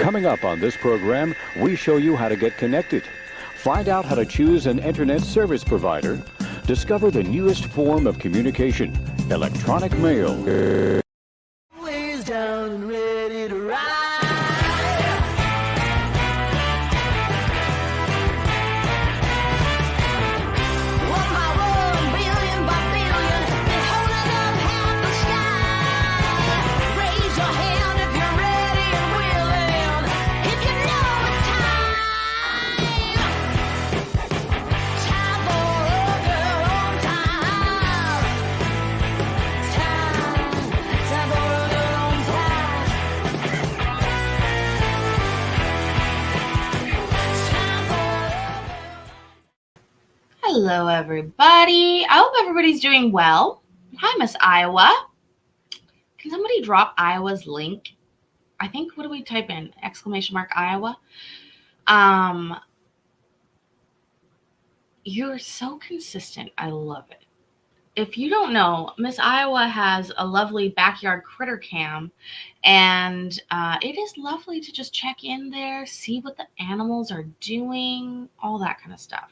Coming up on this program, we show you how to get connected. Find out how to choose an internet service provider. Discover the newest form of communication, electronic mail. Ways down and ready to ride. One by one, billion by billion, they're holding up half the sky. Raise your hand if you're ready and willing. If you know it's time. Time for a girl on time. Time for a girl on time. Time for Hello, everybody. I hope everybody's doing well. Hi, Miss Iowa. Can somebody drop Iowa's link? I think, what do we type in? Exclamation mark Iowa. You're so consistent. I love it. If you don't know, Miss Iowa has a lovely backyard critter cam, and it is lovely to just check in there, see what the animals are doing, all that kind of stuff.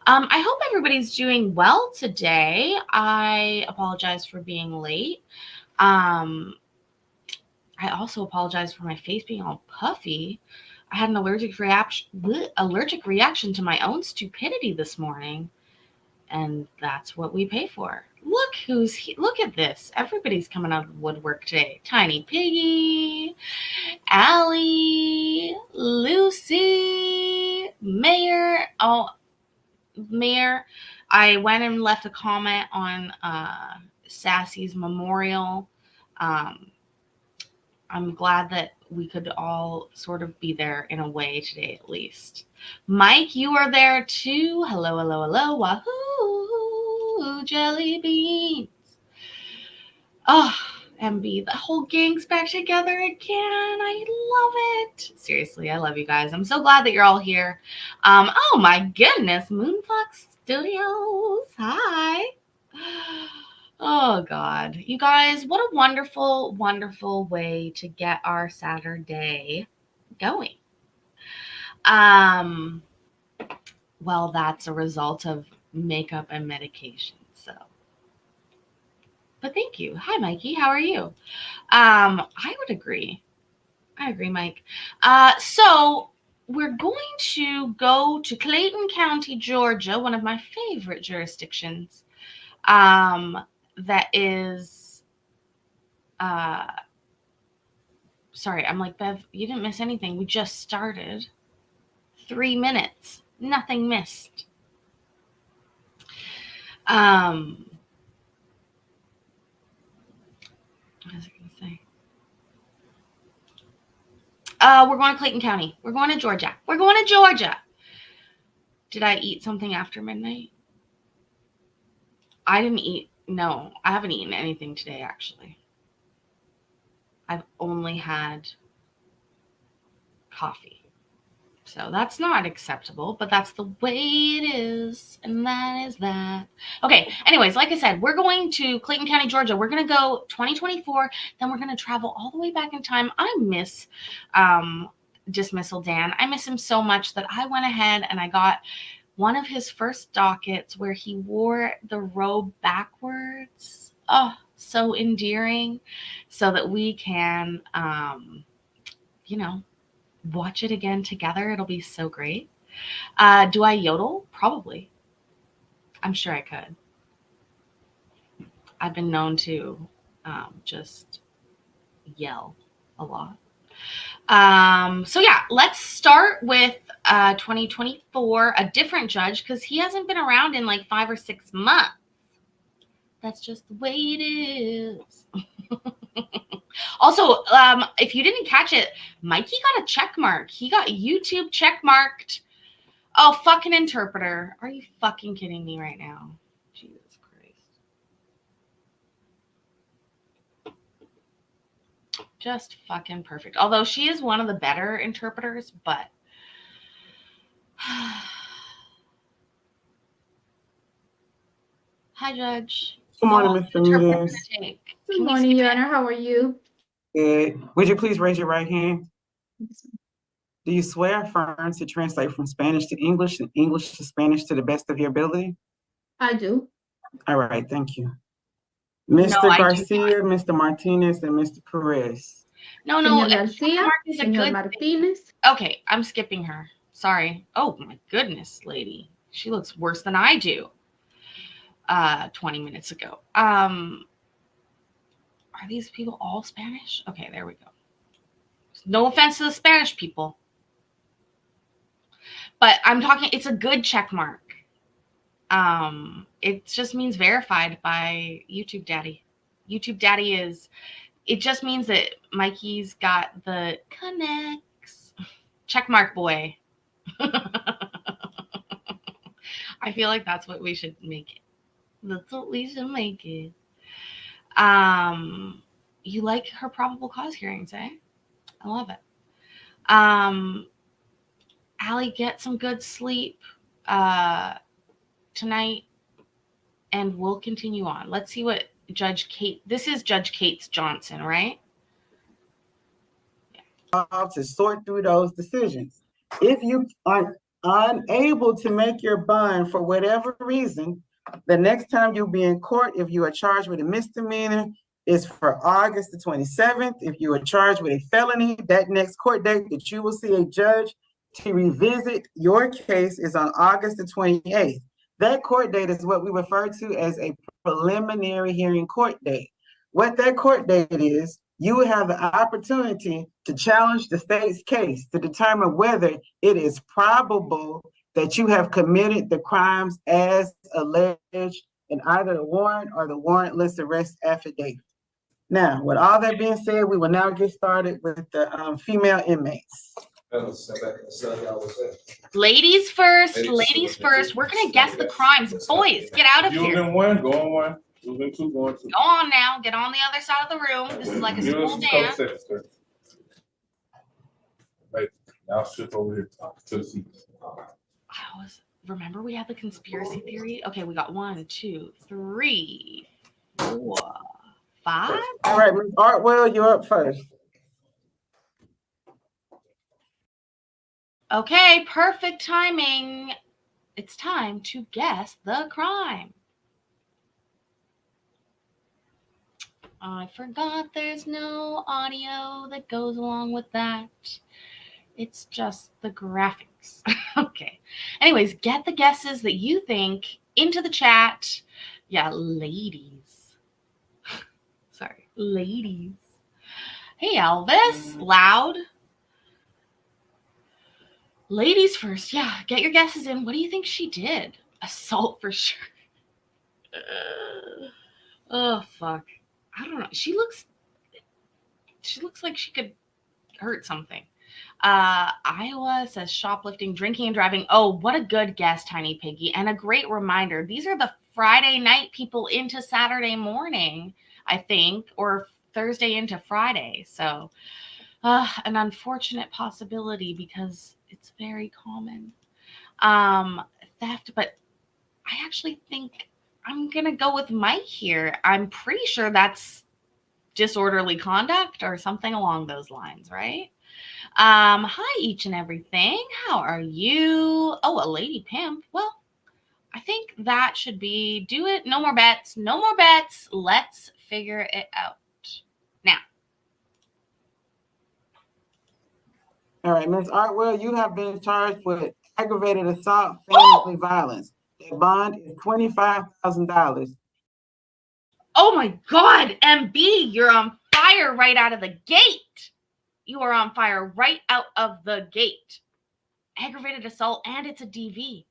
I hope everybody's doing well today. I apologize for being late. I also apologize for my face being all puffy. I had an allergic reaction to my own stupidity this morning, and that's what we pay for. Look who's here. Look at this. Everybody's coming out of the woodwork today. Tiny Piggy, Allie, Lucy, Mayor. Oh, Mayor, I went and left a comment on Sassy's memorial. I'm glad that we could all sort of be there in a way today, at least. Mike, you are there too. Hello, hello, hello. Wahoo! Jelly beans. Oh, MB, the whole gang's back together again. I love it. Seriously, I love you guys. I'm so glad that you're all here. Oh my goodness, Moonflux Studios. Hi. Oh God, you guys, what a wonderful, wonderful way to get our Saturday going. Well, that's a result of makeup and medication. So, but thank you. Hi, Mikey. How are you? I would agree. I agree, Mike. So we're going to go to Clayton County, Georgia, one of my favorite jurisdictions. That is, sorry, I'm like, Bev, you didn't miss anything. We just started. 3 minutes. Nothing missed. What was I going to say? We're going to Clayton County. We're going to Georgia. We're going to Georgia. Did I eat something after midnight? I didn't eat. No, I haven't eaten anything today, actually. I've only had coffee. So that's not acceptable, but that's the way it is. And that is that. Okay. Anyways, like I said, we're going to Clayton County, Georgia. We're going to go 2024. Then we're going to travel all the way back in time. I miss Dismissal Dan. I miss him so much that I went ahead and I got one of his first dockets where he wore the robe backwards. Oh, so endearing, so that we can, watch it again together. It'll be so great. Do I yodel? Probably. I'm sure I could. I've been known to just yell a lot. So yeah, let's start with 2024, a different judge, because he hasn't been around in like 5 or 6 months. That's just the way it is. Also, if you didn't catch it, Mikey got a check mark. He got YouTube check marked. Oh, fucking interpreter. Are you fucking kidding me right now? Jesus Christ. Just fucking perfect. Although she is one of the better interpreters, but hi, Judge. Good morning, Mr. Nunez. Good Good morning, Your Honor. How are you? Good. Would you please raise your right hand? Do you swear or affirm to translate from Spanish to English and English to Spanish to the best of your ability? I do. All right, thank you. No, Mr. I do Garcia, Mr. Martinez, and Mr. Perez. No, Señor check Garcia, mark is a Señor good Martinez. Okay, I'm skipping her. Sorry. Oh my goodness, lady. She looks worse than I do. 20 minutes ago. Are these people all Spanish? Okay, there we go. No offense to the Spanish people. But I'm talking, it's a good check mark. It just means verified by YouTube Daddy. YouTube Daddy it just means that Mikey's got the connects. Check mark boy. I feel like that's what we should make it. That's what we should make it. You like her probable cause hearings, eh? I love it. Allie, get some good sleep tonight, and we'll continue on. Let's see what Judge Kate. This is Judge Kate's Johnson, right? To sort through those decisions. If you are unable to make your bond for whatever reason, the next time you'll be in court, if you are charged with a misdemeanor, is for August the 27th. If you are charged with a felony, that next court date that you will see a judge to revisit your case is on August the 28th. That court date is what we refer to as a preliminary hearing court date. What that court date is, you will have the opportunity to challenge the state's case to determine whether it is probable that you have committed the crimes as alleged in either the warrant or the warrantless arrest affidavit. Now, with all that being said, we will now get started with the female inmates. Ladies first, ladies first. We're gonna guess the crimes. Boys, get out of You've here. been one, go on one. You've been two, go on two. Go on now. Get on the other side of the room. This is like a school dance. Right, now shift over here to the seat. Remember we had the conspiracy theory? Okay, we got 1, 2, 3, 4, 5. All right, Ms. Artwell, you're up first. Okay, perfect timing. It's time to guess the crime. I forgot there's no audio that goes along with that. It's just the graphics. Okay. Anyways, get the guesses that you think into the chat. Yeah, ladies. Sorry, ladies. Hey, Elvis. Loud. Ladies first. Yeah, get your guesses in. What do you think she did? Assault for sure. Oh, fuck. I don't know. She looks like she could hurt something. Iowa says shoplifting, drinking, and driving. Oh, what a good guess, Tiny Piggy. And a great reminder. These are the Friday night people into Saturday morning, I think, or Thursday into Friday. So an unfortunate possibility because it's very common. Theft, but I actually think I'm going to go with Mike here. I'm pretty sure that's disorderly conduct or something along those lines, right? Hi, each and everything. How are you? Oh, a lady pimp. Well, I think that should be do it. No more bets. No more bets. Let's figure it out. Now. All right, Ms. Artwell, you have been charged with aggravated assault, family violence. The bond is $25,000. Oh my God, MB, you're on fire right out of the gate. You are on fire right out of the gate. Aggravated assault, and it's a DV.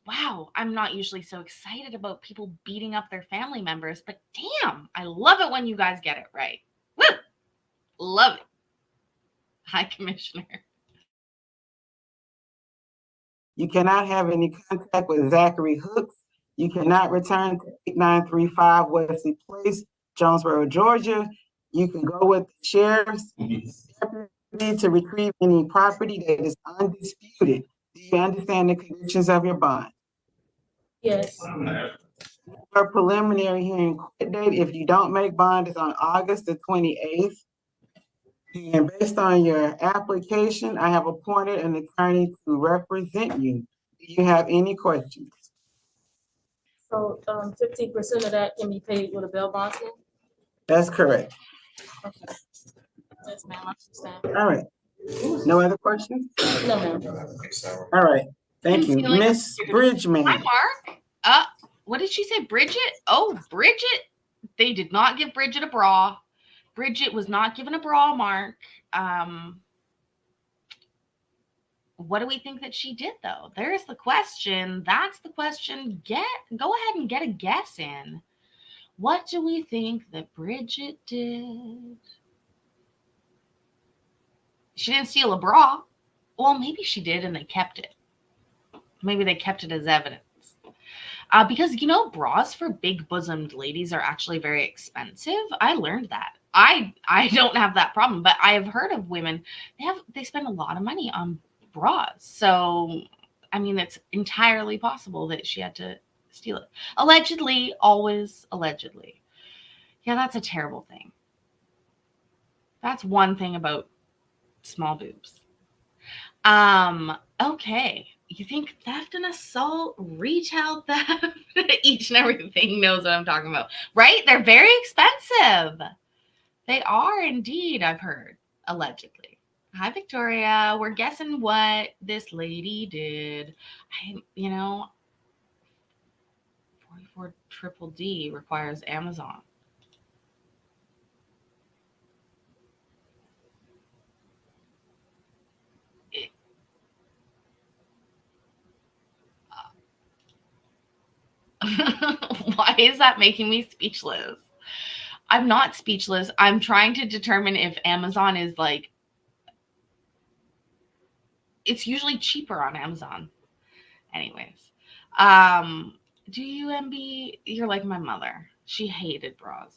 Wow, I'm not usually so excited about people beating up their family members, but damn, I love it when you guys get it right. Woo! Love it. Hi, Commissioner. You cannot have any contact with Zachary Hooks. You cannot return to 8935 Wesley Place, Jonesboro, Georgia. You can go with the sheriff's deputy to retrieve any property that is undisputed. Do you understand the conditions of your bond? Yes. Your preliminary hearing court date, if you don't make bond, is on August the 28th. And based on your application, I have appointed an attorney to represent you. Do you have any questions? So, 15% of that can be paid with a bail bondsman? That's correct. Yes, ma'am, I understand. All right. No other questions? No, ma'am. All right. Thank you. Concealing Miss Hi, Bridgman. Mark. What did she say? Bridget? Oh, Bridget. They did not give Bridget a bra. Bridget was not given a bra, Mark. What do we think that she did, though? There's the question. That's the question. Go ahead and get a guess in. What do we think that Bridget did? She didn't steal a bra. Well, maybe she did and they kept it. Maybe they kept it as evidence. Because, you know, bras for big bosomed ladies are actually very expensive. I learned that. I don't have that problem, but I have heard of women, they spend a lot of money on bras. So, I mean, it's entirely possible that she had to steal it. Allegedly, always allegedly. Yeah, that's a terrible thing. That's one thing about small boobs. Okay. You think theft and assault, retail theft, each and everything knows what I'm talking about, right? They're very expensive. They are indeed, I've heard, allegedly. Hi, Victoria. We're guessing what this lady did. 44 triple D requires Amazon. Why is that making me speechless? I'm not speechless. I'm trying to determine if Amazon is like, it's usually cheaper on Amazon. Anyways, do you, MB? You're like my mother. She hated bras.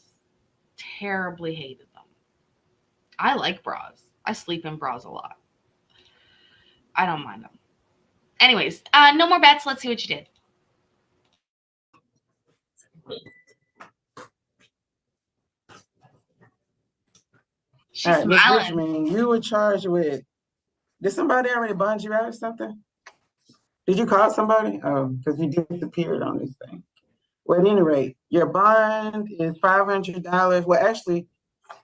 Terribly hated them. I like bras. I sleep in bras a lot. I don't mind them. Anyways, no more bets. Let's see what you did. She's All right, Ms. smiling. Richmond, you were charged with, did somebody already bond you out or something? Did you call somebody? Oh, because you disappeared on this thing. Well, at any rate, your bond is $500. Well, actually,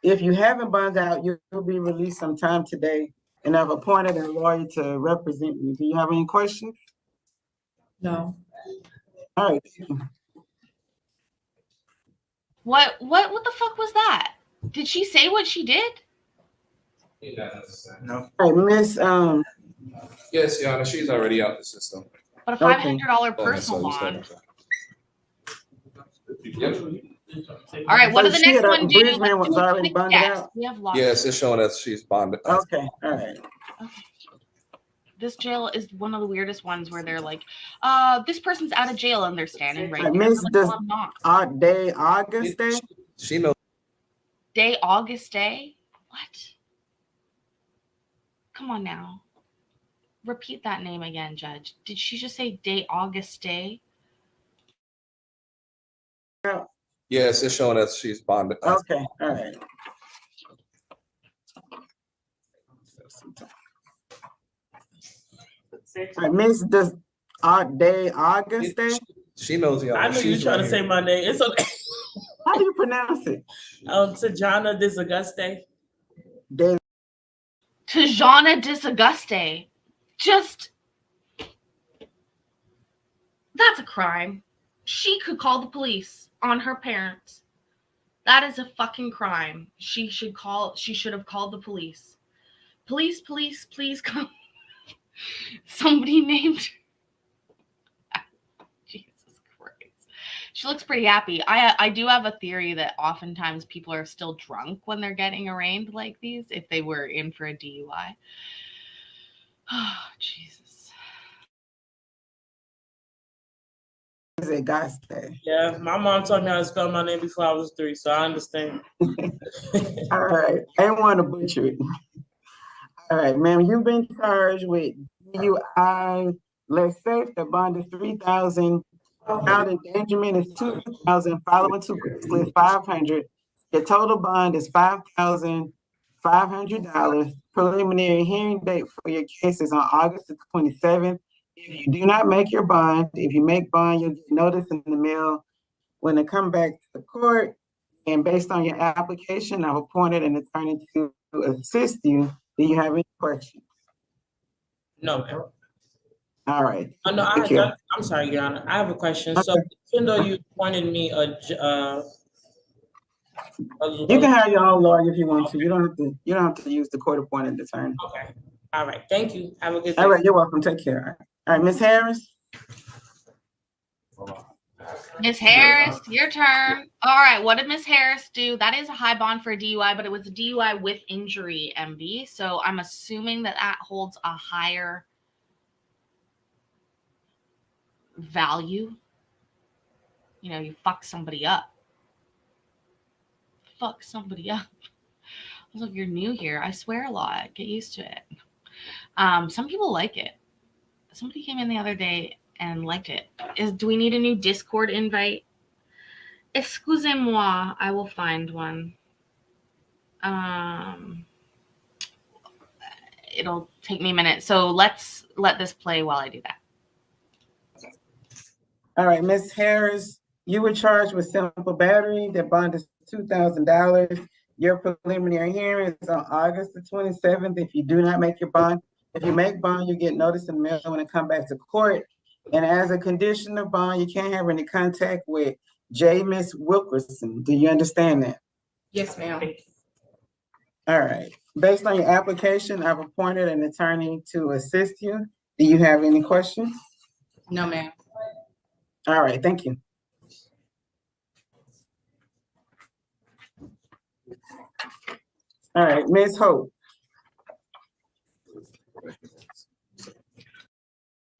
if you haven't bonded out, you'll be released sometime today. And I've appointed a lawyer to represent you. Do you have any questions? No. All right. What the fuck was that? Did she say what she did? No. All right, Miss, Yes, Your Honor, she's already out the system. But a Okay. $500 personal bond. Yep. All right, what So did the she next had, one do? Bridgman was Let's do a already quick bonded guess. out? We have lots. Yes, it's showing that she's bonded. Okay, all right. This jail is one of the weirdest ones where they're like, this person's out of jail and they're standing right Right, there. Miss, Like, does- well, I'm not. August Day? She knows. Day, August Day? What? Come on now. Repeat that name again, Judge. Did she just say Day, August Day? Yes, it's showing that she's bonded. Okay, all right. All right, Miss, does August Day? She knows, Your Honor. I know you're She's trying right to say here. my name. It's okay. How do you pronounce it? Tajana Disauguste. Day. Tajana Disauguste. Just, that's a crime. She could call the police on her parents. That is a fucking crime. She should have called the police. Police, please come. Somebody named. Jesus Christ. She looks pretty happy. I do have a theory that oftentimes people are still drunk when they're getting arraigned like these, if they were in for a DUI. Oh, Jesus. Is it August Day? Yeah, my mom taught me how to spell my name before I was 3, so I understand. All right, I didn't want to butcher it. All right, ma'am, you've been charged with DUI, less safe, the bond is $3,000, child endangerment is $2,000, following two is $500. Your total bond is $5,000, $500. Preliminary hearing date for your case is on August the 27th. If you do not make your bond, if you make bond, you'll get notice in the mail when they come back to the court. And based on your application, I've appointed an attorney to assist you. Do you have any questions? No, ma'am. All right. Oh, no, I'm sorry, Your Honor. I have a question. So even though you appointed me You can have your own lawyer if you want to. You don't have to use the court-appointed attorney. Okay. All right. Thank you. Have a good day. All right, you're welcome. Take care. All right, Ms. Harris. Miss Harris, your turn. All right, what did Miss Harris do? That is a high bond for a DUI, but it was a DUI with injury, MB. So I'm assuming that that holds a higher value. You know, you fuck somebody up. Fuck somebody up. Look, you're new here. I swear a lot. Get used to it. Some people like it. Somebody came in the other day and liked it. Do we need a new Discord invite? Excusez-moi, I will find one. It'll take me a minute. So let's let this play while I do that. All right, Ms. Harris, you were charged with simple battery. The bond is $2,000. Your preliminary hearing is on August the 27th. If you do not make your bond, if you make bond, you get notice in the mail when it come back to court. And as a condition of bond, you can't have any contact with J. Miss Wilkerson. Do you understand that? Yes, ma'am. All right. Based on your application, I've appointed an attorney to assist you. Do you have any questions? No, ma'am. All right, thank you. All right, Ms. Hope.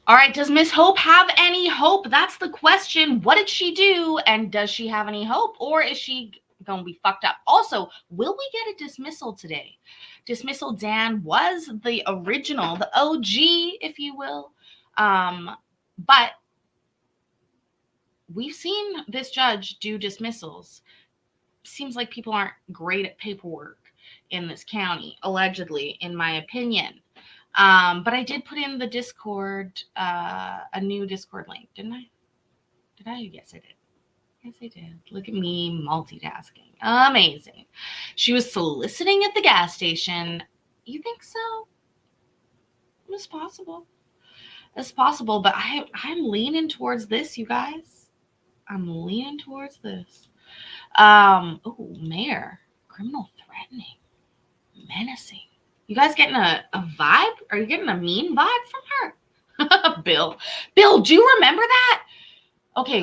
All right, does Miss Hope have any hope? That's the question. What did she do? And does she have any hope? Or is she going to be fucked up? Also, will we get a dismissal today? Dismissal Dan was the original, the OG, if you will. But we've seen this judge do dismissals. Seems like people aren't great at paperwork in this county, allegedly, in my opinion. But I did put in the Discord, a new Discord link, didn't I? Did I? Yes, I did. Yes, I did. Look at me multitasking. Amazing. She was soliciting at the gas station. You think so? It's possible. It's possible, but I'm leaning towards this, you guys. I'm leaning towards this. Oh, mayor. Criminal threatening. Menacing. You guys getting a vibe? Are you getting a mean vibe from her? Bill, do you remember that? Okay,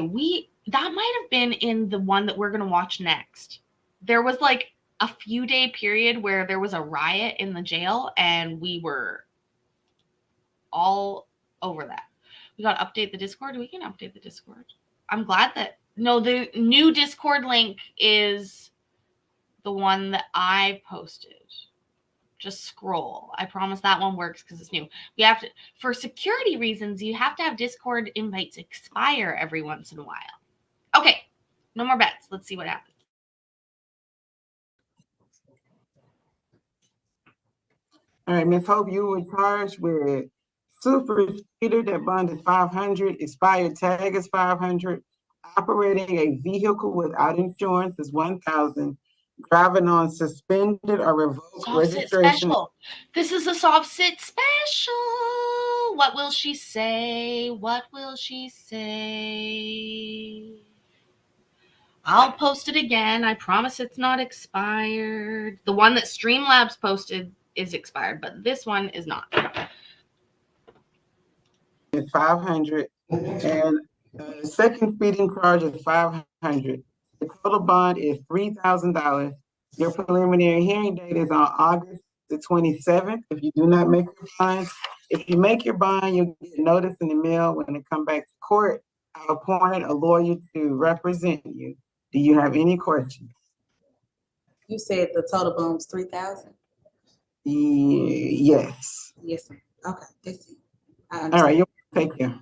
that might have been in the one that we're going to watch next. There was like a few day period where there was a riot in the jail and we were all over that. We got to update the Discord. We can update the Discord. I'm glad that, no, the new Discord link is the one that I posted. Just scroll. I promise that one works because it's new. We have to, for security reasons, you have to have Discord invites expire every once in a while. Okay, no more bets. Let's see what happens. All right, Ms. Hope, you were charged with super speeder. That bond is $500. Expired tag is $500. Operating a vehicle without insurance is $1,000. Driving on suspended or revoked registration. Special. This is a soft sit special. What will she say? What will she say? I'll post it again. I promise it's not expired. The one that Streamlabs posted is expired, but this one is not. It's $500, and the second speeding charge is $500. The total bond is $3,000. Your preliminary hearing date is on August the 27th. If you do not make your bond, if you make your bond, you'll get notice in the mail when it come back to court. I appointed a lawyer to represent you. Do you have any questions? You said the total bond's 3,000? Yes. Yes, ma'am. Okay, that's it. I All understand. right, you take care.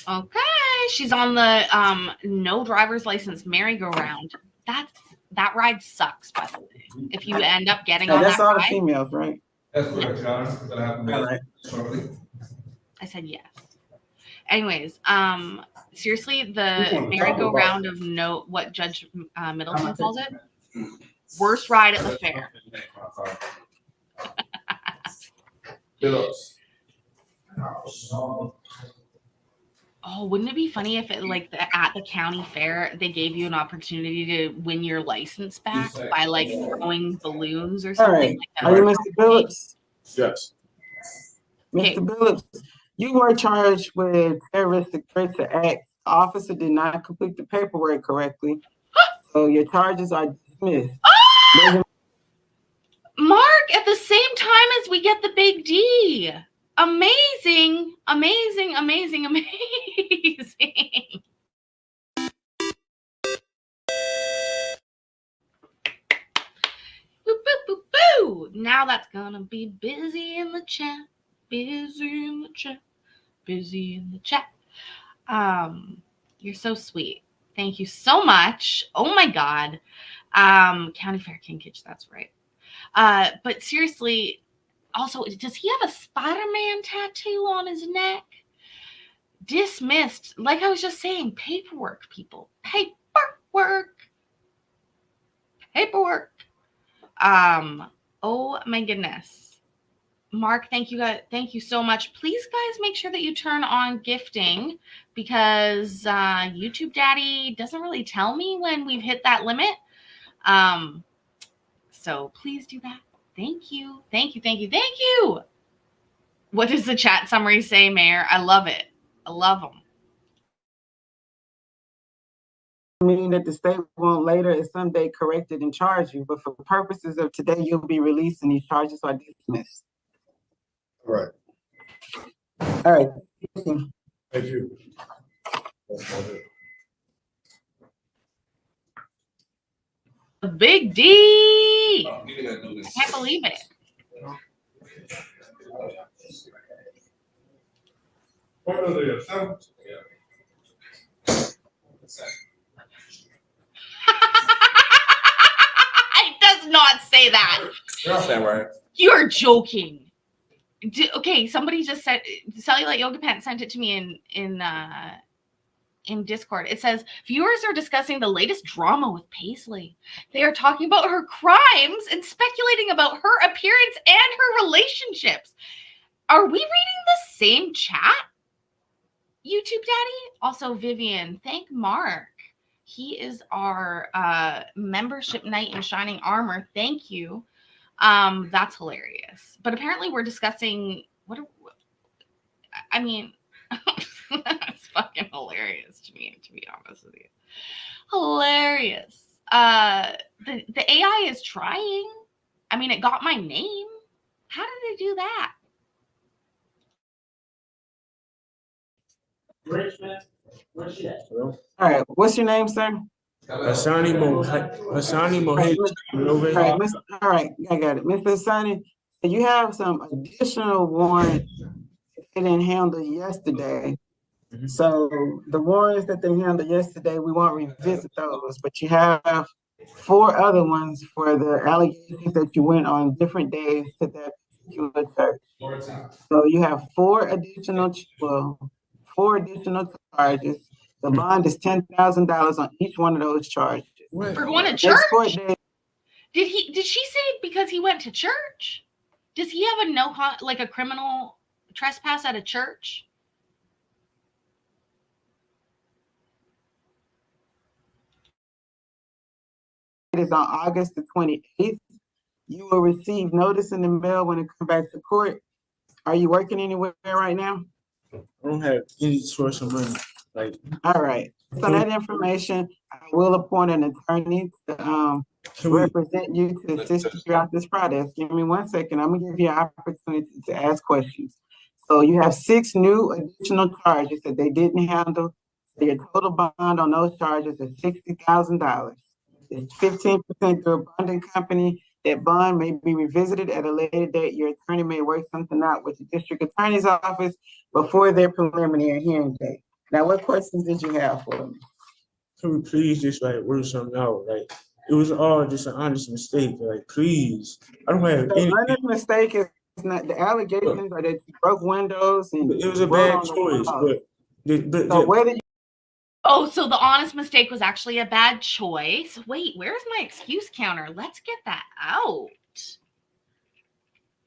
Okay, she's on the no driver's license merry-go-round. That ride sucks, by the way. If you end up getting Now, on that's that all the ride, females, right? That's correct, Your Honor. Gonna have to All make right. shortly. I said yes. Anyways, seriously, We the wanna talk merry-go-round of what Judge Middleton calls it, worst ride at the fair. Phillips. Oh, wouldn't it be funny if at the county fair they gave you an opportunity to win your license back by like throwing balloons or All something right. like that? Are you Mr. Phillips? Yes. Okay. Mr. Phillips, you were charged with terroristic threats to acts. The officer did not complete the paperwork correctly, so your charges are dismissed. Doesn't- Mark, at the same time as we get the big D. Amazing, amazing, amazing, amazing. Boo, boo, boo, boo. Now that's gonna be busy in the chat. Busy in the chat. Busy in the chat. You're so sweet. Thank you so much. Oh my God. County Fair Kinkage, that's right. But seriously, also, does he have a Spider-Man tattoo on his neck? Dismissed. Like I was just saying, paperwork, people. Paperwork. Paperwork. Oh my goodness. Mark, thank you guys. Thank you so much. Please, guys, make sure that you turn on gifting because YouTube Daddy doesn't really tell me when we've hit that limit. So please do that. Thank you. Thank you. Thank you. Thank you. What does the chat summary say, Mayor? I love it. I love them. Meaning that the state won't later at some day correct it and charge you, but for purposes of today, you'll be released and these charges are dismissed. Right. All right. Thank you. Big D. I can't believe it. It does not say that. Right. You're joking. Okay, somebody just said Cellulite Yoga Pants sent it to me in Discord. It says viewers are discussing the latest drama with Paisley. They are talking about her crimes and speculating about her appearance and her relationships. Are we reading the same chat? YouTube Daddy? Also, Vivian, thank Mark. He is our membership knight in shining armor. Thank you. That's hilarious. But apparently we're discussing that's fucking hilarious to me, to be honest with you. Hilarious. The AI is trying. I mean, it got my name. How did it do that? All right. What's your name, sir? Hassani Mohit. All right, I got it. Mr. Hassani, so you have some additional warrants they didn't handle yesterday. Mhm. So the warrants that they handled yesterday, we won't revisit those, but you have 4 other ones for the allegations that you went on different days to that particular church. So you have 4 additional charges. The bond is $10,000 on each one of those charges. For going to Next church? court date, Did she say because he went to church? Does he have a criminal trespass at a church? is on August the 28th. You will receive notice in the mail when it comes back to court. Are you working anywhere right now? I don't have any source of money. Like, All right. So that information, I will appoint an attorney to can we, represent you to assist you throughout this process. Give me 1 second. I'm gonna give you an opportunity to ask questions. So you have 6 new additional charges that they didn't handle. So your total bond on those charges is $60,000. It's 15% through a bonding company. That bond may be revisited at a later date. Your attorney may work something out with the district attorney's office before their preliminary hearing date. Now, what questions did you have for me? can we please just like work something out? Like, It was all just an honest mistake. Like, please, I don't have The anything. honest mistake is not, the allegations are that you broke windows and It was a wrote bad on the choice, wall. but So whether you Oh, so the honest mistake was actually a bad choice. Wait, where's my excuse counter? Let's get that out.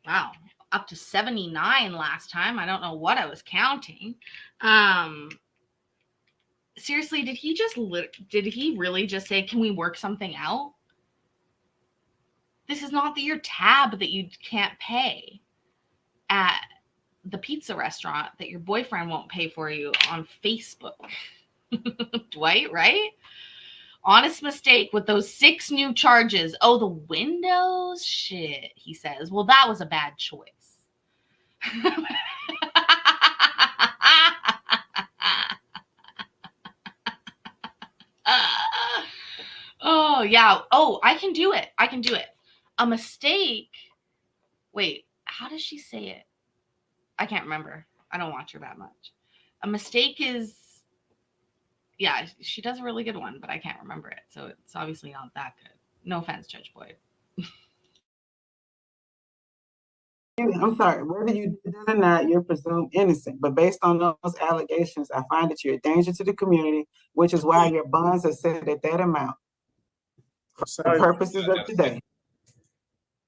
Wow, up to 79 last time. I don't know what I was counting. Seriously, did he really just say, can we work something out? This is not your tab that you can't pay at the pizza restaurant that your boyfriend won't pay for you on Facebook. Dwight, right? Honest mistake with those 6 new charges. Oh, the Windows? Shit, he says. Well, that was a bad choice. Oh, yeah. Oh, I can do it. I can do it. A mistake. Wait, how does she say it? I can't remember. I don't watch her that much. A mistake is, yeah, she does a really good one, but I can't remember it. So it's obviously not that good. No offense, Judge Boyd. I'm sorry, whether you did that or not, you're presumed innocent. But based on those allegations, I find that you're a danger to the community, which is why your bonds are set at that amount for the sorry, purposes of today.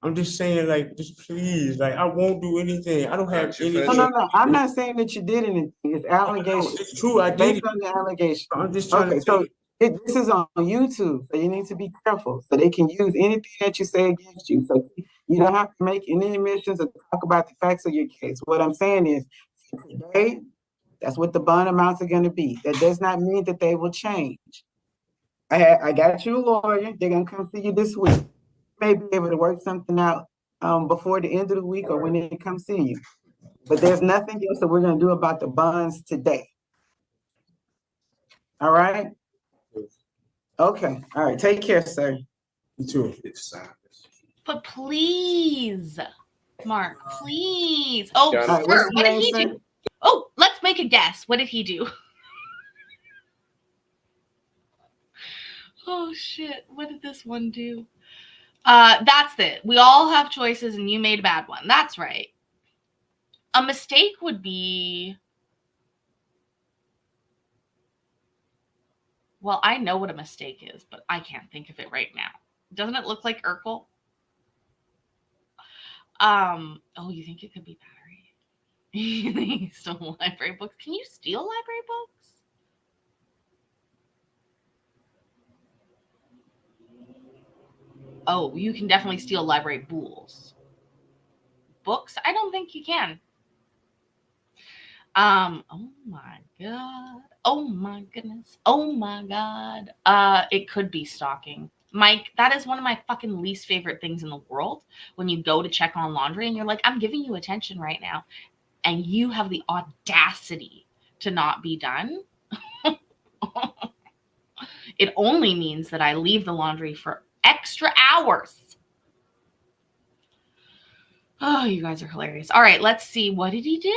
I'm just saying, like, just please, like, I won't do anything. I don't have anything. No. I'm not saying that you did anything. It's allegations. It's true, I did Based it. on the allegation. I'm just trying Okay, to so say, this is on YouTube, so you need to be careful. So they can use anything that you say against you. So you don't have to make any admissions or talk about the facts of your case. What I'm saying is, today, that's what the bond amounts are going to be. That does not mean that they will change. I got you a lawyer. They're going to come see you this week. May be able to work something out before the end of the week or when they come see you. But there's nothing else that we're going to do about the bonds today. All right? Okay. All right. Take care, sir. you too. But please, Mark, please. Oh, Got it. All right, what's sir, your what did name, he sir? do? Oh, let's make a guess. What did he do? Oh, shit. What did this one do? That's it. We all have choices, and you made a bad one. That's right. A mistake would be... Well, I know what a mistake is, but I can't think of it right now. Doesn't it look like Urkel? Oh, you think it could be battery? You think he stole library books? Can you steal library books? Oh, you can definitely steal library books. Books? I don't think you can. Oh my god. Oh my goodness. Oh my god. It could be stalking. Mike, that is one of my fucking least favorite things in the world. When you go to check on laundry and you're like, I'm giving you attention right now, and you have the audacity to not be done. It only means that I leave the laundry for extra hours. Oh, you guys are hilarious. All right, let's see. What did he do?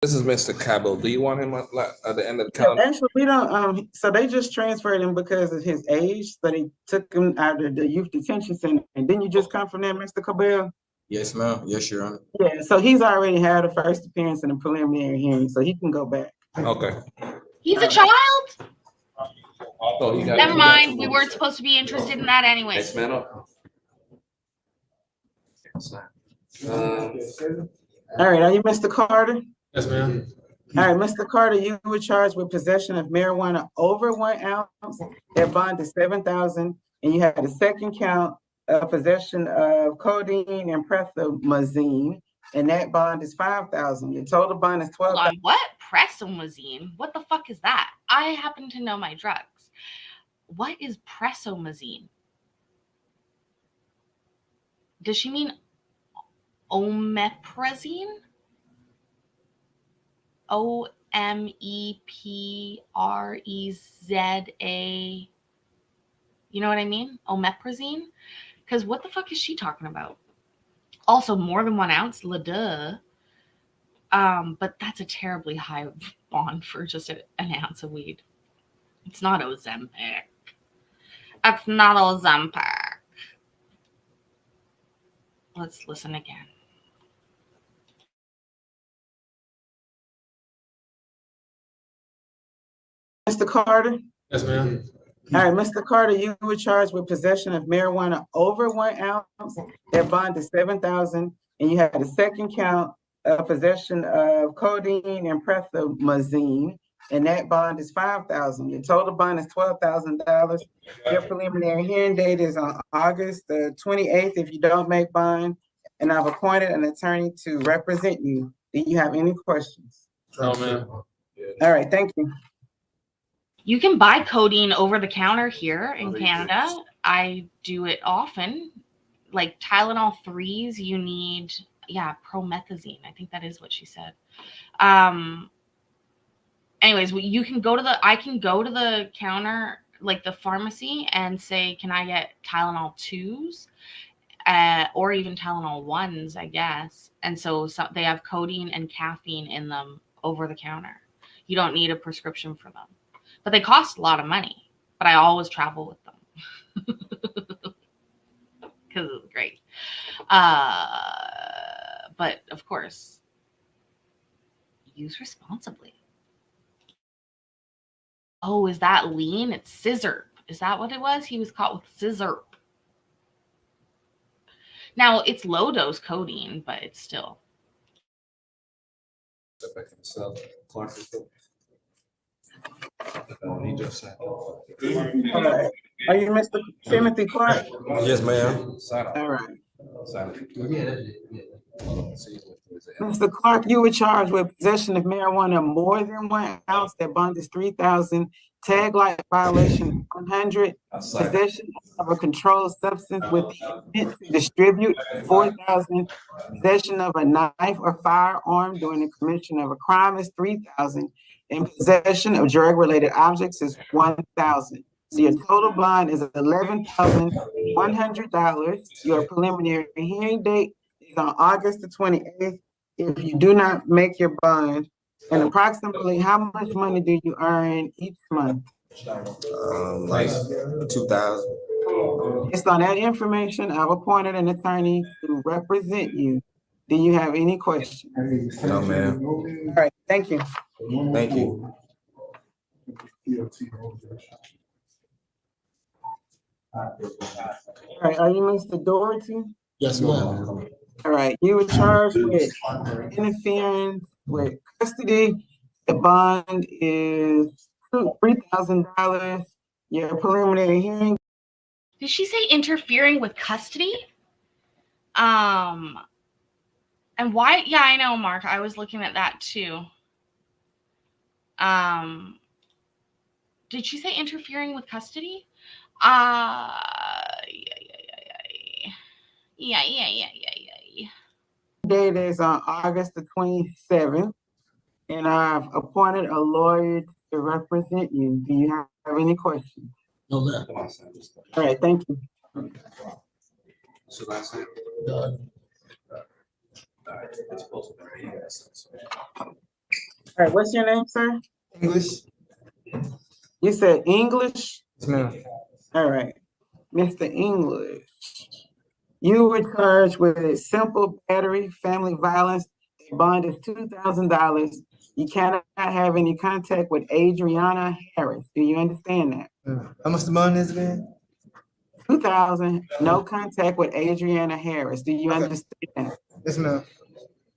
This is Mr. Cabell. Do you want him at the end of the calendar? Actually, we don't. So they just transferred him because of his age. So they took him out of the youth detention center. And didn't you just come from there, Mr. Cabell? Yes, ma'am. Yes, Your Honor. Yeah. So he's already had a first appearance in a preliminary hearing, so he can go back. Okay. He's a child? Oh, you got Never mind. We weren't supposed to be interested in that anyway. Next man up. All right. Are you Mr. Carter? Yes, ma'am. All right, Mr. Carter, you were charged with possession of marijuana over 1 ounce. That bond is $7,000, and you had a second count of possession of codeine and prethomazine, and that bond is $5,000. Your total bond is Hold $12,000. on. What? Presomazine? What the fuck is that? I happen to know my drugs. What is presomazine? Does she mean omeprazine? OMEPREZA. You know what I mean? Omeprazine? Because what the fuck is she talking about? Also, more than 1 ounce, duh. But that's a terribly high bond for just an ounce of weed. It's not Ozempic. It's not Ozempic. Let's listen again. Mr. Carter? Yes, ma'am. All right, Mr. Carter, you were charged with possession of marijuana over 1 ounce. That bond is 7,000, and you had a second count of possession of codeine and prethomazine, and that bond is 5,000. Your total bond is $12,000. Your preliminary hearing date is on August the 28th if you don't make bond, and I've appointed an attorney to represent you. Do you have any questions? No, ma'am. All right, thank you. You can buy codeine over the counter here in Canada. I do it often. Like Tylenol 3s, you need, promethazine. I think that is what she said. Anyways, you can go to I can go to the counter, like the pharmacy, and say, can I get Tylenol 2s? Or even Tylenol 1s, I guess. And so they have codeine and caffeine in them over the counter. You don't need a prescription for them. But they cost a lot of money. But I always travel with them. Because it's great. But of course, use responsibly. Oh, is that lean? It's scissor. Is that what it was? He was caught with scissor. Now, it's low dose codeine, but it's still. He just said. All right. Are you Mr. Timothy Clark? Yes, ma'am. All right. Mr. Clark, you were charged with possession of marijuana more than 1 ounce. That bond is 3,000. Tag light violation 100. Possession of a controlled substance with the intent to distribute 4,000. Possession of a knife or firearm during the commission of a crime is 3,000. And possession of drug-related objects is 1,000. So your total bond is $11,100. Your preliminary hearing date is on August the 28th. If you do not make your bond, and approximately how much money do you earn each month? Like 2,000. Based on that information, I've appointed an attorney to represent you. Do you have any questions? No, ma'am. All right, thank you. Thank you. All right, are you Mr. Doherty? Yes, ma'am. All right, you were charged with interference with custody. The bond is $3,000. Your preliminary hearing. Did she say interfering with custody? And why? Yeah, I know, Mark. I was looking at that too. Did she say interfering with custody? Yeah. Date is on August the 27th, and I've appointed a lawyer to represent you. Do you have any questions? No, ma'am. All right, thank you. All right, what's your name, sir? English? You said English? Yes, ma'am. All right, Mr. English. You were charged with a simple battery, family violence. The bond is $2,000. You cannot have any contact with Adriana Harris. Do you understand that? How much the bond is again? 2,000, no contact with Adriana Harris. Do you understand that? Yes, ma'am.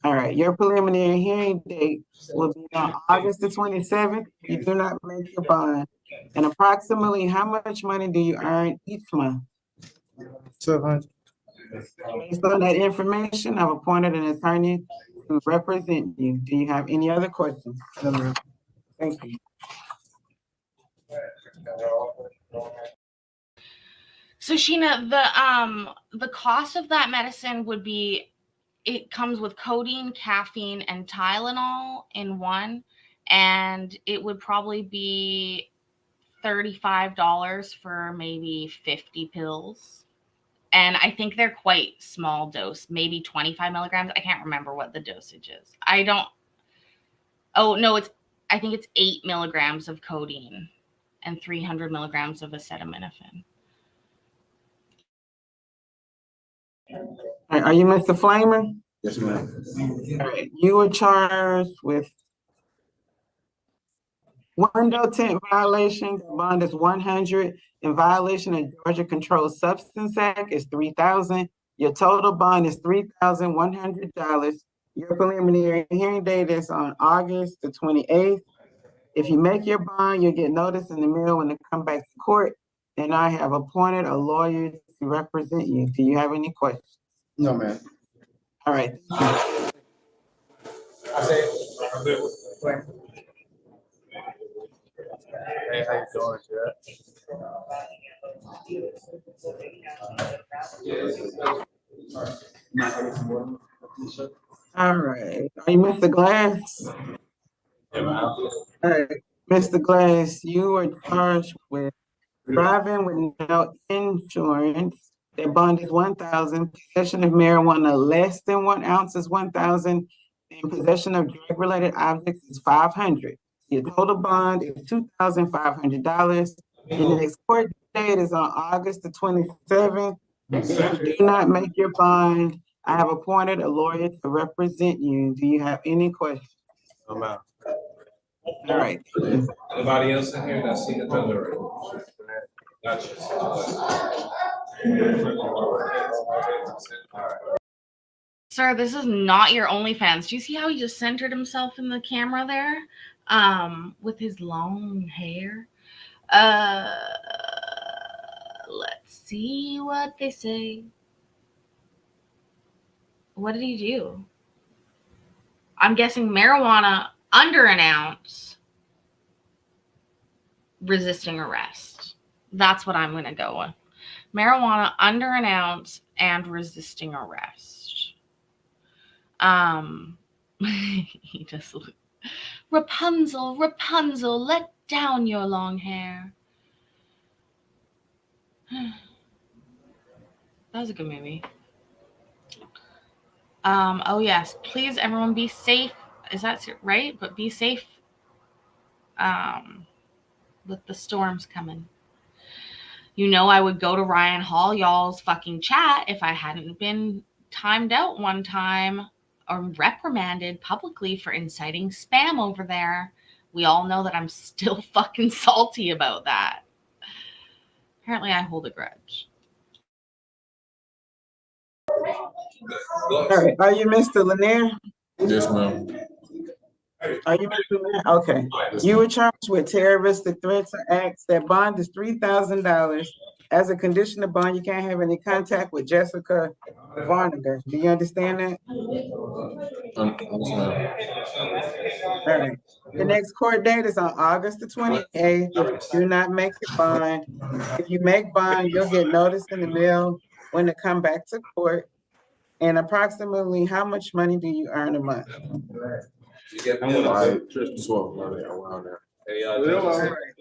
All right, your preliminary hearing date will be on August the 27th. You do not make your bond. And approximately how much money do you earn each month? 1,200. Based on that information, I've appointed an attorney to represent you. Do you have any other questions? No, ma'am. Thank you. So Sheena, the cost of that medicine would be, it comes with codeine, caffeine, and Tylenol in one, and it would probably be $35 for maybe 50 pills. And I think they're quite small dose, maybe 25 milligrams. I can't remember what the dosage is. I think it's 8 milligrams of codeine and 300 milligrams of acetaminophen. All right, are you Mr. Flamer? Yes, ma'am. All right, you were charged with window tint violation, bond is 100, in violation of Georgia Controlled Substance Act is 3,000. Your total bond is $3,100. Your preliminary hearing date is on August the 28th. If you make your bond, you'll get notice in the mail when they come back to court. And I have appointed a lawyer to represent you. Do you have any questions? No, ma'am. All right. Hey, how you doing, All right. Are you Mr. Glass? All right. Mr. Glass, you were charged with driving with no insurance. Their bond is 1,000. Possession of marijuana less than 1 ounce is 1,000. And possession of drug-related objects is 500. Your total bond is $2,500. Your next court date is on August the 27th. If you do not make your bond, I have appointed a lawyer to represent you. Do you have any questions? I'm out. All right. Anybody else in here that's seen the thunder? Gotcha. Sir, this is not your OnlyFans. Do you see how he just centered himself in the camera there? With his long hair. Let's see what they say. What did he do? I'm guessing marijuana under an ounce, resisting arrest. That's what I'm going to go with. Marijuana under an ounce and resisting arrest. He just looked. Rapunzel, Rapunzel, let down your long hair. That was a good movie. Oh yes, please everyone be safe. Is that right? But be safe with the storms coming. You know, I would go to Ryan Hall y'all's fucking chat if I hadn't been timed out one time or reprimanded publicly for inciting spam over there. We all know that I'm still fucking salty about that. Apparently I hold a grudge. All right. Are you Mr. Lanier? Yes, ma'am. Are you Mr. Lanier? Okay. You were charged with terroristic threats or acts. That bond is $3,000. As a condition of bond, you can't have any contact with Jessica Varniger. Do you understand that? Yes, ma'am. All right. The next court date is on August the 28th. If you do not make your bond, if you make bond, you'll get notice in the mail when to come back to court. And approximately how much money do you earn a month?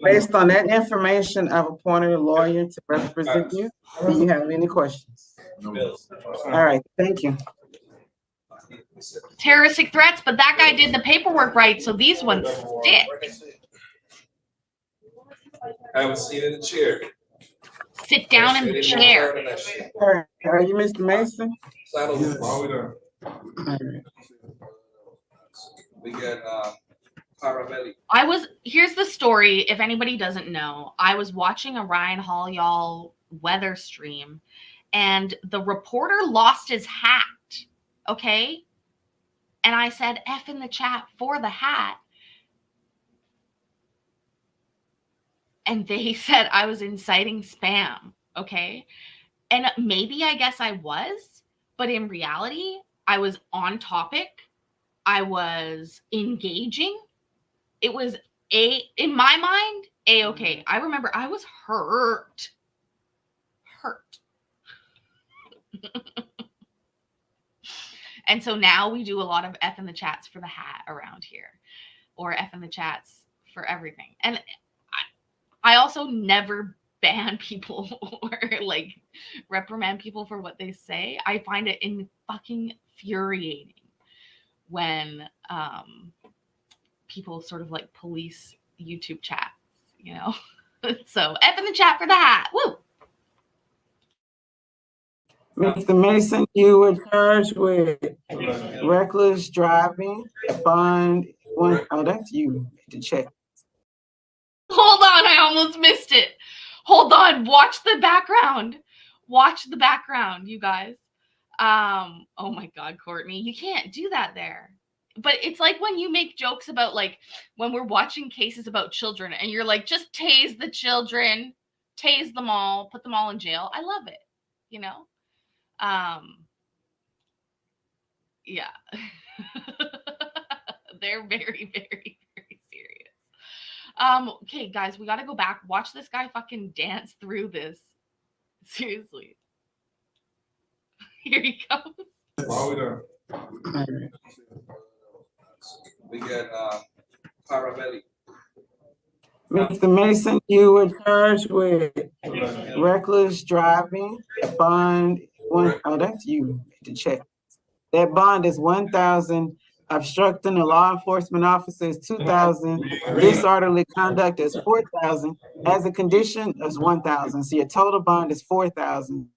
Based on that information, I've appointed a lawyer to represent you. Do you have any questions? All right, thank you. Terroristic threats, but that guy did the paperwork right, so these ones stick. Have a seat in the chair. Sit down in the chair. All right, are you Mr. Mason? Yes. All right. We got Paramelli. Here's the story, if anybody doesn't know. I was watching a Ryan Hall y'all weather stream, and the reporter lost his hat, okay? And I said, F in the chat for the hat. And they said I was inciting spam, okay? And maybe I guess I was, but in reality, I was on topic. I was engaging. It was in my mind, okay. I remember I was hurt. And so now we do a lot of F in the chats for the hat around here, or F in the chats for everything. And I also never ban people or like reprimand people for what they say. I find it fucking infuriating when people sort of like police YouTube chats, you know? So F in the chat for the hat. Woo! Mr. Mason, you were charged with reckless driving, bond, oh, that's you, to check. Hold on, I almost missed it. Hold on, watch the background. Watch the background, you guys. Oh my God, Courtney, you can't do that there. But it's like when you make jokes about, like, when we're watching cases about children and you're like, just tase the children, tase them all, put them all in jail. I love it, you know? Yeah. They're very, very, very serious. Okay, guys, we got to go back. Watch this guy fucking dance through this. Seriously. Here he comes. While we there, we get Paravelli. Mr. Mason, you were charged with reckless driving, bond, oh, that's you, to check. That bond is 1,000, obstructing a law enforcement officer is 2,000, disorderly conduct is 4,000, as a condition is 1,000, so your total bond is 4,000.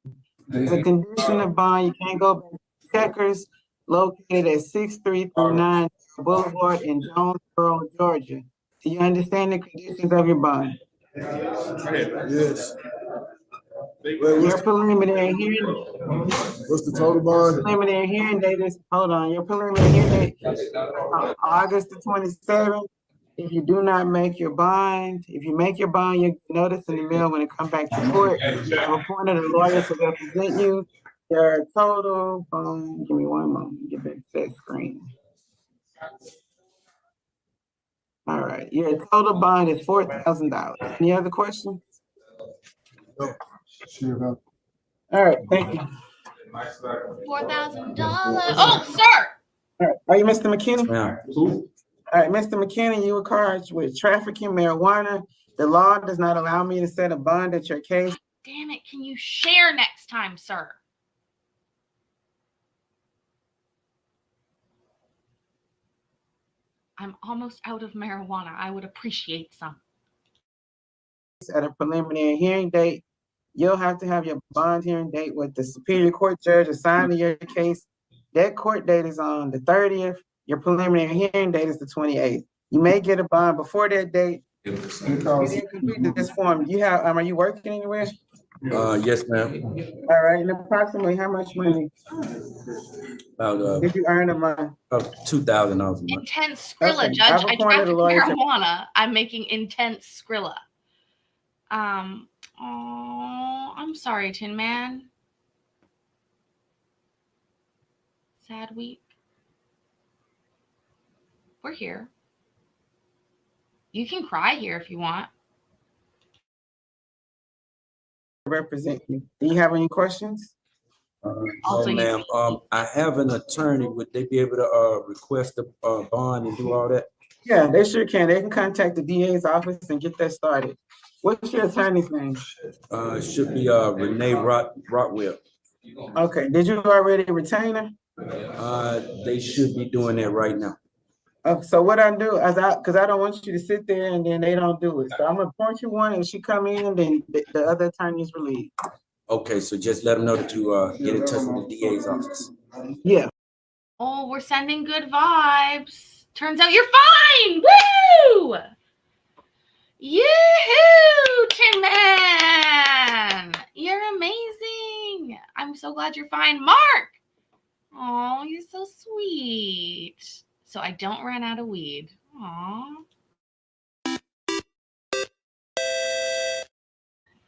As a condition of bond, you can't go back to Checkers, located at 6339 Boulevard in Jonesboro, Georgia. Do you understand the conditions of your bond? Yes. Your preliminary hearing, What's the total bond? preliminary hearing date is, hold on, your preliminary hearing date, August the 27th. If you do not make your bond, if you make your bond, you notice in the mail when it comes back to court. I've appointed a lawyer to represent you. Your total bond, give me one moment, get back to that screen. All right, your total bond is $4,000. Any other questions? Sure. All right, thank you. $4,000. Oh, sir. All right, are you Mr. McKinney? Now, All right, Mr. McKinney, you were charged with trafficking marijuana. The law does not allow me to set a bond at your case. Damn it. Can you share next time, sir? I'm almost out of marijuana. I would appreciate some. At a preliminary hearing date, you'll have to have your bond hearing date with the Superior Court judge assigned to your case. That court date is on the 30th. Your preliminary hearing date is the 28th. You may get a bond before that date. You didn't complete this form. You have, are you working anywhere? yes, ma'am. All right, and approximately how much money About did you earn a month? $2,000 a month. Intense Skrilla, Okay, Judge. I've I appointed a traffic lawyer to- marijuana. I'm making intense Skrilla. Oh, I'm sorry, Tin Man. Sad week. We're here. You can cry here if you want. Represent you. Do you have any questions? Also, Oh, ma'am, I have an attorney. Would they be able to request a bond and do all that? Yeah, they sure can. They can contact the DA's office and get that started. What's your attorney's name? It should be Renee Rockwell. Okay, did you already retain her? They should be doing that right now. So what I do is because I don't want you to sit there and then they don't do it. So I'm gonna appoint you one, and she come in, then the other attorney is relieved. Okay, so just let them know that you get in touch with the DA's office. Yeah. Oh, we're sending good vibes. Turns out you're fine. Woo! Yoo-hoo, Tin Man. You're amazing. I'm so glad you're fine. Mark. Oh, you're so sweet. So I don't run out of weed. Aw.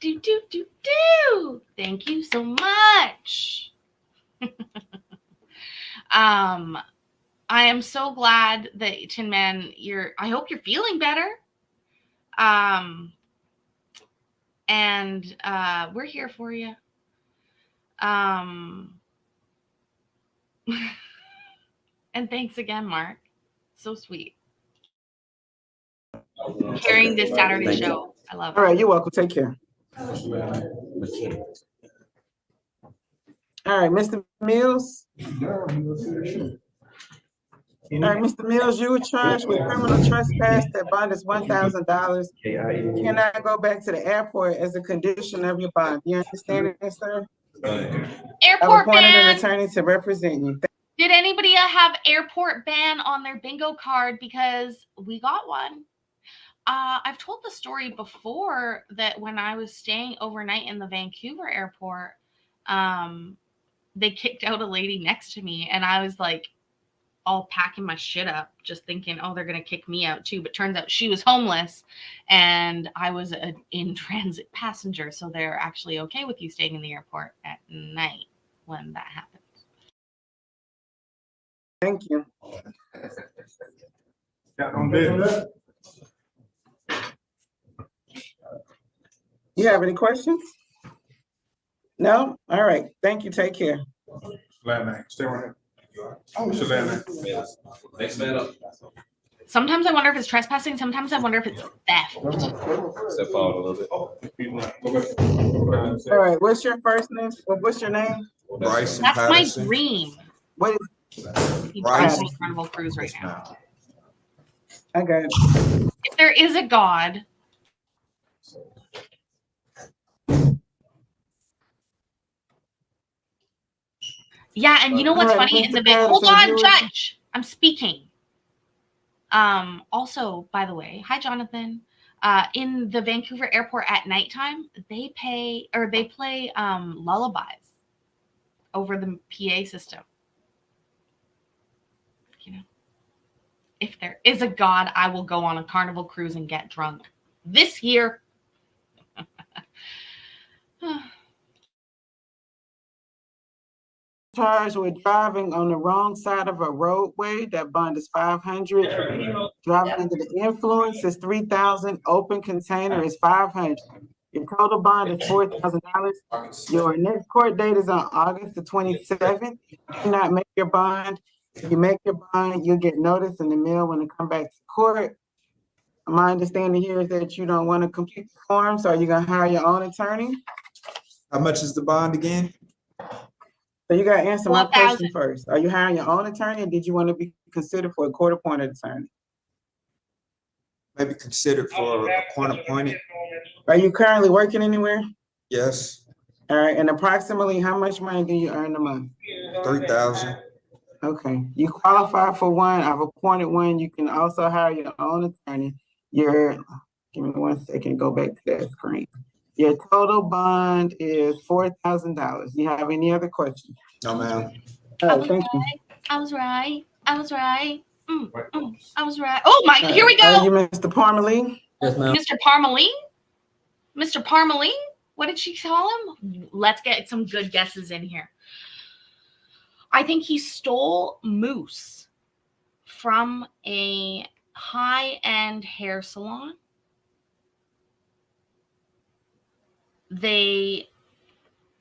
Do. Thank you so much. I am so glad that Tin Man, I hope you're feeling better. And we're here for you. And thanks again, Mark. So sweet. Carrying this Saturday Thank you. show. I love it. All right, you're welcome. Take care. All right, Mr. Mills. All right, Mr. Mills, you were charged with criminal trespass. That bond is $1,000. You cannot go back to the airport as a condition of your bond. You understand it, sir? I've Airport appointed an ban. attorney to represent you. Did anybody have airport ban on their bingo card? Because we got one. I've told the story before that when I was staying overnight in the Vancouver airport, they kicked out a lady next to me, and I was like all packing my shit up, just thinking, oh, they're gonna kick me out too. But turns out she was homeless, and I was an in-transit passenger, so they're actually okay with you staying in the airport at night when that happens. Thank you. Got on business. You have any questions? No? All right. Thank you. Take care. Last name, stay right here. Oh, what's your last name? Next man up. Sometimes I wonder if it's trespassing. Sometimes I wonder if it's theft. Step forward a little bit. All right. What's your first name? What's your name? Bryson That's my Patterson. dream. What is, Be Right. on Carnival Cruise right now. I got it. If there is a God, yeah, and you know what's All right, funny in Mr. the bit? Hold Patterson, on, you- Judge. I'm speaking. Also, by the way, hi Jonathan. In the Vancouver airport at nighttime, they play lullabies over the PA system. You know, if there is a God, I will go on a Carnival cruise and get drunk this year. Charged with driving on the wrong side of a roadway. That bond is $500. Driving under the influence is $3,000. Open container is $500. Your total bond is $4,000. Your next court date is on August the 27th. Do not make your bond. If you make your bond, you'll get notice in the mail when you come back to court. My understanding here is that you don't want to complete the form, so you're gonna hire your own attorney. How much is the bond again? So you gotta answer my 4,000. question first. Are you hiring your own attorney, or did you want to be considered for a court-appointed attorney? Maybe considered for a court appointed? Are you currently working anywhere? Yes, All right, and approximately how much money do you earn a month? 3,000. Okay, you qualify for one. I've appointed one. You can also hire your own attorney. Give me 1 second, go back to that screen. Your total bond is $4,000. You have any other questions? No, ma'am. All right, thank you. I was right. I was right. I was right. Oh my! Here we Are you go. Mr. Parmalee? Mr. Parmalee. Mr. Parmalee. What did she call him? Let's get some good guesses in here. I think he stole mousse from a high-end hair salon. They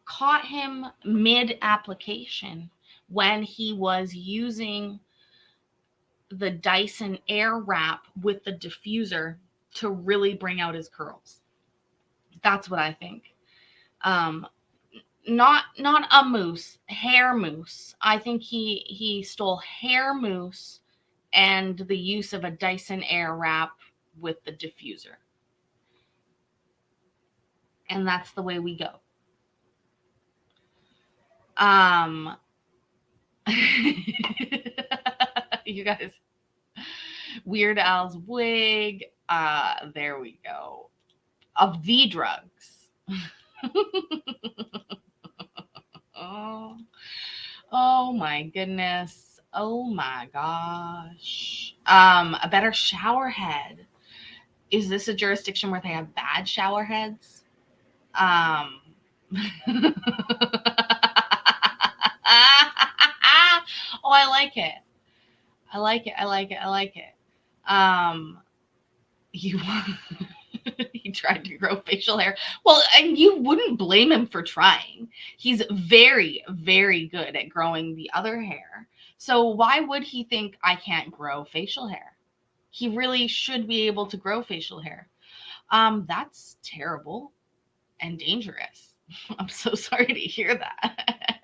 caught him mid-application when he was using the Dyson Airwrap with the diffuser to really bring out his curls. That's what I think. Not a mousse, hair mousse. I think he stole hair mousse and the use of a Dyson Airwrap with the diffuser. And that's the way we go. You guys, Weird Al's wig. There we go. Of the drugs. Oh my goodness. Oh my gosh. A better shower head. Is this a jurisdiction where they have bad shower heads? Oh, I like it. I like it. He tried to grow facial hair. Well, and you wouldn't blame him for trying. He's very, very good at growing the other hair. So why would he think I can't grow facial hair? He really should be able to grow facial hair. That's terrible and dangerous. I'm so sorry to hear that.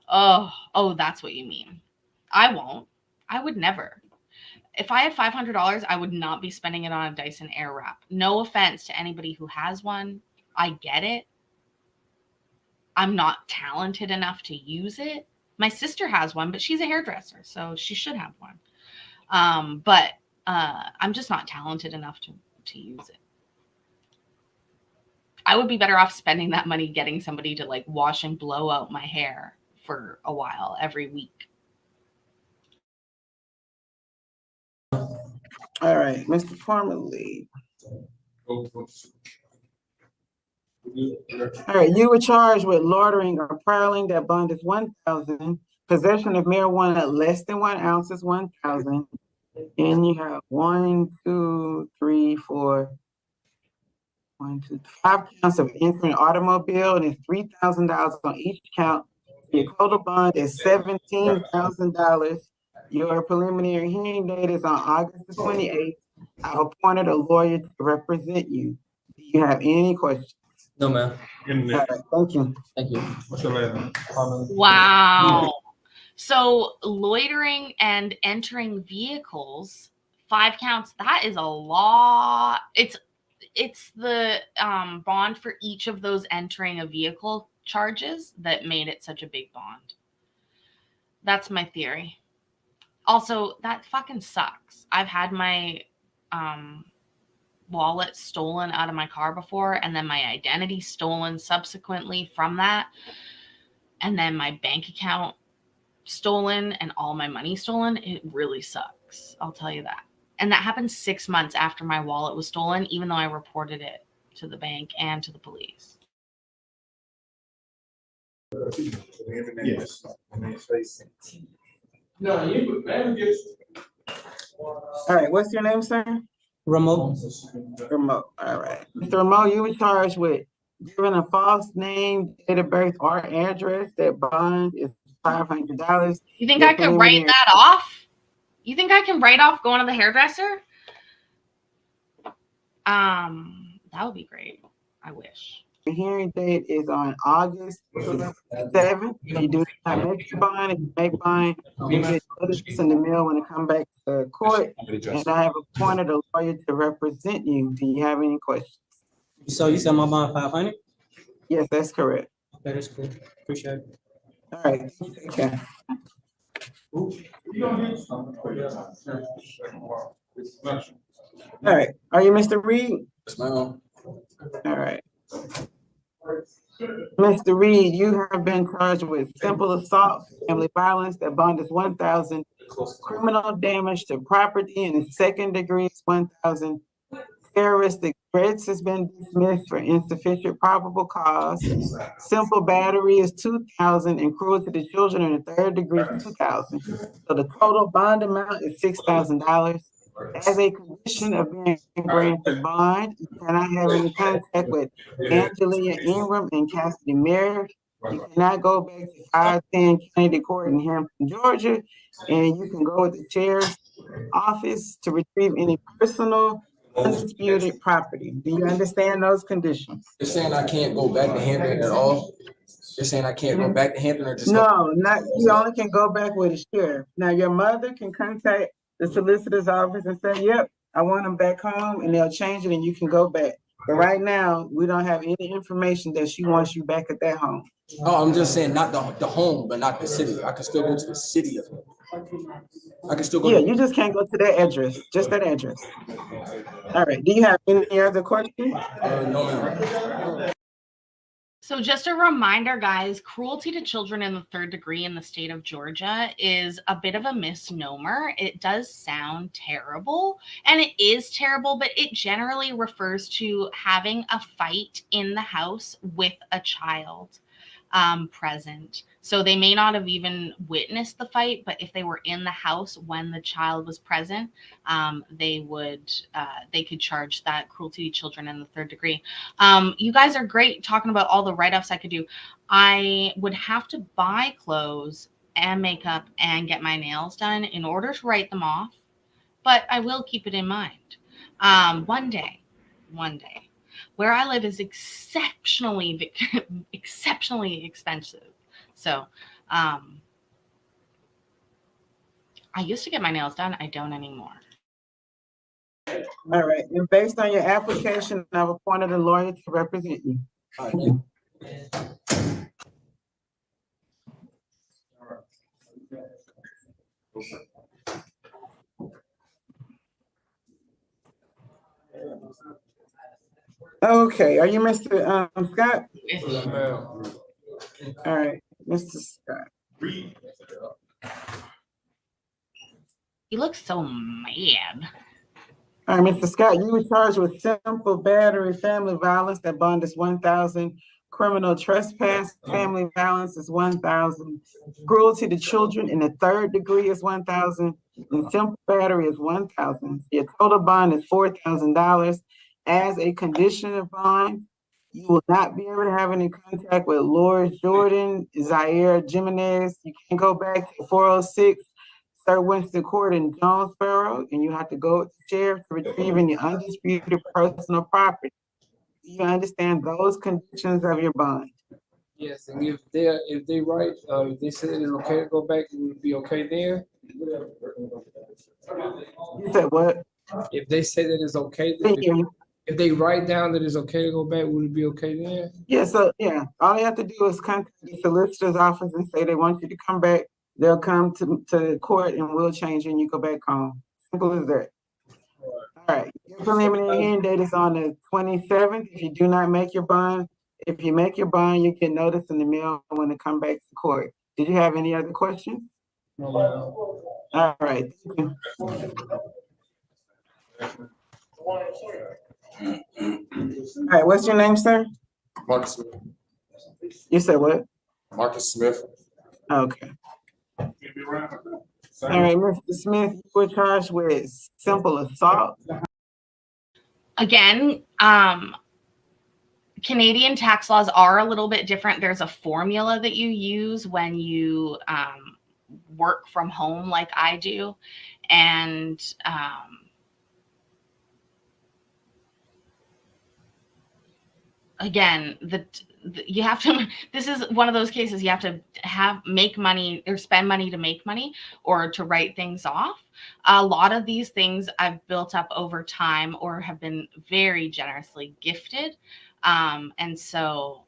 Oh, that's what you mean. I won't. I would never. If I had $500, I would not be spending it on a Dyson Airwrap. No offense to anybody who has one. I get it. I'm not talented enough to use it. My sister has one, but she's a hairdresser, so she should have one. But I'm just not talented enough to use it. I would be better off spending that money getting somebody to like wash and blow out my hair for a while every week. All right, Mr. Parmalee. All right, you were charged with loitering or prowling. That bond is 1,000. Possession of marijuana less than 1 ounce is 1,000. And you have 5 counts of entering automobile, and it's $3,000 on each count. Your total bond is $17,000. Your preliminary hearing date is on August the 28th. I've appointed a lawyer to represent you. Do you have any questions? No, ma'am. All right, thank you. Thank you. What's your last name? Wow. So loitering and entering vehicles, 5 counts, that is a lot. It's the bond for each of those entering a vehicle charges that made it such a big bond. That's my theory. Also, that fucking sucks. I've had my wallet stolen out of my car before, and then my identity stolen subsequently from that, and then my bank account stolen and all my money stolen. It really sucks. I'll tell you that. And that happened 6 months after my wallet was stolen, even though I reported it to the bank and to the police. Yes. No, you, man, get. All right, what's your name, sir? Ramo. Ramo. All right. Mr. Ramo, you were charged with giving a false name, date of birth, or address. That bond is $500. You think I could write that off? You think I can write off going to the hairdresser? That would be great. I wish. The hearing date is on August 7th. If you do not make your bond, if you make bond, you get notice in the mail when it come back to court. And I have appointed a lawyer to represent you. Do you have any questions? So you said my bond 500? Yes, that's correct. That is cool. Appreciate it. All right. Okay. All right. Are you Mr. Reed? Yes, ma'am. All right. Mr. Reed, you have been charged with simple assault, family violence. That bond is 1,000. Criminal damage to property in the second degree is 1,000. Terroristic threats has been dismissed for insufficient probable cause. Simple battery is 2,000, and cruelty to children in the third degree is 2,000. So the total bond amount is $6,000. As a condition of being granted bond, you cannot have any contact with Angelia Ingram and Cassidy Merrick. You cannot go back to 510 Kennedy Court in Hampton, Georgia, and you can go to the sheriff's office to retrieve any personal undisputed property. Do you understand those conditions? You're saying I can't go back to Hampton at all? You're saying I can't go back to Hampton or just No, not you only can go back with the sheriff. Now your mother can contact the solicitor's office and say, yep, I want them back home, and they'll change it and you can go back. But right now, we don't have any information that she wants you back at that home. Oh, I'm just saying not the home, but not the city. I can still go to the city of I can still go. Yeah, you just can't go to that address, just that address. All right, do you have any other questions? No, ma'am. So just a reminder, guys, cruelty to children in the third degree in the state of Georgia is a bit of a misnomer. It does sound terrible, and it is terrible, but it generally refers to having a fight in the house with a child present. So they may not have even witnessed the fight, but if they were in the house when the child was present, they could charge that cruelty to children in the third degree. You guys are great talking about all the write-offs I could do. I would have to buy clothes and makeup and get my nails done in order to write them off, but I will keep it in mind. One day. Where I live is exceptionally expensive. So I used to get my nails done. I don't anymore. All right, and based on your application, I've appointed a lawyer to represent you. Thank you. Okay, are you Mr. Scott? All right, Mr. Scott. He looks so mad. All right, Mr. Scott, you were charged with simple battery, family violence. That bond is 1,000. Criminal trespass, family violence is 1,000. Cruelty to children in the third degree is 1,000. And simple battery is 1,000. Your total bond is $4,000. As a condition of bond, you will not be able to have any contact with Laura Jordan, Zaire Jimenez. You can't go back to 406 Sir Winston Court in Jonesboro, and you have to go with the sheriff to retrieve any undisputed personal property. Do you understand those conditions of your bond? Yes, and if they if they said it's okay to go back, it would be okay there. You said what? If they say that it's okay, if they write down that it's okay to go back, would it be okay there? Yeah, so yeah, all they have to do is contact the solicitor's office and say they want you to come back. They'll come to court and we'll change you and you go back home. Simple as that. All right, your preliminary hearing date is on the 27th. If you do not make your bond, if you make your bond, you get notice in the mail when to come back to court. Did you have any other questions? No. All right. Thank you. All right, what's your name, sir? Marcus Smith. You said what? Marcus Smith. Okay. All right, Mr. Smith, you were charged with simple assault. Again, Canadian tax laws are a little bit different. There's a formula that you use when you work from home like I do. And again, you have to, this is one of those cases you have to make money or spend money to make money or to write things off. A lot of these things I've built up over time or have been very generously gifted. And so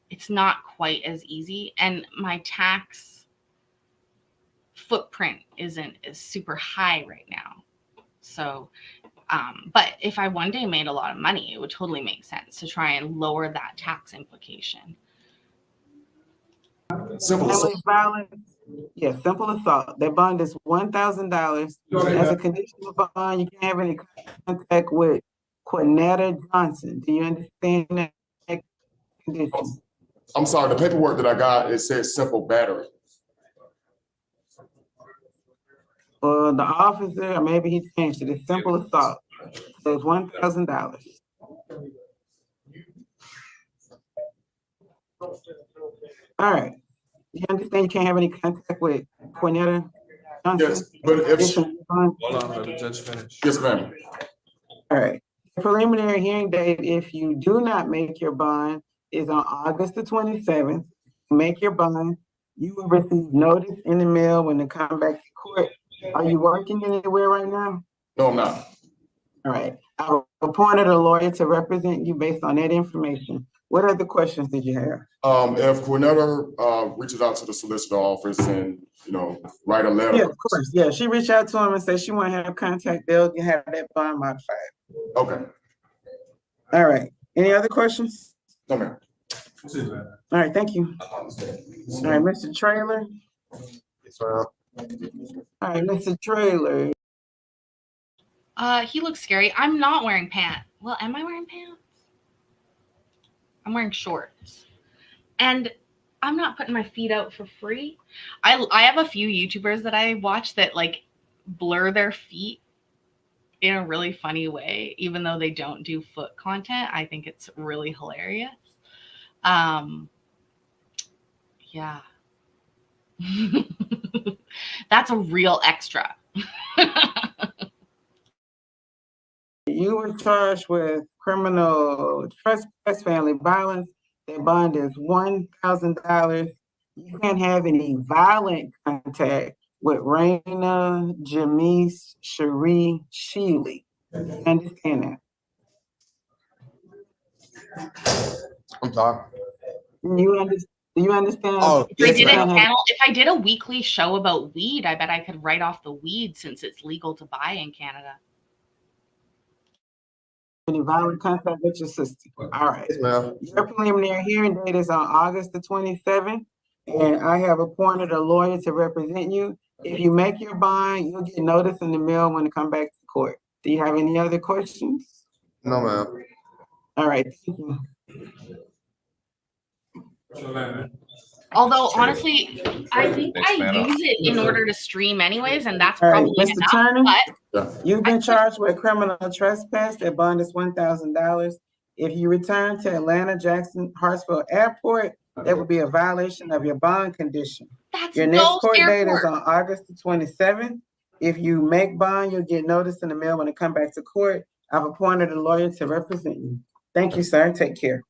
it's not quite as easy. And my tax footprint isn't as super high right now. So but if I one day made a lot of money, it would totally make sense to try and lower that tax implication. Family violence, yeah, simple assault. That bond is $1,000. As a condition of bond, you can't have any contact with Cornetta Johnson. Do you understand that condition? I'm sorry, the paperwork that I got, it says simple battery. Well, the officer, or maybe he changed it. It's simple assault. So it's $1,000. All right. You understand you can't have any contact with Cornetta Johnson? Yes, but if Hold on, let the judge finish. yes, ma'am. All right. Preliminary hearing date, if you do not make your bond, is on August the 27th. Make your bond. You will receive notice in the mail when to come back to court. Are you working anywhere right now? No, I'm not. All right. I appointed a lawyer to represent you based on that information. What other questions did you have? If Cornetta reaches out to the solicitor office and, write a letter. Yeah, of course. Yeah, she reached out to him and said she want to have contact. They'll have that bond modified. Okay. All right. Any other questions? No, ma'am. All right. Thank you. All right, Mr. Trailer. Yes, ma'am. All right, Mr. Trailer. He looks scary. I'm not wearing pants. Well, am I wearing pants? I'm wearing shorts. And I'm not putting my feet out for free. I have a few YouTubers that I watch that like blur their feet in a really funny way, even though they don't do foot content. I think it's really hilarious. Yeah. That's a real extra. You were charged with criminal trespass, family violence. Their bond is $1,000. You can't have any violent contact with Raina, Jamise, Cherie, Sheely. Understand that? I'm sorry. Do you understand? Oh, If I yes, did a ma'am. panel, if I did a weekly show about weed, I bet I could write off the weed since it's legal to buy in Canada. Any violent contact with your sister. All right. Yes, ma'am. Your preliminary hearing date is on August the 27th, and I have appointed a lawyer to represent you. If you make your bond, you'll get notice in the mail when to come back to court. Do you have any other questions? No, ma'am. All right. Thank you. Although honestly, I think Next I panel. use it in order to stream anyways, and that's All right, probably Mr. enough. Turner? But You've been charged with criminal trespass. That bond is $1,000. If you return to Atlanta Jackson Hartsfield Airport, that would be a violation of your bond condition. that's Your next Ghost court date is Airport. on August the 27th. If you make bond, you'll get notice in the mail when to come back to court. I've appointed a lawyer to represent you. Thank you, sir. Take care.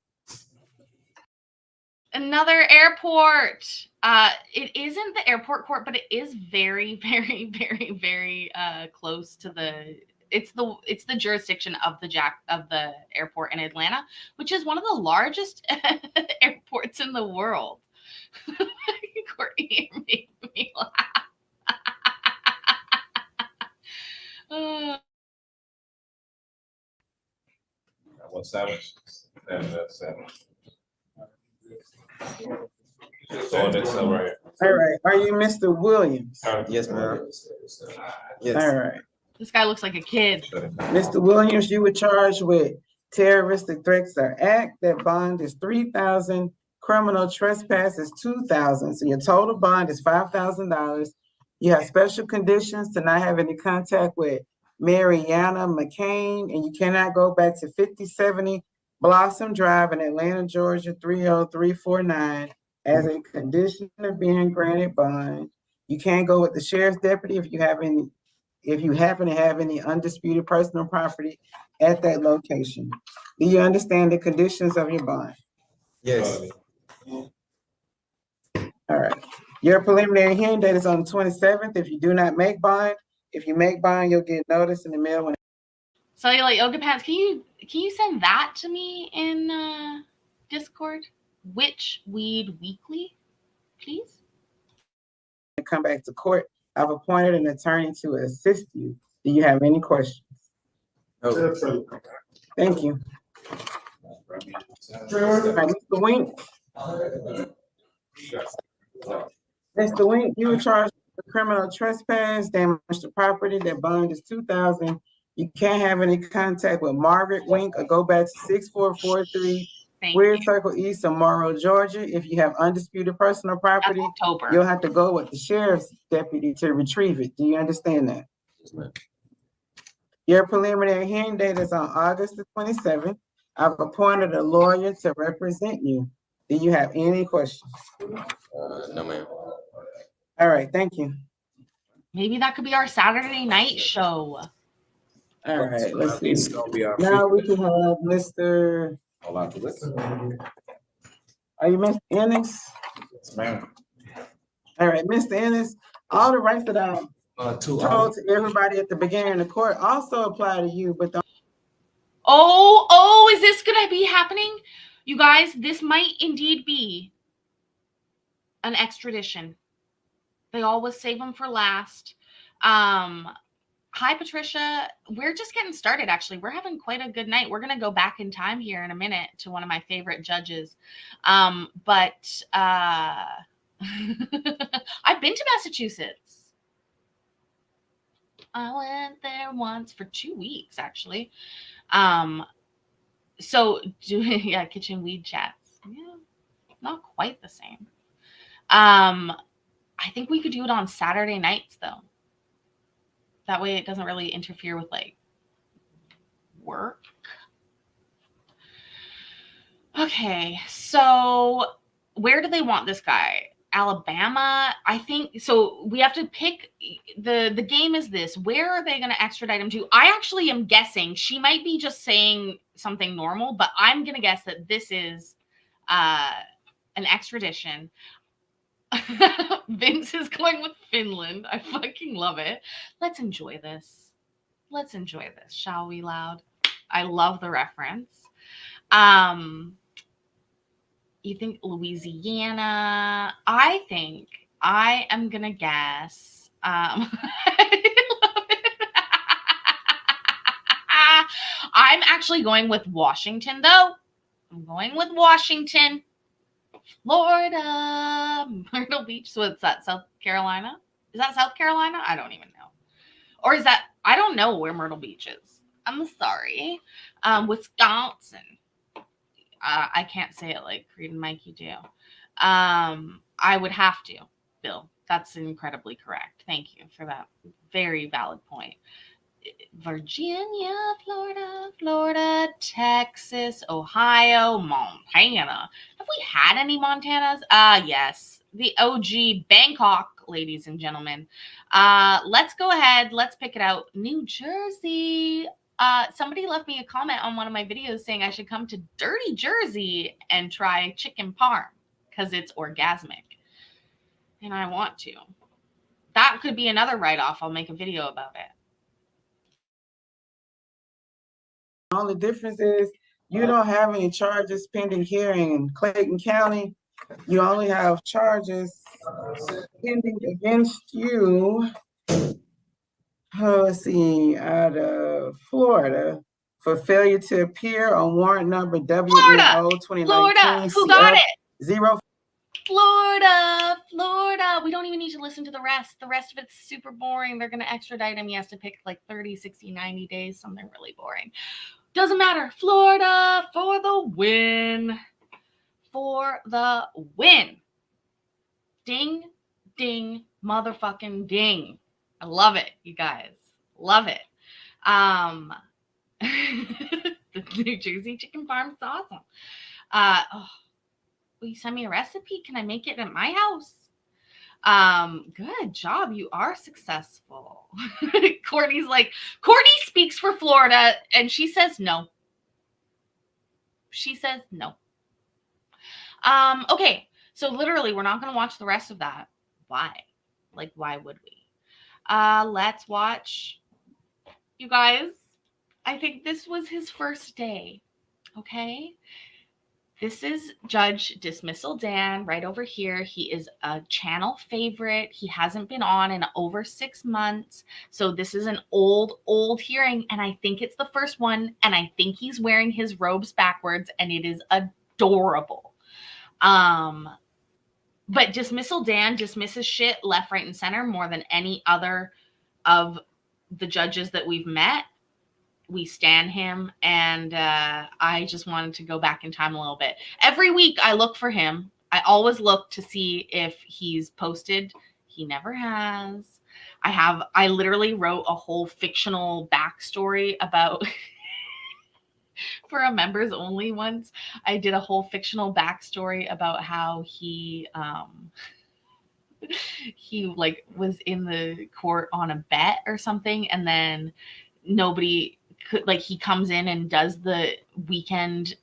Another airport. It isn't the airport court, but it is very, very, very, very close to the. It's the jurisdiction of the airport in Atlanta, which is one of the largest airports in the world. Courtney made me laugh. What's that? That's so that's all right. All right. Are you Mr. Williams? Yes, ma'am. All right. This guy looks like a kid. Mr. Williams, you were charged with terroristic threats or act. That bond is $3,000. Criminal trespass is $2,000. So your total bond is $5,000. You have special conditions to not have any contact with Mariana McCain, and you cannot go back to 5070 Blossom Drive in Atlanta, Georgia, 30349 as a condition of being granted bond. You can't go with the sheriff's deputy if you happen to have any undisputed personal property at that location. Do you understand the conditions of your bond? Yes. All right. Your preliminary hearing date is on the 27th. If you do not make bond, you'll get notice in the mail when Cellulite Yoga Pants, can you send that to me in Discord? Witch Weed Weekly, please? you come back to court. I've appointed an attorney to assist you. Do you have any questions? No. Thank you. All right, Mr. Wink. Mr. Wink, you were charged with criminal trespass, damage to property. That bond is $2,000. You can't have any contact with Margaret Wink or go back to 6443 Weird Circle East of Morrow, Georgia. If you have undisputed personal property, you'll have to go with the sheriff's deputy to retrieve it. Do you understand that? Your preliminary hearing date is on August the 27th. I've appointed a lawyer to represent you. Do you have any questions? No, ma'am. All right, thank you. Maybe that could be our Saturday night show. All right, let's see. It's gonna be our Now we can have Mr. Are you Mr. Ennis? Yes, ma'am. All right, Mr. Ennis, all the rights that I told to everybody at the beginning of the court also apply to you, but the Oh, is this gonna be happening? You guys, this might indeed be an extradition. They always save them for last. Hi, Patricia. We're just getting started, actually. We're having quite a good night. We're going to go back in time here in a minute to one of my favorite judges. I've been to Massachusetts. I went there once for 2 weeks, actually. Yeah, kitchen weed chats. Yeah, not quite the same. I think we could do it on Saturday nights, though. That way it doesn't really interfere with like work. Okay, so where do they want this guy? Alabama, I think. So we have to pick. The game is this. Where are they going to extradite him to? I actually am guessing she might be just saying something normal, but I'm going to guess that this is an extradition. Vince is going with Finland. I fucking love it. Let's enjoy this. Let's enjoy this, shall we, Loud? I love the reference. You think Louisiana? I think I am gonna guess. I love it. I'm actually going with Washington, though. I'm going with Washington. Florida, Myrtle Beach. So it's that South Carolina? Is that South Carolina? I don't even know. Or is that, I don't know where Myrtle Beach is. I'm sorry. Wisconsin. I can't say it like Creed and Mikey do. I would have to, Bill. That's incredibly correct. Thank you for that very valid point. Virginia, Florida, Texas, Ohio, Montana. Have we had any Montanas? Yes. The OG Bangkok, ladies and gentlemen. Let's go ahead. Let's pick it out. New Jersey. Somebody left me a comment on one of my videos saying I should come to Dirty Jersey and try chicken parm because it's orgasmic. And I want to. That could be another write-off. I'll make a video about it. The only difference is you don't have any charges pending here in Clayton County. You only have charges pending against you. Let's see, out of Florida for failure to appear on warrant number WNO 2019. Florida, who got it? 0. Florida. We don't even need to listen to the rest. The rest of it's super boring. They're going to extradite him. He has to pick like 30, 60, 90 days, something really boring. Doesn't matter. Florida for the win. For the win. Ding, ding, motherfucking ding. I love it, you guys. Love it. The New Jersey chicken parm is awesome. Will you send me a recipe? Can I make it at my house? Good job. You are successful. Courtney's like, Courtney speaks for Florida, and she says no. She says no. Okay, so literally, we're not going to watch the rest of that. Why? Like, why would we? Let's watch. You guys, I think this was his first day. Okay? This is Judge Dismissal Dan right over here. He is a channel favorite. He hasn't been on in over 6 months. So this is an old hearing. And I think it's the first one. And I think he's wearing his robes backwards. And it is adorable. But Dismissal Dan dismisses shit left, right, and center more than any other of the judges that we've met. We stan him, and I just wanted to go back in time a little bit. Every week I look for him. I always look to see if he's posted. He never has. I literally wrote a whole fictional backstory about for a members only once. I did a whole fictional backstory about how he like was in the court on a bet or something, and then nobody could, like, he comes in and does the weekend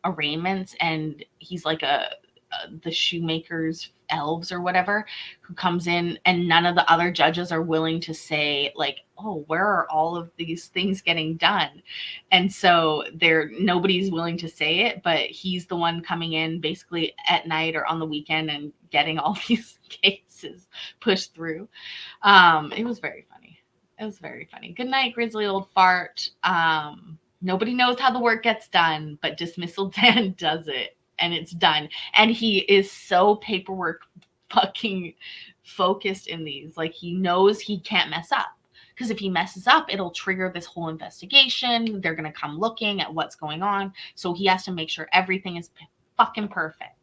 arraignments, and he's like the shoemaker's elves or whatever who comes in, and none of the other judges are willing to say, like, oh, where are all of these things getting done? And so nobody's willing to say it, but he's the one coming in basically at night or on the weekend and getting all these cases pushed through. It was very funny. It was very funny. Good night, grizzly old fart. Nobody knows how the work gets done, but Dismissal Dan does it, and it's done. And he is so paperwork fucking focused in these. Like, he knows he can't mess up, because if he messes up, it'll trigger this whole investigation. They're going to come looking at what's going on. So he has to make sure everything is fucking perfect.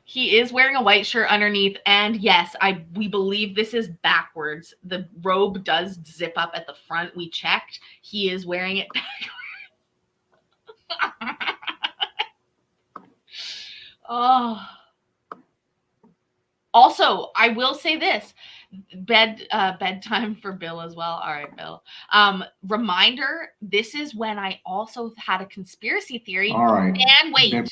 He is wearing a white shirt underneath, and yes, we believe this is backwards. The robe does zip up at the front. We checked. He is wearing it backwards. Oh. Also, I will say this. Bedtime for Bill as well. All right, Bill. Reminder, this is when I also had a conspiracy theory. All right. And wait. Deb-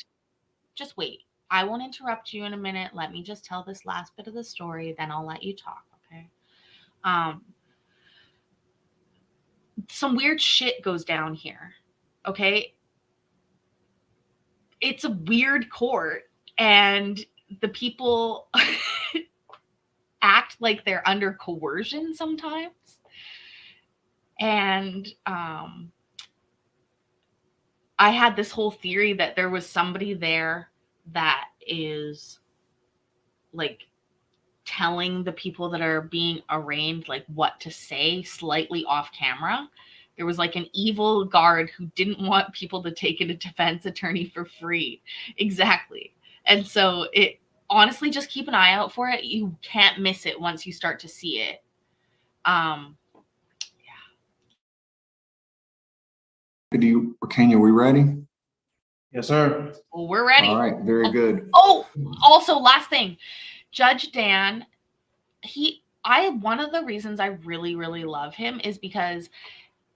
Just wait. I won't interrupt you in a minute. Let me just tell this last bit of the story, then I'll let you talk, okay? Some weird shit goes down here, okay? It's a weird court, and the people act like they're under coercion sometimes. And I had this whole theory that there was somebody there that is like telling the people that are being arraigned like what to say slightly off camera. There was like an evil guard who didn't want people to take in a defense attorney for free. Exactly. And so it honestly, just keep an eye out for it. You can't miss it once you start to see it. Kenya, are we ready? Yes, sir. Well, we're ready. All right, very good. Oh, also last thing, Judge Dan, one of the reasons I really, really love him is because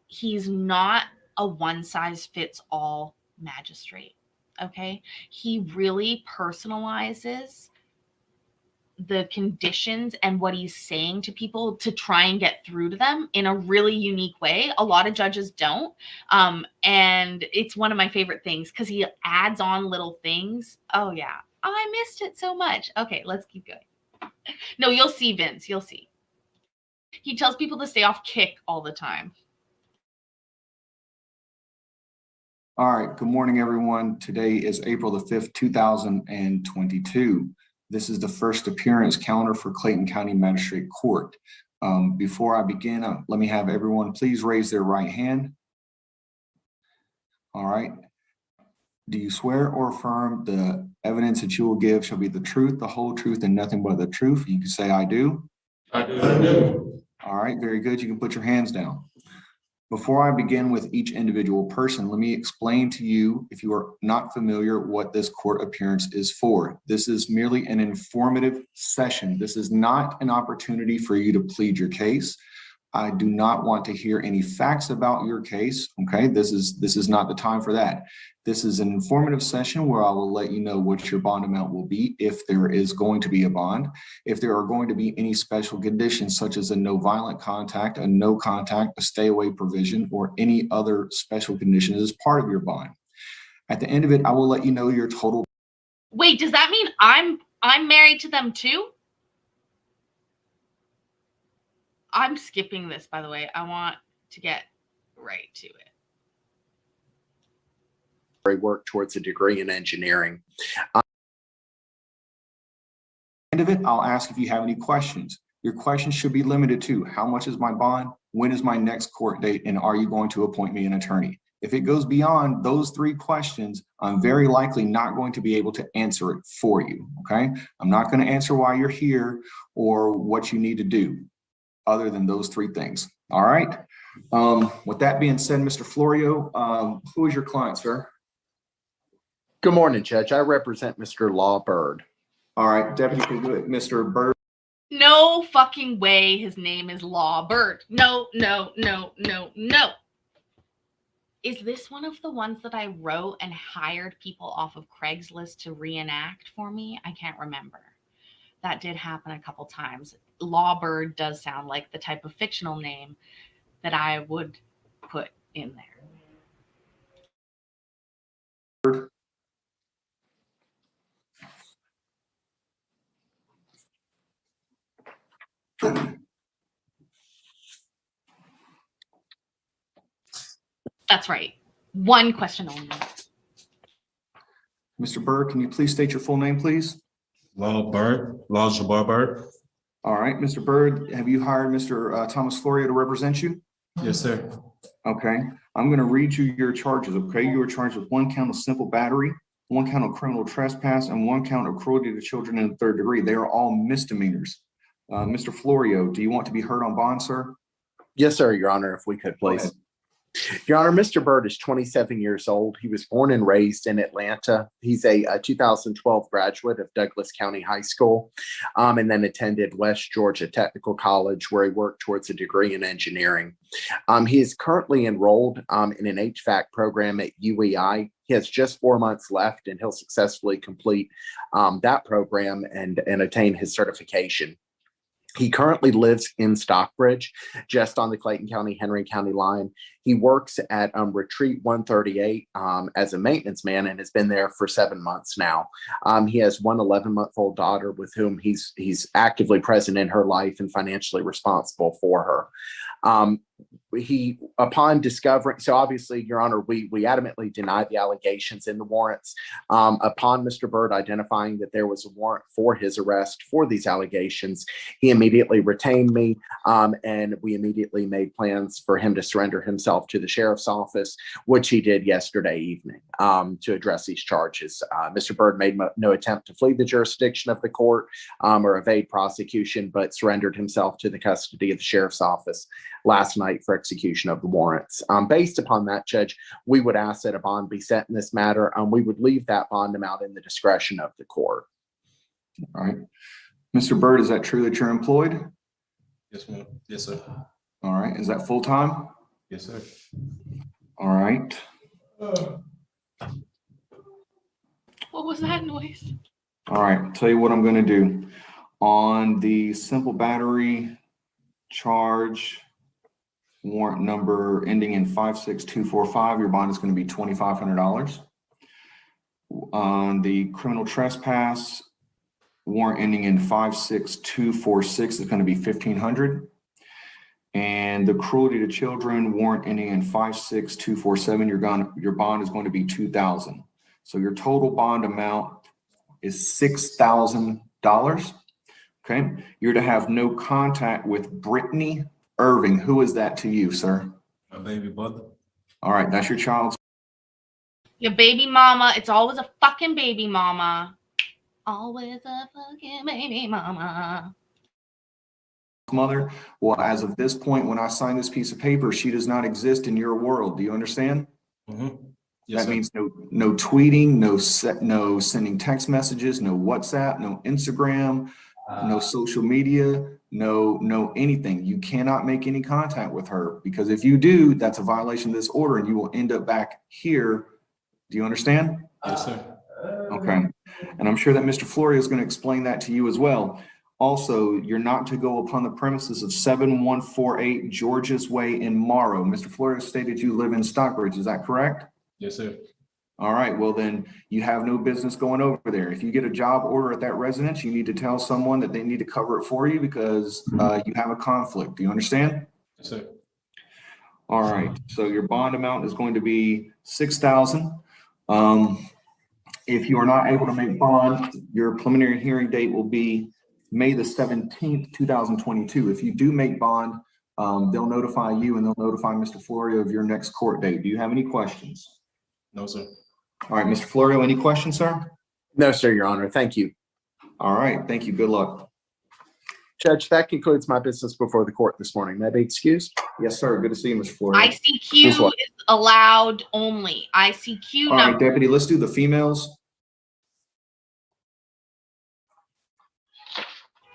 he's not a one size fits all magistrate. Okay. He really personalizes the conditions and what he's saying to people to try and get through to them in a really unique way. A lot of judges don't. And it's one of my favorite things because he adds on little things. Oh yeah. Oh, I missed it so much. Okay, let's keep going. No, you'll see, Vince. You'll see. He tells people to stay off Kick all the time. All right, good morning, everyone. Today is April the 5th, 2022. This is the first appearance calendar for Clayton County Magistrate Court. Before I begin, let me have everyone please raise their right hand. All right. Do you swear or affirm the evidence that you will give shall be the truth, the whole truth, and nothing but the truth? You can say, I do. I do. All right, very good. You can put your hands down. Before I begin with each individual person, let me explain to you, if you are not familiar, what this court appearance is for. This is merely an informative session. This is not an opportunity for you to plead your case. I do not want to hear any facts about your case. Okay, this is not the time for that. This is an informative session where I will let you know what your bond amount will be if there is going to be a bond, if there are going to be any special conditions such as a no violent contact, a no contact, a stay away provision, or any other special conditions as part of your bond. At the end of it, I will let you know your total. Wait, does that mean I'm married to them too? I'm skipping this, by the way. I want to get right to it. Work towards a degree in engineering. End of it, I'll ask if you have any questions. Your questions should be limited to how much is my bond, when is my next court date, and are you going to appoint me an attorney? If it goes beyond those three questions, I'm very likely not going to be able to answer it for you, okay? I'm not going to answer why you're here or what you need to do other than those three things, all right? With that being said, Mr. Florio, who is your client, sir? Good morning, Judge. I represent Mr. Law Bird. All right, Deputy, can you do it, Mr. Bird? No fucking way his name is Law Bird. No, no, no, no, no. Is this one of the ones that I wrote and hired people off of Craigslist to reenact for me? I can't remember. That did happen a couple times. Law Bird does sound like the type of fictional name that I would put in there. That's right. One question only. Mr. Bird, can you please state your full name, please? Law Jabbar Bird. All right, Mr. Bird, have you hired Mr. Thomas Florio to represent you? Yes, sir. Okay, I'm going to read you your charges, okay? You are charged with 1 count of simple battery, 1 count of criminal trespass, and 1 count of cruelty to children in the 3rd degree. They are all misdemeanors. Mr. Florio, do you want to be heard on bond, sir? Yes, sir, Your Honor, if we could, please. Your Honor, Mr. Byrd is 27 years old. He was born and raised in Atlanta. He's a 2012 graduate of Douglas County High School, and then attended West Georgia Technical College, where he worked towards a degree in engineering. He is currently enrolled in an HVAC program at UEI. He has just 4 months left, and he'll successfully complete that program and attain his certification. He currently lives in Stockbridge, just on the Clayton County-Henry County line. He works at Retreat 138 as a maintenance man and has been there for 7 months now. He has one 11-month-old daughter with whom he's actively present in her life and financially responsible for her. Upon discovering, so obviously, Your Honor, we adamantly denied the allegations in the warrants. Upon Mr. Byrd identifying that there was a warrant for his arrest for these allegations, he immediately retained me, and we immediately made plans for him to surrender himself to the sheriff's office, which he did yesterday evening to address these charges. Mr. Byrd made no attempt to flee the jurisdiction of the court or evade prosecution, but surrendered himself to the custody of the sheriff's office last night for execution of the warrants. Based upon that, Judge, we would ask that a bond be set in this matter. We would leave that bond amount in the discretion of the court. All right. Mr. Byrd, is that true that you're employed? Yes, ma'am. Yes, sir. All right. Is that full-time? Yes, sir. All right. What was that noise? All right. I'll tell you what I'm going to do. On the simple battery charge, warrant number ending in 56245, your bond is going to be $2,500. On the criminal trespass, warrant ending in 56246 is going to be $1,500. And the cruelty to children, warrant ending in 56247, your bond is going to be $2,000. So your total bond amount is $6,000. Okay. You're to have no contact with Brittany Irving. Who is that to you, sir? My baby brother. All right. That's your child's Your baby mama. It's always a fucking baby mama. Always a fucking baby mama. mother. Well, as of this point, when I sign this piece of paper, she does not exist in your world. Do you understand? Mm-hmm. Yes, that sir. means no tweeting, no sending text messages, no WhatsApp, no Instagram, no social media, no anything. You cannot make any contact with her, because if you do, that's a violation of this order and you will end up back here. Do you understand? Yes, sir. Okay. And I'm sure that Mr. Florio is going to explain that to you as well. Also, you're not to go upon the premises of 7148 Georges Way in Morrow. Mr. Florio stated you live in Stockbridge. Is that correct? Yes, sir. All right. Well, then you have no business going over there. If you get a job order at that residence, you need to tell someone that they need to cover it for you, because you have a conflict. Do you understand? Yes, sir. All right. So your bond amount is going to be $6,000. If you are not able to make bond, your preliminary hearing date will be May the 17th, 2022. If you do make bond, they'll notify you and they'll notify Mr. Florio of your next court date. Do you have any questions? No, sir. All right, Mr. Florio, any questions, sir? No, sir, Your Honor. Thank you. All right. Thank you. Good luck. Judge, that concludes my business before the court this morning. May I be excused? Yes, sir. Good to see you, Mr. Florio. ICQ is allowed only. ICQ All right, number. Deputy, let's do the females.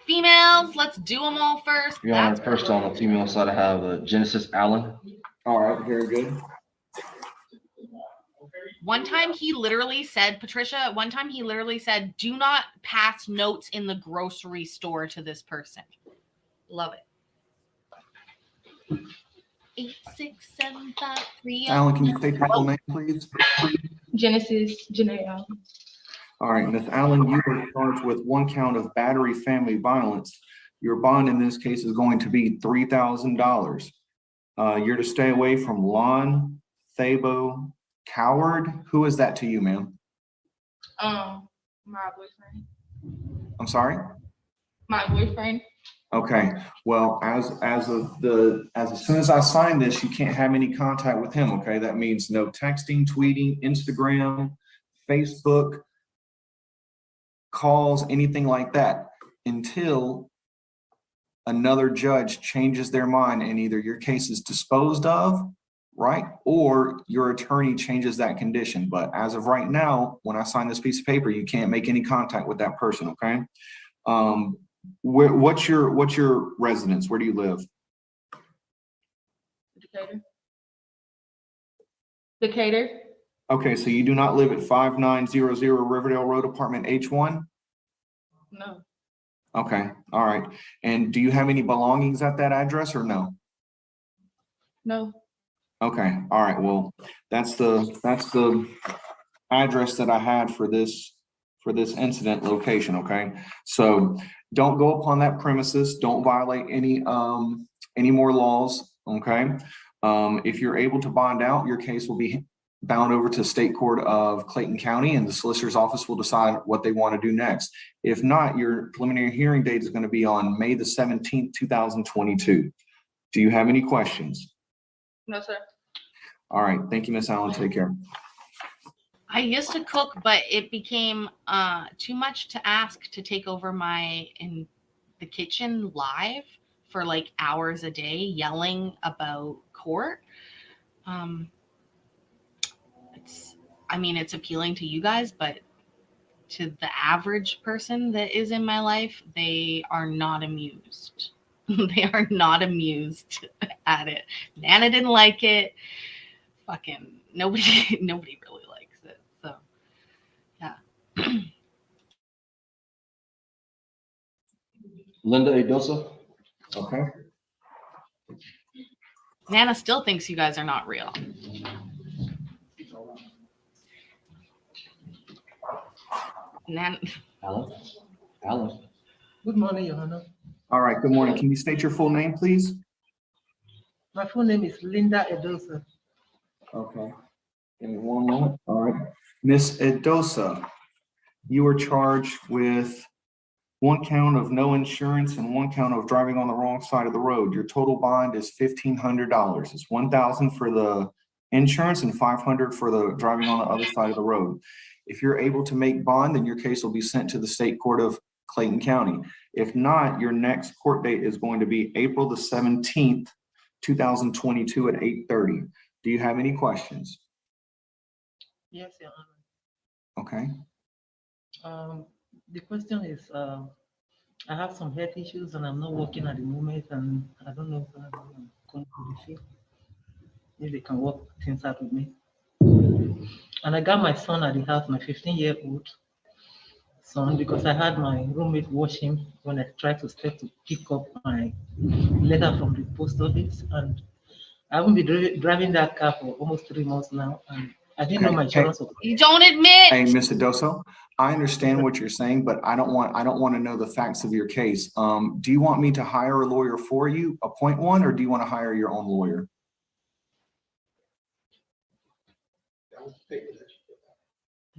Females, let's do them all first. Your Honor, first on the female side, I have Genesis Allen. All right, very good. One time he literally said, Patricia, one time he literally said, do not pass notes in the grocery store to this person. Love it. 86753. Alan, can you state your full name, please? Genesis Janae Allen. All right, Ms. Allen, you are charged with one count of battery family violence. Your bond in this case is going to be $3,000. You're to stay away from Lon Thabo Coward. Who is that to you, ma'am? My boyfriend. I'm sorry? My boyfriend. Okay, well, as soon as I sign this, you can't have any contact with him, okay? That means no texting, tweeting, Instagram, Facebook, calls, anything like that, until another judge changes their mind and either your case is disposed of right? Or your attorney changes that condition. But as of right now, when I sign this piece of paper, you can't make any contact with that person, okay? What's your residence? Where do you live? Decatur. Decatur. Okay, so you do not live at 5900 Riverdale Road, apartment H1? No. Okay, all right. And do you have any belongings at that address or no? No. Okay, all right, well, that's the address that I had for this incident location, okay? So don't go upon that premises, don't violate any more laws, okay? If you're able to bond out, your case will be bound over to State Court of Clayton County, and the solicitor's office will decide what they want to do next. If not, your preliminary hearing date is going to be on May the 17th, 2022. Do you have any questions? No, sir. All right, thank you, Miss Allen. Take care. I used to cook, but it became too much to ask to take over in the kitchen live for like hours a day, yelling about court. It's appealing to you guys, but to the average person that is in my life, they are not amused. They are not amused at it. Nana didn't like it. Fucking nobody really likes it. So yeah. Linda Adosa. Okay. Nana still thinks you guys are not real. Alan. Good morning, Your Honor. All right, good morning. Can you state your full name, please? My full name is Linda Edosa. Okay. Give me one moment. All right. Miss Edosa, you are charged with 1 count of no insurance and 1 count of driving on the wrong side of the road. Your total bond is $1,500. It's $1,000 for the insurance and $500 for the driving on the other side of the road. If you're able to make bond, then your case will be sent to the State Court of Clayton County. If not, your next court date is going to be April the 17th, 2022 at 8:30. Do you have any questions? Yes, Your Honor. Okay. The question is, I have some health issues and I'm not working at the moment, and I don't know if I'm going to the field. If they can work things out with me. And I got my son at the house, my 15-year-old son, because I had my roommate watch him when I tried to step to pick up my letter from the post office. And I haven't been driving that car for almost 3 months now, and I didn't know my insurance was. You don't admit. Hey, Ms. Edosa, I understand what you're saying, but I don't want to know the facts of your case. Do you want me to hire a lawyer for you, appoint one, or do you want to hire your own lawyer?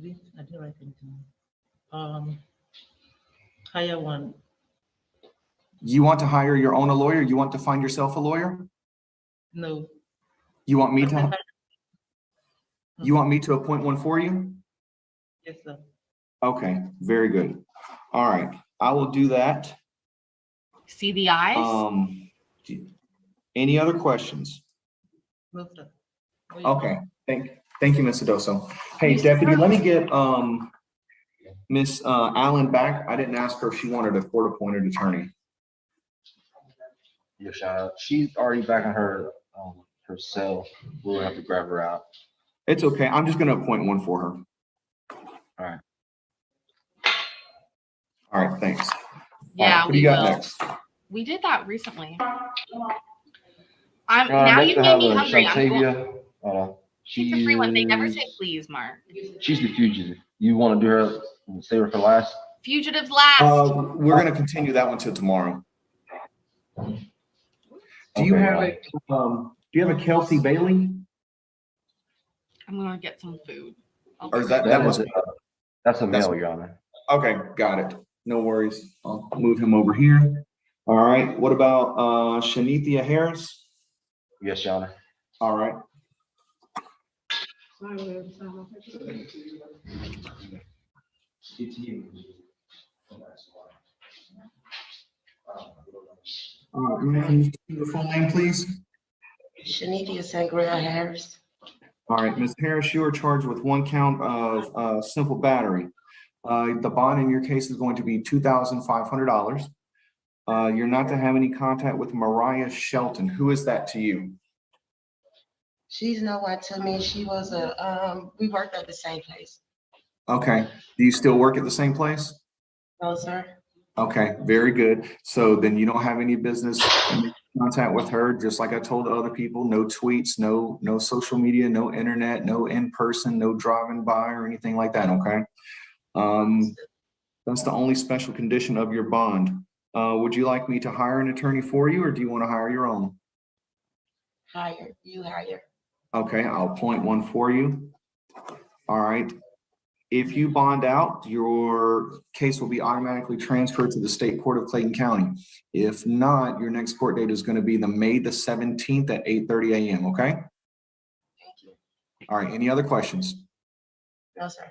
I didn't write anything. Hire one. You want to hire your own lawyer? You want to find yourself a lawyer? No. You want me to? You want me to appoint one for you? Yes, sir. Okay, very good. All right, I will do that. See the eyes? Any other questions? No, sir. Okay, thank you, Ms. Edosa. Hey, Deputy, let me get Miss Allen back. I didn't ask her if she wanted a court-appointed attorney. Yes, she's already back in her cell. We'll have to grab her out. It's okay. I'm just going to appoint one for her. All right. All right, thanks. Yeah, what do you got next? We did that recently. Now Next you I made have me hungry. I'm going. Shantavia. Take the free one. They never say please, Mark. She's the fugitive. You want to do her, save her for last? Fugitives last. We're going to continue that one till tomorrow. Do you have a Kelsey Bailey? I'm gonna get some food. Or is that was that's a male, Your Honor. Okay, got it. No worries. I'll move him over here. All right. What about Shanithia Harris? Yes, Your Honor. All right. Can you do the full name, please? Shanithia Sangria Harris. All right, Ms. Harris, you are charged with one count of simple battery. The bond in your case is going to be $2,500. You're not to have any contact with Mariah Shelton. Who is that to you? She's no one to me. She was we worked at the same place. Okay, do you still work at the same place? No, sir. Okay, very good. So then you don't have any business contact with her, just like I told other people, no tweets, no social media, no internet, no in-person, no driving by or anything like that, okay? That's the only special condition of your bond. Would you like me to hire an attorney for you, or do you want to hire your own? Hire, you hire. Okay, I'll appoint one for you. All right. If you bond out, your case will be automatically transferred to the State Court of Clayton County. If not, your next court date is going to be the May the 17th at 8:30 a.m., okay? Thank you. All right, any other questions? No, sir.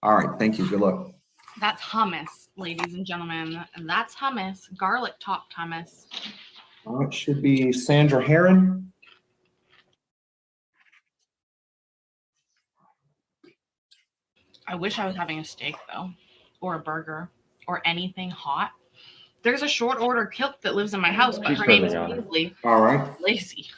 All right, thank you, good luck. That's hummus, ladies and gentlemen. And that's hummus, garlic topped hummus. All right, should be Sandra Heron. I wish I was having a steak though, or a burger, or anything hot. There's a short order cook that lives in my house, but She's her name is serving on it. Paisley. All right. Lazy.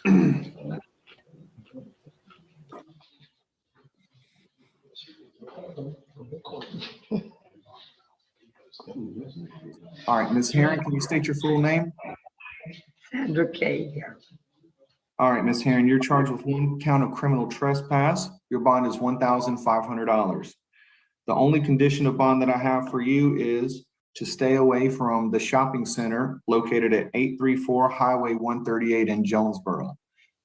All right, Ms. Heron, can you state your full name? Sandra K. All right, Ms. Heron, you're charged with one count of criminal trespass. Your bond is $1,500. The only condition of bond that I have for you is to stay away from the shopping center located at 834 Highway 138 in Jonesboro.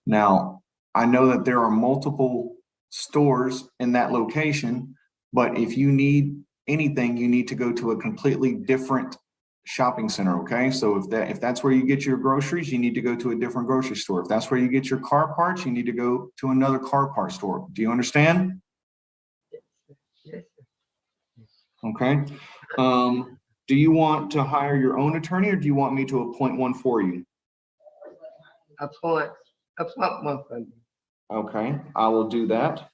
Now, I know that there are multiple stores in that location, but if you need anything, you need to go to a completely different shopping center, okay? So if that's where you get your groceries, you need to go to a different grocery store. If that's where you get your car parts, you need to go to another car part store. Do you understand? Yes. Okay. Do you want to hire your own attorney, or do you want me to appoint one for you? Appoint one for me. Okay, I will do that.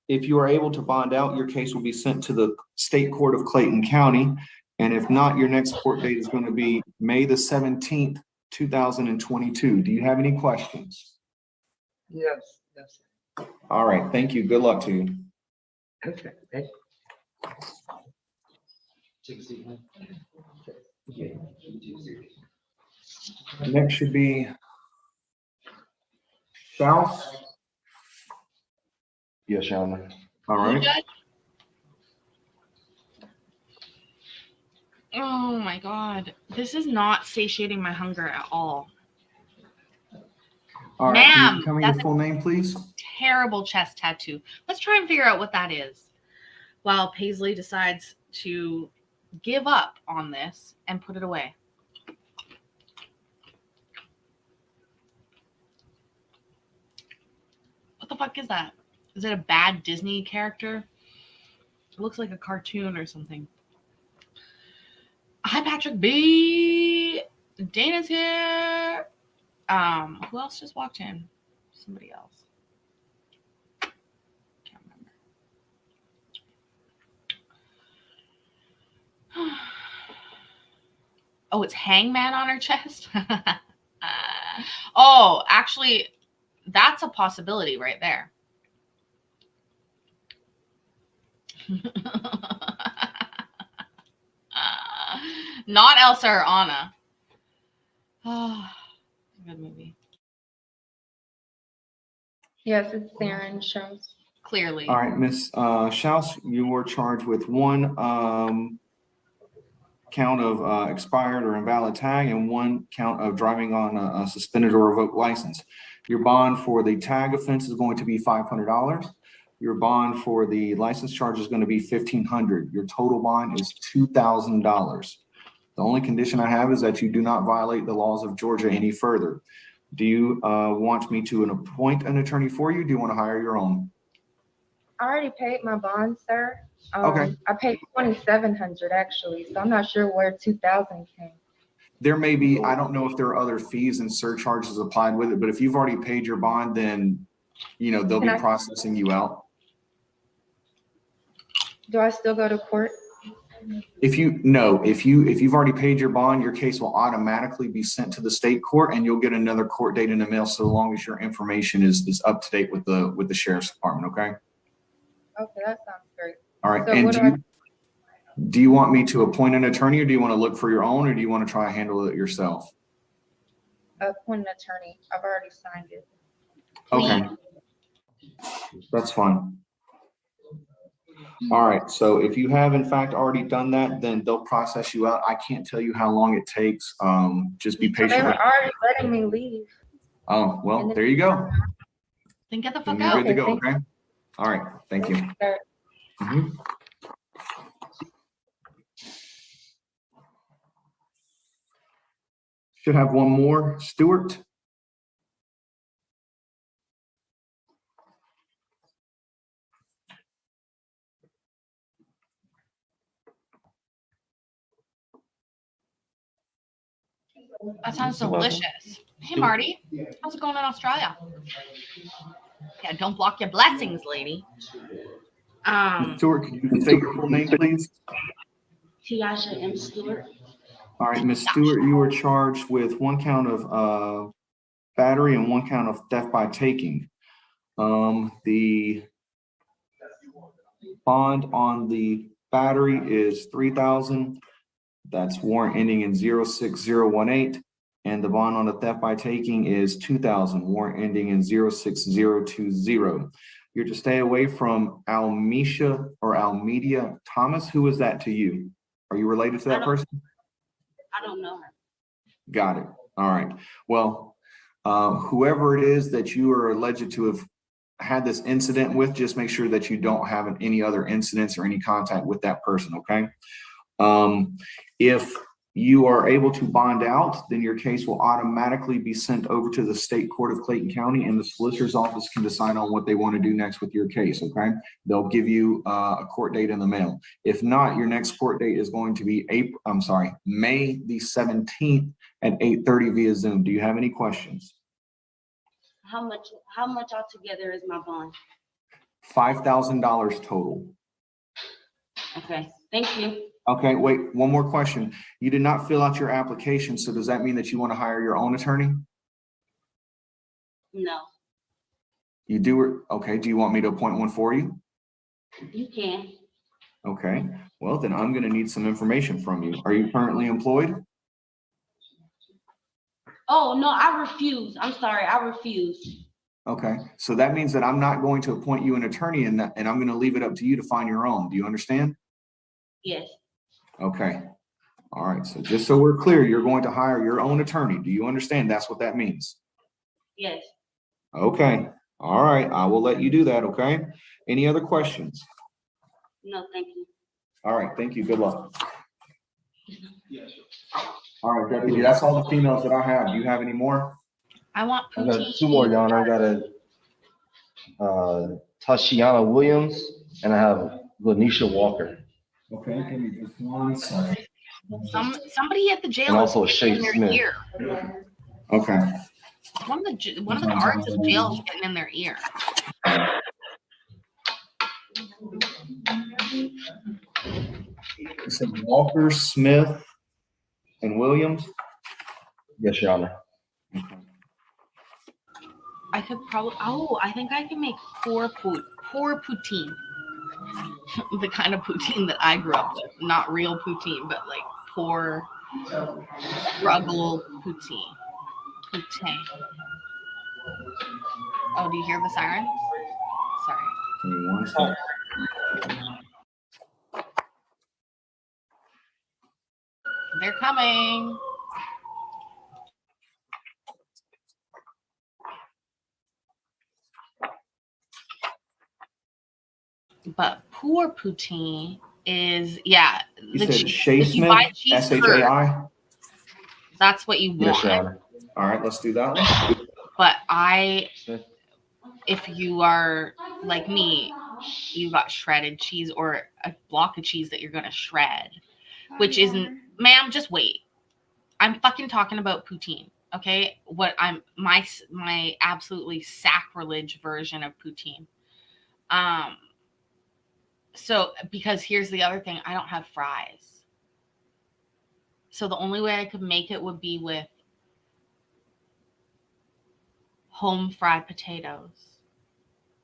If you are able to bond out, your case will be sent to the State Court of Clayton County. And if not, your next court date is going to be May the 17th, 2022. Do you have any questions? Yes. All right, thank you. Good luck to you. Okay, thank Next should be Schaus. Yes, Your Honor. All right. Oh my God. This is not satiating my hunger at all. All right, can Ma'am, you tell me that's your full name, please? Terrible chest tattoo. Let's try and figure out what that is. While Paisley decides to give up on this and put it away. What the fuck is that? Is it a bad Disney character? It looks like a cartoon or something. Hi, Patrick B. Dana's here. Who else just walked in? Somebody else. Can't remember. Oh, it's Hangman on her chest? Oh, actually, that's a possibility right there. Not Elsa or Anna. Oh, good movie. Yes, it's Theron Shows. Clearly. All right, Ms. Schaus, you were charged with one count of expired or invalid tag and one count of driving on a suspended or revoked license. Your bond for the tag offense is going to be $500. Your bond for the license charge is going to be $1,500. Your total bond is $2,000. The only condition I have is that you do not violate the laws of Georgia any further. Do you want me to appoint an attorney for you? Do you want to hire your own? I already paid my bond, sir. Okay. I paid $2,700 actually, so I'm not sure where 2,000 came. There may be, I don't know if there are other fees and surcharges applied with it, but if you've already paid your bond, then, they'll be Can I- processing you out. Do I still go to court? If you've already paid your bond, your case will automatically be sent to the state court and you'll get another court date in the mail so long as your information is up to date with the sheriff's department, okay? Okay, that sounds great. All right, So and what do you want me to appoint an attorney or do you want to look for your own or do you want to try and handle it yourself? Appoint an attorney. I've already signed it. Okay. That's fine. All right, so if you have in fact already done that, then they'll process you out. I can't tell you how long it takes. Just be So patient. they were already letting me leave. Oh, well, there you go. Then get the Then fuck you're out. good to go, okay? All right, thank you. Sir. Mhm. Should have one more. Stuart? That sounds delicious. Hey, Marty. How's it going in Australia? Yeah, don't block your blessings, lady. Stuart, can you state your full name, please? Tiasha M. Stewart. All right, Ms. Stewart, you were charged with one count of battery and one count of theft by taking. The bond on the battery is $3,000. That's warrant ending in 06018. And the bond on the theft by taking is $2,000, warrant ending in 06020. You're to stay away from Almedia Thomas. Who is that to you? Are you related to that person? I don't know her. Got it. All right. Well, whoever it is that you are alleged to have had this incident with, just make sure that you don't have any other incidents or any contact with that person, okay? If you are able to bond out, then your case will automatically be sent over to the state court of Clayton County and the solicitor's office can decide on what they want to do next with your case, okay? They'll give you a court date in the mail. If not, your next court date is going to be May the 17th at 8:30 via Zoom. Do you have any questions? How much altogether is my bond? $5,000 total. Okay, thank you. Okay, wait, one more question. You did not fill out your application, so does that mean that you want to hire your own attorney? No, You do, okay, do you want me to appoint one for you? you can. Okay, well, then I'm gonna need some information from you. Are you currently employed? Oh, no, I refuse. I'm sorry, I refuse. Okay, so that means that I'm not going to appoint you an attorney and I'm gonna leave it up to you to find your own. Do you understand? Yes, Okay, all right, so just so we're clear, you're going to hire your own attorney. Do you understand? That's what that means. yes. Okay, all right, I will let you do that, okay? Any other questions? No, thank you. All right, thank you, good luck. All right, Deputy, that's all the females that I have. Do you have any more? I want I got poutine. two more, Your Honor. I got a Tashiana Williams and I have Lanisha Walker. Okay, give me just 1 second. Somebody at the jail And is also getting Shay in their Smith. ear. Okay. One of the guards at the jail is getting in their ear. You said Walker, Smith, and Williams? Yes, Your Honor. I could probably. Oh, I think I can make poor poutine. The kind of poutine that I grew up with, not real poutine, but like poor struggle poutine. Oh, do you hear the siren? Sorry. Give me 1 second. They're coming. But poor poutine is, yeah. You said Shay if you Smith, buy cheese S-H-A-I? curd, that's what you want. Yes, Your Honor. All right, let's do that one. But if you are like me, you got shredded cheese or a block of cheese that you're going to shred, which isn't, ma'am, just wait. I'm fucking talking about poutine. Okay, what I'm my absolutely sacrilege version of poutine. So because here's the other thing, I don't have fries. So the only way I could make it would be with home fried potatoes.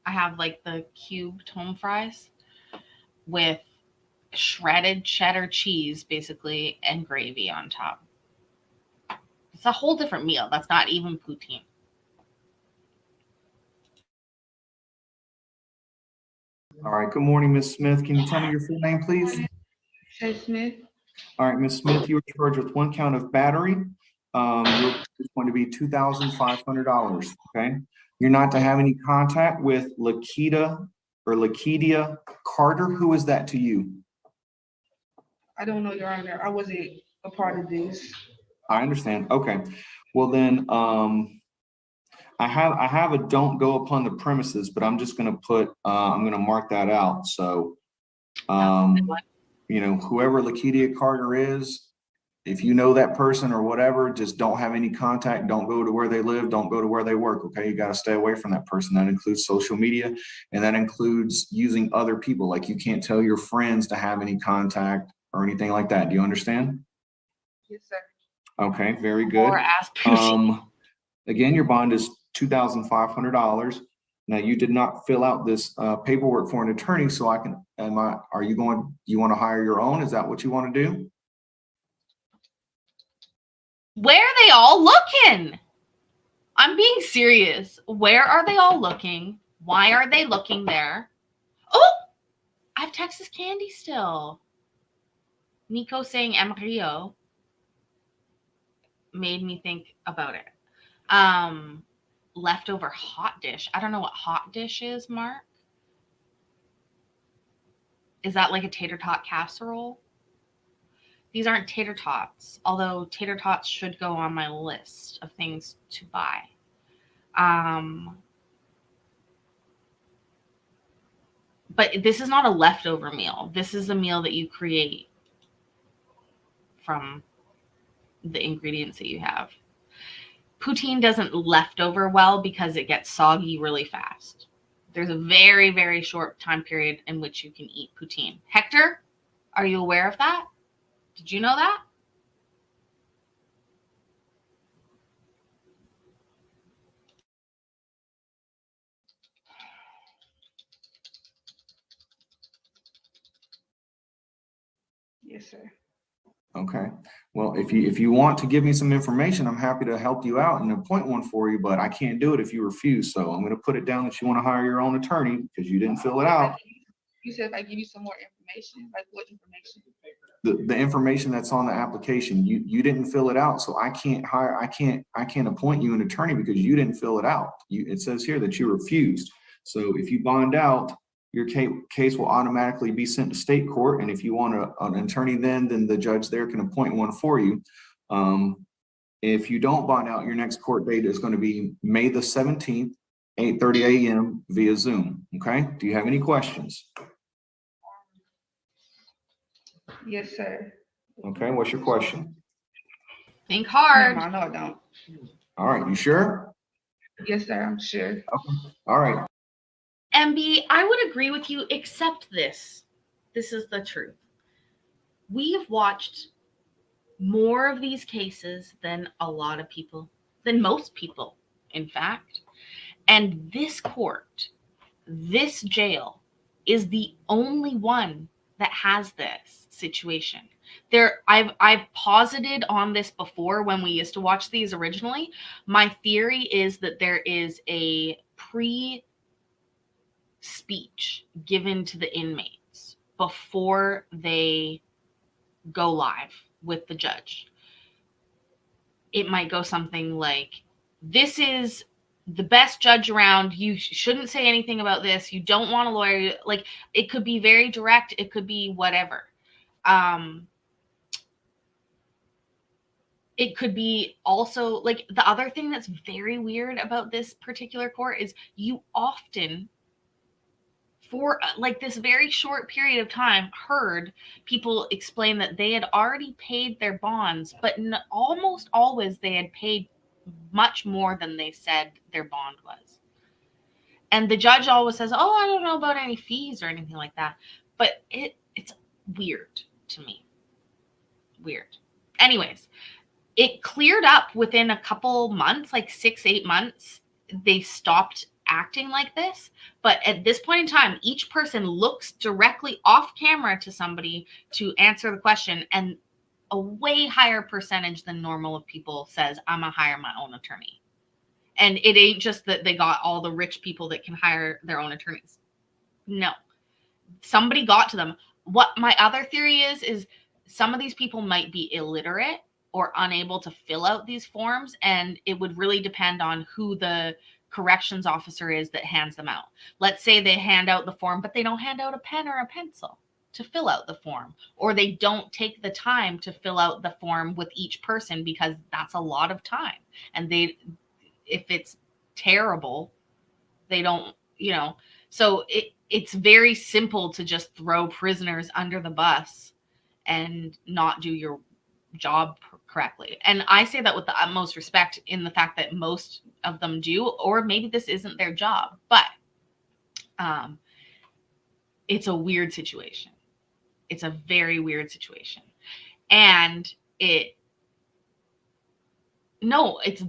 I have like the cubed home fries with shredded cheddar cheese, basically, and gravy on top. It's a whole different meal. That's not even poutine. All right, good morning, Ms. Smith. Can you tell me your full name, please? Shay Smith. All right, Ms. Smith, you are charged with 1 count of battery. It's going to be $2,500, okay? You're not to have any contact with Lakedia Carter. Who is that to you? I don't know, Your Honor. I wasn't a part of this. I understand. Okay. Well, then, I have a don't go upon the premises, but I'm just going to put, I'm going to mark that out. So, you know, whoever Lakedia Carter is, if you know that person or whatever, just don't have any contact. Don't go to where they live. Don't go to where they work. Okay. You got to stay away from that person. That includes social media, and that includes using other people. Like, you can't tell your friends to have any contact or anything like that. Do you understand? Yes, sir. Okay. Very good. Again, your bond is $2,500. Now, you did not fill out this paperwork for an attorney, so you want to hire your own? Is that what you want to do? Where are they all looking? I'm being serious. Where are they all looking? Why are they looking there? Oh, I have Texas candy still. Nico saying Amarillo made me think about it. Leftover hot dish. I don't know what hot dish is, Mark. Is that like a tater tot casserole? These aren't tater tots, although tater tots should go on my list of things to buy. But this is not a leftover meal. This is a meal that you create from the ingredients that you have. Poutine doesn't leftover well because it gets soggy really fast. There's a very, very short time period in which you can eat poutine. Hector, are you aware of that? Did you know that? Yes, sir. Okay. Well, if you want to give me some information, I'm happy to help you out and appoint one for you, but I can't do it if you refuse. So I'm going to put it down that you want to hire your own attorney because you didn't fill it out. You said if I give you some more information, like what information? The information that's on the application, you didn't fill it out, so I can't appoint you an attorney because you didn't fill it out. It says here that you refused. So if you bond out, your case will automatically be sent to state court, and if you want an attorney, then the judge there can appoint one for you. If you don't bond out, your next court date is going to be May the 17th, 8:30 a.m. via Zoom. Okay. Do you have any questions? Yes, sir. Okay. What's your question? Think hard. No, I don't. All right. You sure? Yes, sir. I'm sure. Okay. All right. MB, I would agree with you, except this. This is the truth. We have watched more of these cases than a lot of people, than most people, in fact. And this court, this jail, is the only one that has this situation. I've posited on this before when we used to watch these originally. My theory is that there is a speech given to the inmates before they go live with the judge. It might go something like, this is the best judge around. You shouldn't say anything about this. You don't want a lawyer. Like, it could be very direct. It could be whatever. It could be also, like, the other thing that's very weird about this particular court is you often for like this very short period of time, heard people explain that they had already paid their bonds, but almost always they had paid much more than they said their bond was. And the judge always says, oh, I don't know about any fees or anything like that. But it's weird to me. Weird. Anyways, it cleared up within a couple months, like 6-8 months. They stopped acting like this. But at this point in time, each person looks directly off camera to somebody to answer the question. And a way higher percentage than normal of people says, I'm going to hire my own attorney. And it ain't just that they got all the rich people that can hire their own attorneys. No. Somebody got to them. What my other theory is some of these people might be illiterate or unable to fill out these forms, and it would really depend on who the corrections officer is that hands them out. Let's say they hand out the form, but they don't hand out a pen or a pencil to fill out the form, or they don't take the time to fill out the form with each person because that's a lot of time. And if it's terrible, they don't, so it's very simple to just throw prisoners under the bus and not do your job correctly. And I say that with the utmost respect in the fact that most of them do, or maybe this isn't their job, but it's a weird situation. It's a very weird situation. And it's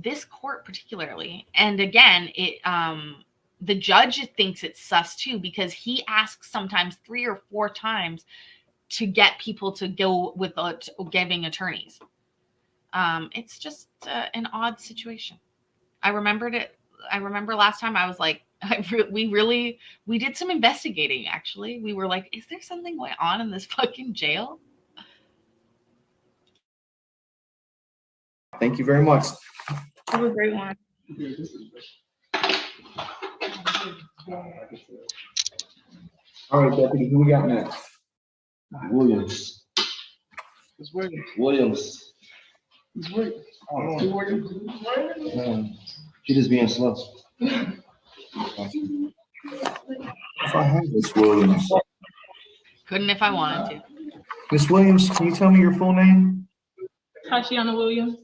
this court particularly. And again, the judge thinks it's sus too, because he asks sometimes 3 or 4 times to get people to go without giving attorneys. It's just an odd situation. I remember last time I was like, we did some investigating, actually. We were like, is there something going on in this fucking jail? Thank you very much. Have a great one. All right, Deputy, who we got next? Williams. Williams. She just being slow. If I have Miss Williams. Couldn't if I wanted to. Miss Williams, can you tell me your full name? Tashiana Williams.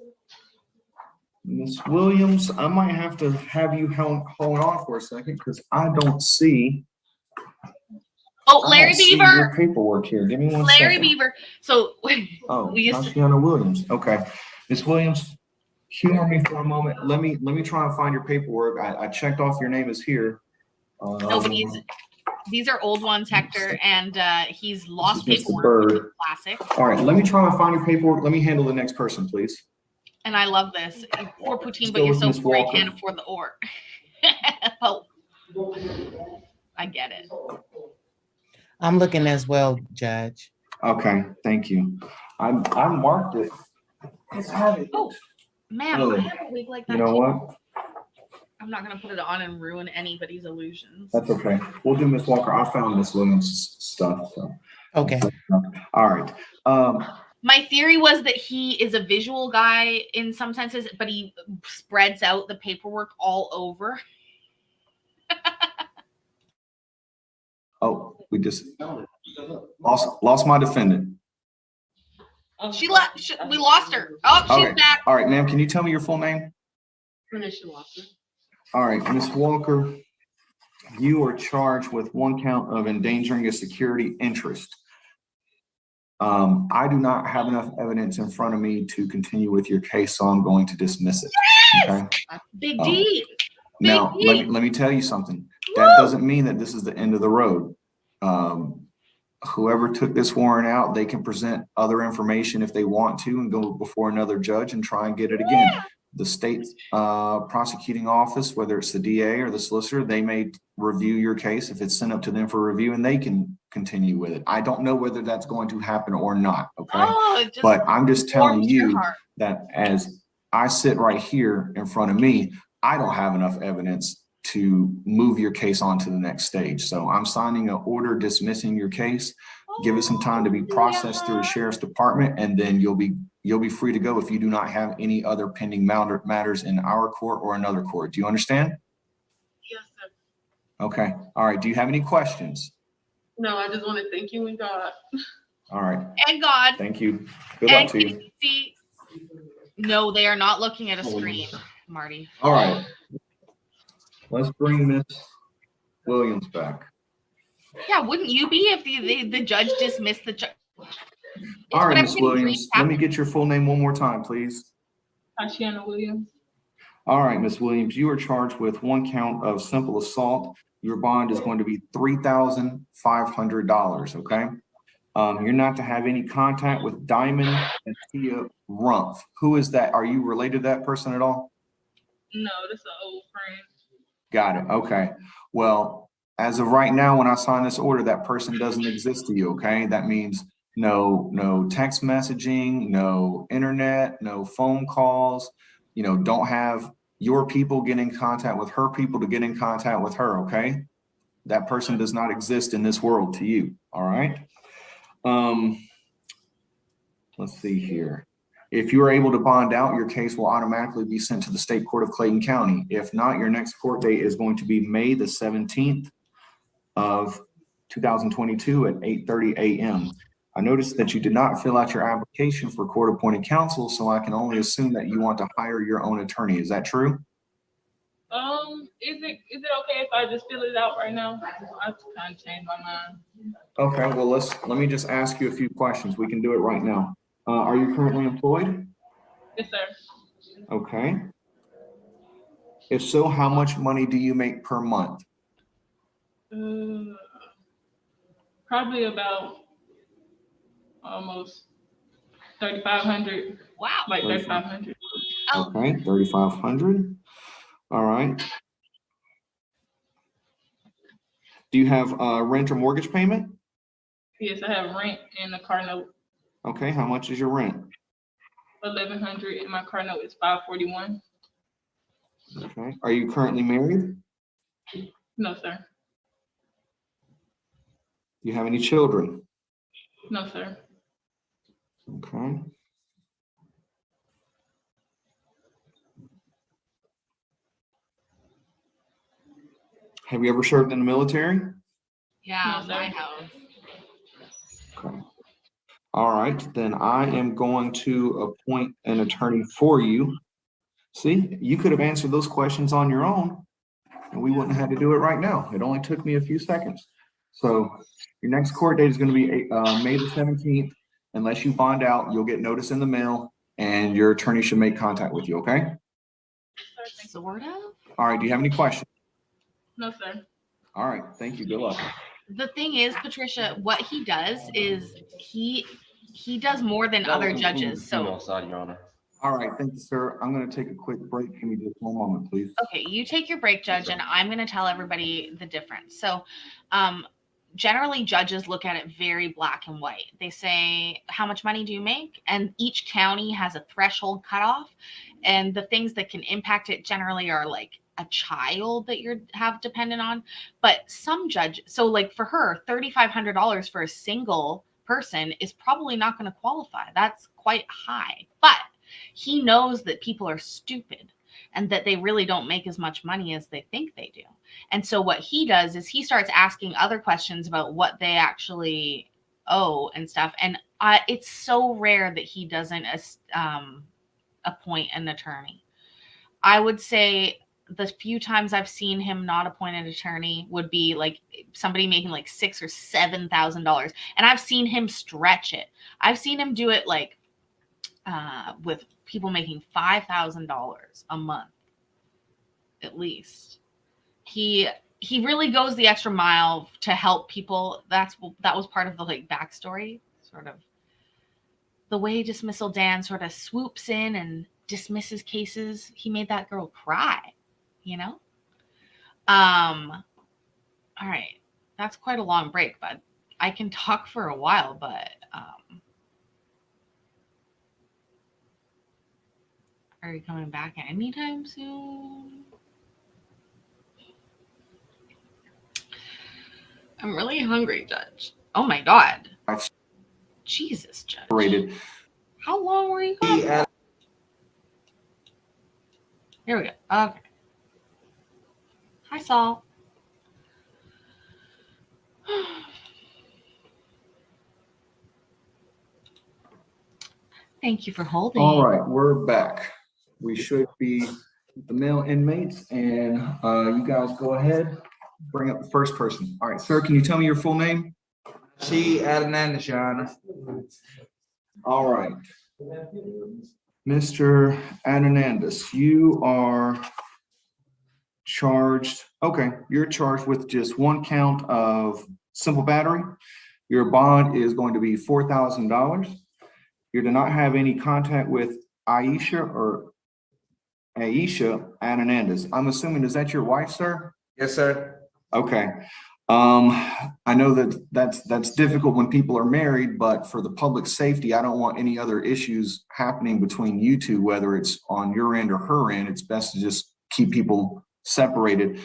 Miss Williams, I might have to have you hold on for a second because I don't see. Oh, Larry Beaver. Your paperwork here. Give me one second. Larry Beaver. So Oh, we used to, Tashiana Williams. Okay. Miss Williams, humor me for a moment. Let me try and find your paperwork. I checked off your name is here. these are old ones, Hector, and he's lost This is Mr. paperwork, which is Bird. classic. All right, let me try and find your paperwork. Let me handle the next person, please. And I love this. Poor poutine, but Still you're with so Miss poor you Walker. can't afford the ore. Oh, I get it. I'm looking as well, Judge. Okay, thank you. I marked it. Oh, man, Oh, I have a wig like that. You know too. what? I'm not gonna put it on and ruin anybody's illusions. That's okay. We'll do Miss Walker. I found Miss Williams' stuff, so. Okay. All right. My theory was that he is a visual guy in some senses, but he spreads out the paperwork all over. Oh, we just lost my defendant. She left. We lost her. Oh, she's Okay. back. All right, ma'am, can you tell me your full name? Tanisha Walker. All right, Miss Walker, you are charged with 1 count of endangering a security interest. I do not have enough evidence in front of me to continue with your case, so I'm going to dismiss it. Yes! Okay? Big D. Now, Big D. let me tell you something. That doesn't mean that this is the end of the road. Whoever took this warrant out, they can present other information if they want to and go before another judge and try and get it again. The state prosecuting office, whether it's the DA or the solicitor, they may review your case if it's sent up to them for review, and they can continue with it. I don't know whether that's going to happen or not, okay? Oh, it just But I'm just telling warms your you heart. that as I sit right here in front of me, I don't have enough evidence to move your case on to the next stage. So I'm signing an order dismissing your case. Give it some time to be processed through the sheriff's department, and then you'll be free to go if you do not have any other pending matters in our court or another court. Do you understand? Yes, sir. Okay, all right. Do you have any questions? No, I just want to thank you and God. All right, And God. thank you. Good luck And to you. see, no, they are not looking at a screen, Marty. All right. Let's bring Miss Williams back. Yeah, wouldn't you be if the judge dismissed the judge? All right, Miss Williams, let me get your full name one more time, please. Tashiana Williams. All right, Miss Williams, you are charged with 1 count of simple assault. Your bond is going to be $3,500, okay? You're not to have any contact with Diamond and Tia Rumpf. Who is that? Are you related to that person at all? No, that's an old friend. Got it, okay. Well, as of right now, when I sign this order, that person doesn't exist to you, okay? That means no text messaging, no internet, no phone calls, don't have your people get in contact with her people to get in contact with her, okay? That person does not exist in this world to you, all right? Let's see here. If you are able to bond out, your case will automatically be sent to the State Court of Clayton County. If not, your next court date is going to be May the 17th of 2022 at 8:30 a.m. I noticed that you did not fill out your application for court-appointed counsel, so I can only assume that you want to hire your own attorney. Is that true? Is it okay if I just fill it out right now? I have to kind of change my mind. Okay, well, let me just ask you a few questions. We can do it right now. Are you currently employed? Yes, sir. Okay. If so, how much money do you make per month? Probably about almost 3,500. Wow. Like 3,500. Okay, 3,500. All right. Do you have rent or mortgage payment? Yes, I have rent and a car note. Okay, how much is your rent? 1,100 and my car note is 541. Okay. Are you currently married? No, sir. Do you have any children? No, sir. Okay. Have you ever served in the military? Yeah, my house. Okay. All right, then I am going to appoint an attorney for you. See, you could have answered those questions on your own and we wouldn't have had to do it right now. It only took me a few seconds. So your next court date is going to be May the 17th. Unless you bond out, you'll get notice in the mail and your attorney should make contact with you, okay? Sort of. All right, do you have any questions? No, sir. All right, thank you, good luck. The thing is, Patricia, what he does is he does more than other judges. So All right, thank you, sir. I'm going to take a quick break. Give me just one moment, please. okay, you take your break, Judge, and I'm going to tell everybody the difference. So, generally, judges look at it very black and white. They say, how much money do you make? And each county has a threshold cutoff. And the things that can impact it generally are like a child that you have dependent on. But some judge, so like for her, $3,500 for a single person is probably not going to qualify. That's quite high. But he knows that people are stupid and that they really don't make as much money as they think they do. And so what he does is he starts asking other questions about what they actually owe and stuff. And it's so rare that he doesn't appoint an attorney. I would say the few times I've seen him not appoint an attorney would be like somebody making like $6,000 or $7,000. And I've seen him stretch it. I've seen him do it like with people making $5,000 a month, at least. He really goes the extra mile to help people. That was part of the like backstory, sort of the way Dismissal Dan sort of swoops in and dismisses cases. He made that girl cry, you know? All right. That's quite a long break, but I can talk for a while, but are you coming back anytime soon? I'm really hungry, Judge. Oh my God. Jesus, Judge. Rated. How long were you gone? Here we go. Okay. Hi, Saul. Thank you for holding. All right, we're back. We should be the male inmates, and you guys go ahead, bring up the first person. All right, sir, can you tell me your full name? She Adenandis, Your Honor. All right. Mr. Adenandis, you are charged, okay, you're charged with just one count of simple battery. Your bond is going to be $4,000. You're to not have any contact with Aisha Adenandis. I'm assuming, is that your wife, sir? Yes, sir. Okay. I know that's difficult when people are married, but for the public safety, I don't want any other issues happening between you two, whether it's on your end or her end. It's best to just keep people separated.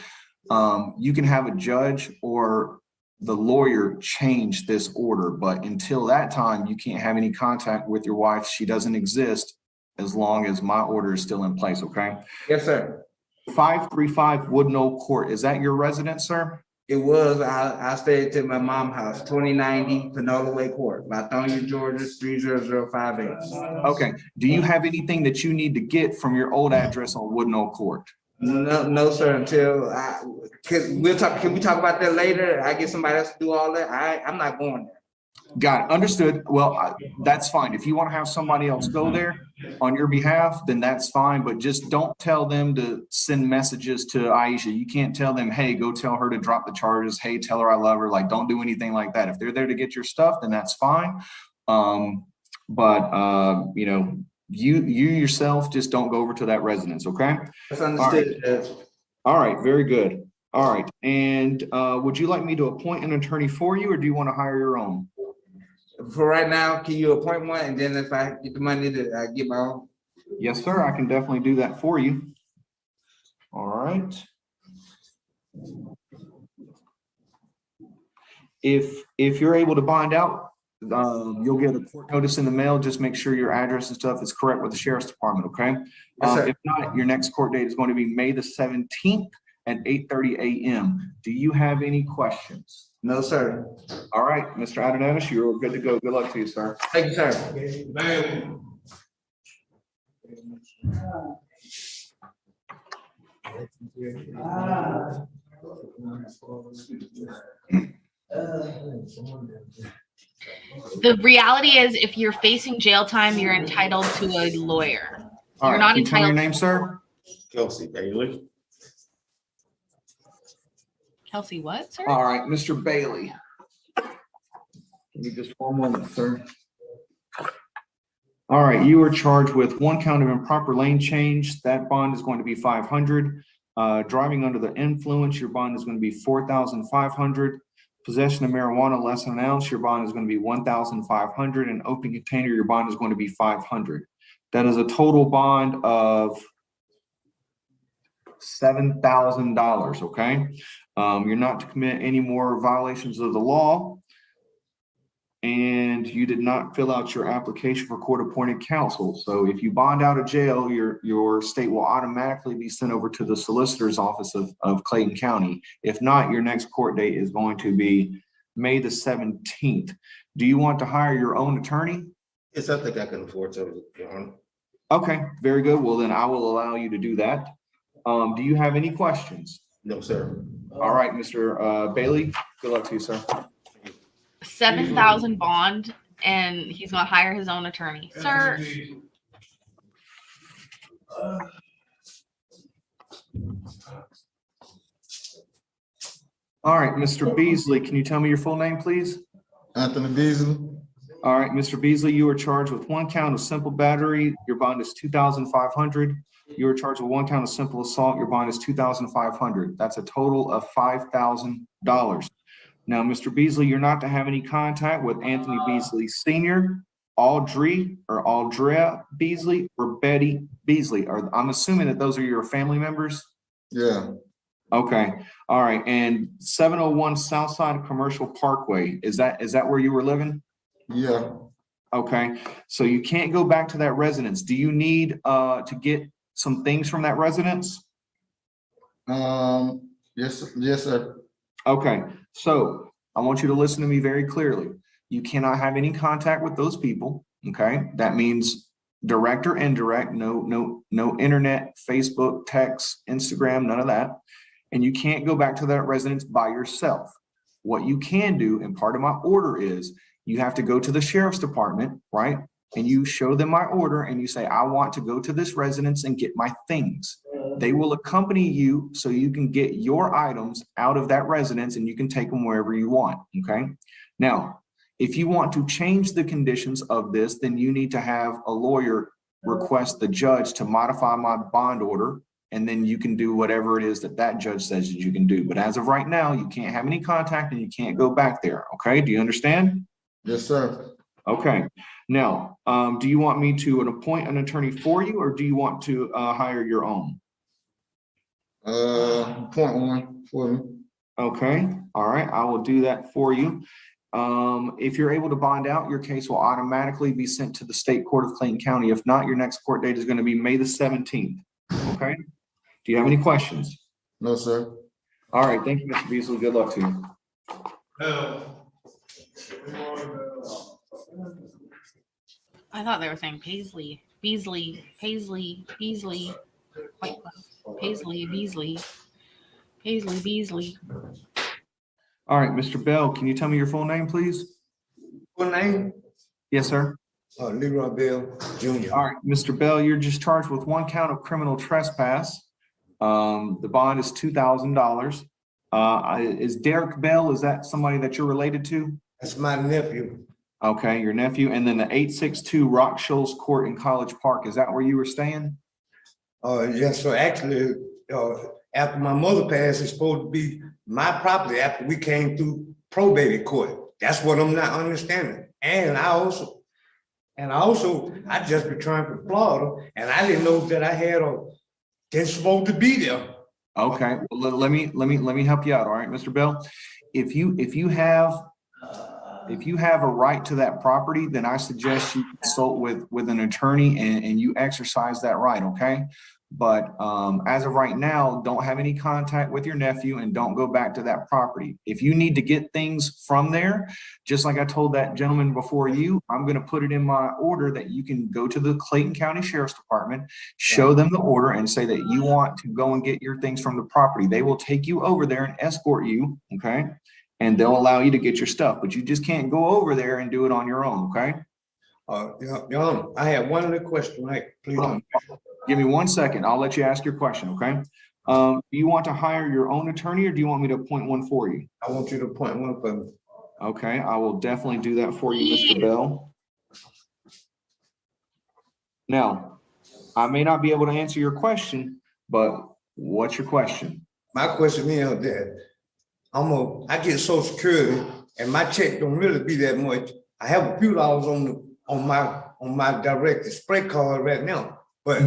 You can have a judge or the lawyer change this order, but until that time, you can't have any contact with your wife. She doesn't exist as long as my order is still in place, okay? Yes, sir. 535 Woodknoll Court, is that your residence, sir? It was. I stayed at my mom's house, 2090 Panola Way Court, Lithonia, Georgia, 30058. Okay. Do you have anything that you need to get from your old address on Woodknoll Court? No, sir. Until can we talk about that later? I get somebody else to do all that. I'm not going there. Got it. Understood. Well, that's fine. If you want to have somebody else go there on your behalf, then that's fine. But just don't tell them to send messages to Aisha. You can't tell them, hey, go tell her to drop the charges. Hey, tell her I love her. Like, don't do anything like that. If they're there to get your stuff, then that's fine. You know, you yourself just don't go over to that residence. Okay. That's understood. All right. Very good. All right. And would you like me to appoint an attorney for you, or do you want to hire your own? For right now, can you appoint one, and then if I get the money, I get my own? Yes, sir. I can definitely do that for you. All right. If you're able to bond out, you'll get a court notice in the mail. Just make sure your address and stuff is correct with the sheriff's department. Okay. Yes, sir. If not, your next court date is going to be May the 17th at 8:30 a.m. Do you have any questions? No, sir. All right, Mr. Adenandis, you're good to go. Good luck to you, sir. Thank you, sir. The reality is, if you're facing jail time, you're entitled to a lawyer. All You're right, not can you tell me your entitled. name, sir? Kelsey Bailey. Kelsey, what, sir? All right, Mr. Bailey. Give me just one moment, sir. All right, you are charged with one count of improper lane change. That bond is going to be $500. Driving under the influence, your bond is going to be $4,500. Possession of marijuana less than an ounce, your bond is going to be $1,500. And open container, your bond is going to be $500. That is a total bond of $7,000, okay? You're not to commit any more violations of the law. And you did not fill out your application for court-appointed counsel. So if you bond out of jail, your state will automatically be sent over to the solicitor's office of Clayton County. If not, your next court date is going to be May the 17th. Do you want to hire your own attorney? Yes, I think I can afford to, Your Honor. Okay, very good. Well, then I will allow you to do that. Do you have any questions? No, sir. All right, Mr. Bailey, good luck to you, sir. 7,000 bond, and he's gonna hire his own attorney, sir. All right, Mr. Beasley, can you tell me your full name, please? Anthony Beasley. All right, Mr. Beasley, you are charged with one count of simple battery. Your bond is $2,500. You are charged with one count of simple assault. Your bond is $2,500. That's a total of $5,000. Now, Mr. Beasley, you're not to have any contact with Anthony Beasley Sr., Audrey or Aldrea Beasley, or Betty Beasley. I'm assuming that those are your family members? Yeah. Okay. All right. And 701 Southside Commercial Parkway, is that where you were living? Yeah. Okay. So you can't go back to that residence. Do you need to get some things from that residence? Yes, sir. Okay. So I want you to listen to me very clearly. You cannot have any contact with those people. Okay. That means direct or indirect, no internet, Facebook, text, Instagram, none of that. And you can't go back to that residence by yourself. What you can do, and part of my order is, you have to go to the sheriff's department, right? And you show them my order and you say, I want to go to this residence and get my things. They will accompany you so you can get your items out of that residence and you can take them wherever you want, okay? Now, if you want to change the conditions of this, then you need to have a lawyer request the judge to modify my bond order, and then you can do whatever it is that that judge says that you can do. But as of right now, you can't have any contact and you can't go back there, okay? Do you understand? Yes, sir. Okay. Now, do you want me to appoint an attorney for you, or do you want to hire your own? Point one for me. Okay, all right, I will do that for you. If you're able to bond out, your case will automatically be sent to the State Court of Clayton County. If not, your next court date is going to be May the 17th. Okay? Do you have any questions? No, sir. All right, thank you, Mr. Beasley. Good luck to you. I thought they were saying Paisley, Beasley, Paisley, Beasley, White Paisley, Beasley, Paisley, Beasley. All right, Mr. Bell, can you tell me your full name, please? Full name? Yes, sir. Leroy Bell Jr. All right, Mr. Bell, you're just charged with one count of criminal trespass. The bond is $2,000. Is Derek Bell, is that somebody that you're related to? That's my nephew. Okay, your nephew. And then the 862 Rock Shoals Court in College Park, is that where you were staying? Yes, so actually, after my mother passed, it's supposed to be my property after we came through probate court. That's what I'm not understanding. And I just returned from Florida, and I didn't know that I had they're supposed to be there. Okay, well, let me help you out. All right, Mr. Bell. If you have a right to that property, then I suggest you consult with an attorney and you exercise that right, okay? But as of right now, don't have any contact with your nephew and don't go back to that property. If you need to get things from there, just like I told that gentleman before you, I'm going to put it in my order that you can go to the Clayton County Sheriff's Department, show them the order and say that you want to go and get your things from the property. They will take you over there and escort you, okay? And they'll allow you to get your stuff, but you just can't go over there and do it on your own, okay? Your Honor, I have one other question, right? Please. Give me 1 second. I'll let you ask your question, okay? Do you want to hire your own attorney or do you want me to appoint one for you? I want you to appoint one for me. Okay, I will definitely do that for you, Mr. Bell. Now, I may not be able to answer your question, but what's your question? My question is that I get Social Security and my check don't really be that much. I have a few dollars on my direct display card right now, but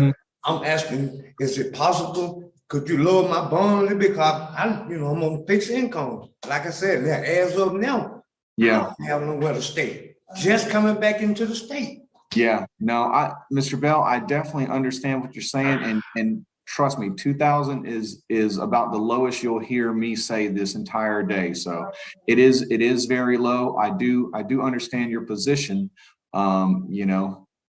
I'm asking, is it possible? Could you lower my bond a little bit? Because I'm on fixed income. Like I said, as of now, yeah, I have nowhere to stay. Just coming back into the state. Yeah, no, Mr. Bell, I definitely understand what you're saying, and trust me, 2,000 is about the lowest you'll hear me say this entire day. So it is very low. I do understand your position,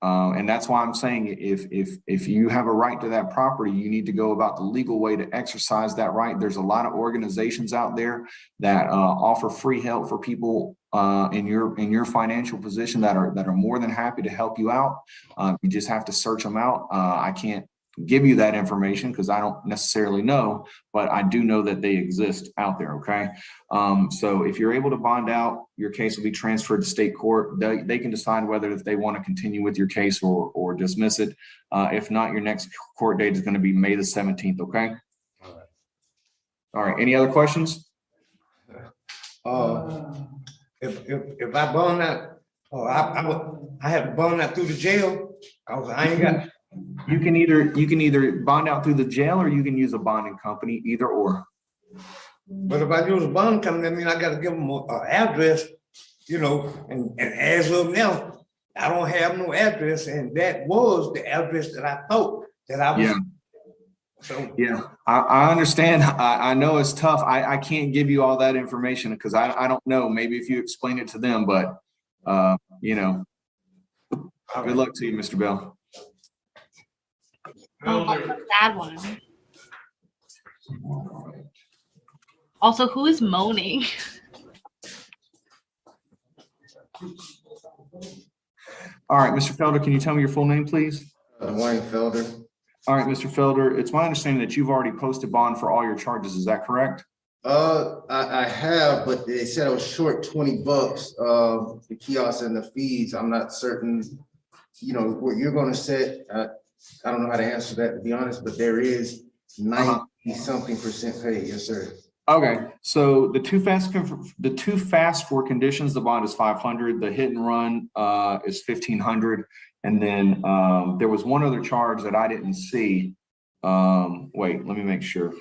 and that's why I'm saying if you have a right to that property, you need to go about the legal way to exercise that right. There's a lot of organizations out there that offer free help for people in your financial position that are more than happy to help you out. You just have to search them out. I can't give you that information because I don't necessarily know, but I do know that they exist out there, okay? So if you're able to bond out, your case will be transferred to state court. They can decide whether if they want to continue with your case or dismiss it. If not, your next court date is going to be May the 17th, okay? All right, any other questions? If I bond out, I have to bond out through the jail. I ain't got. You can either bond out through the jail or you can use a bonding company, either or. But if I use a bond company, that means I got to give them an address, and as of now, I don't have no address, and that was the address that I thought that I was. Yeah. So yeah, I understand. I know it's tough. I can't give you all that information because I don't know. Maybe if you explain it to them, but good luck to you, Mr. Bell. Oh, that's a sad one. Also, who is moaning? All right, Mr. Felder, can you tell me your full name, please? Dwayne Felder. All right, Mr. Felder, it's my understanding that you've already posted bond for all your charges. Is that correct? I have, but they said I was short $20, the kiosk and the fees. I'm not certain, you know, what you're gonna set. I don't know how to answer that, to be honest, but there is 90-something% paid. Yes, sir. Okay, so the too fast for conditions, the bond is 500. The hit and run is 1,500. And then there was one other charge that I didn't see. Wait, let me make sure.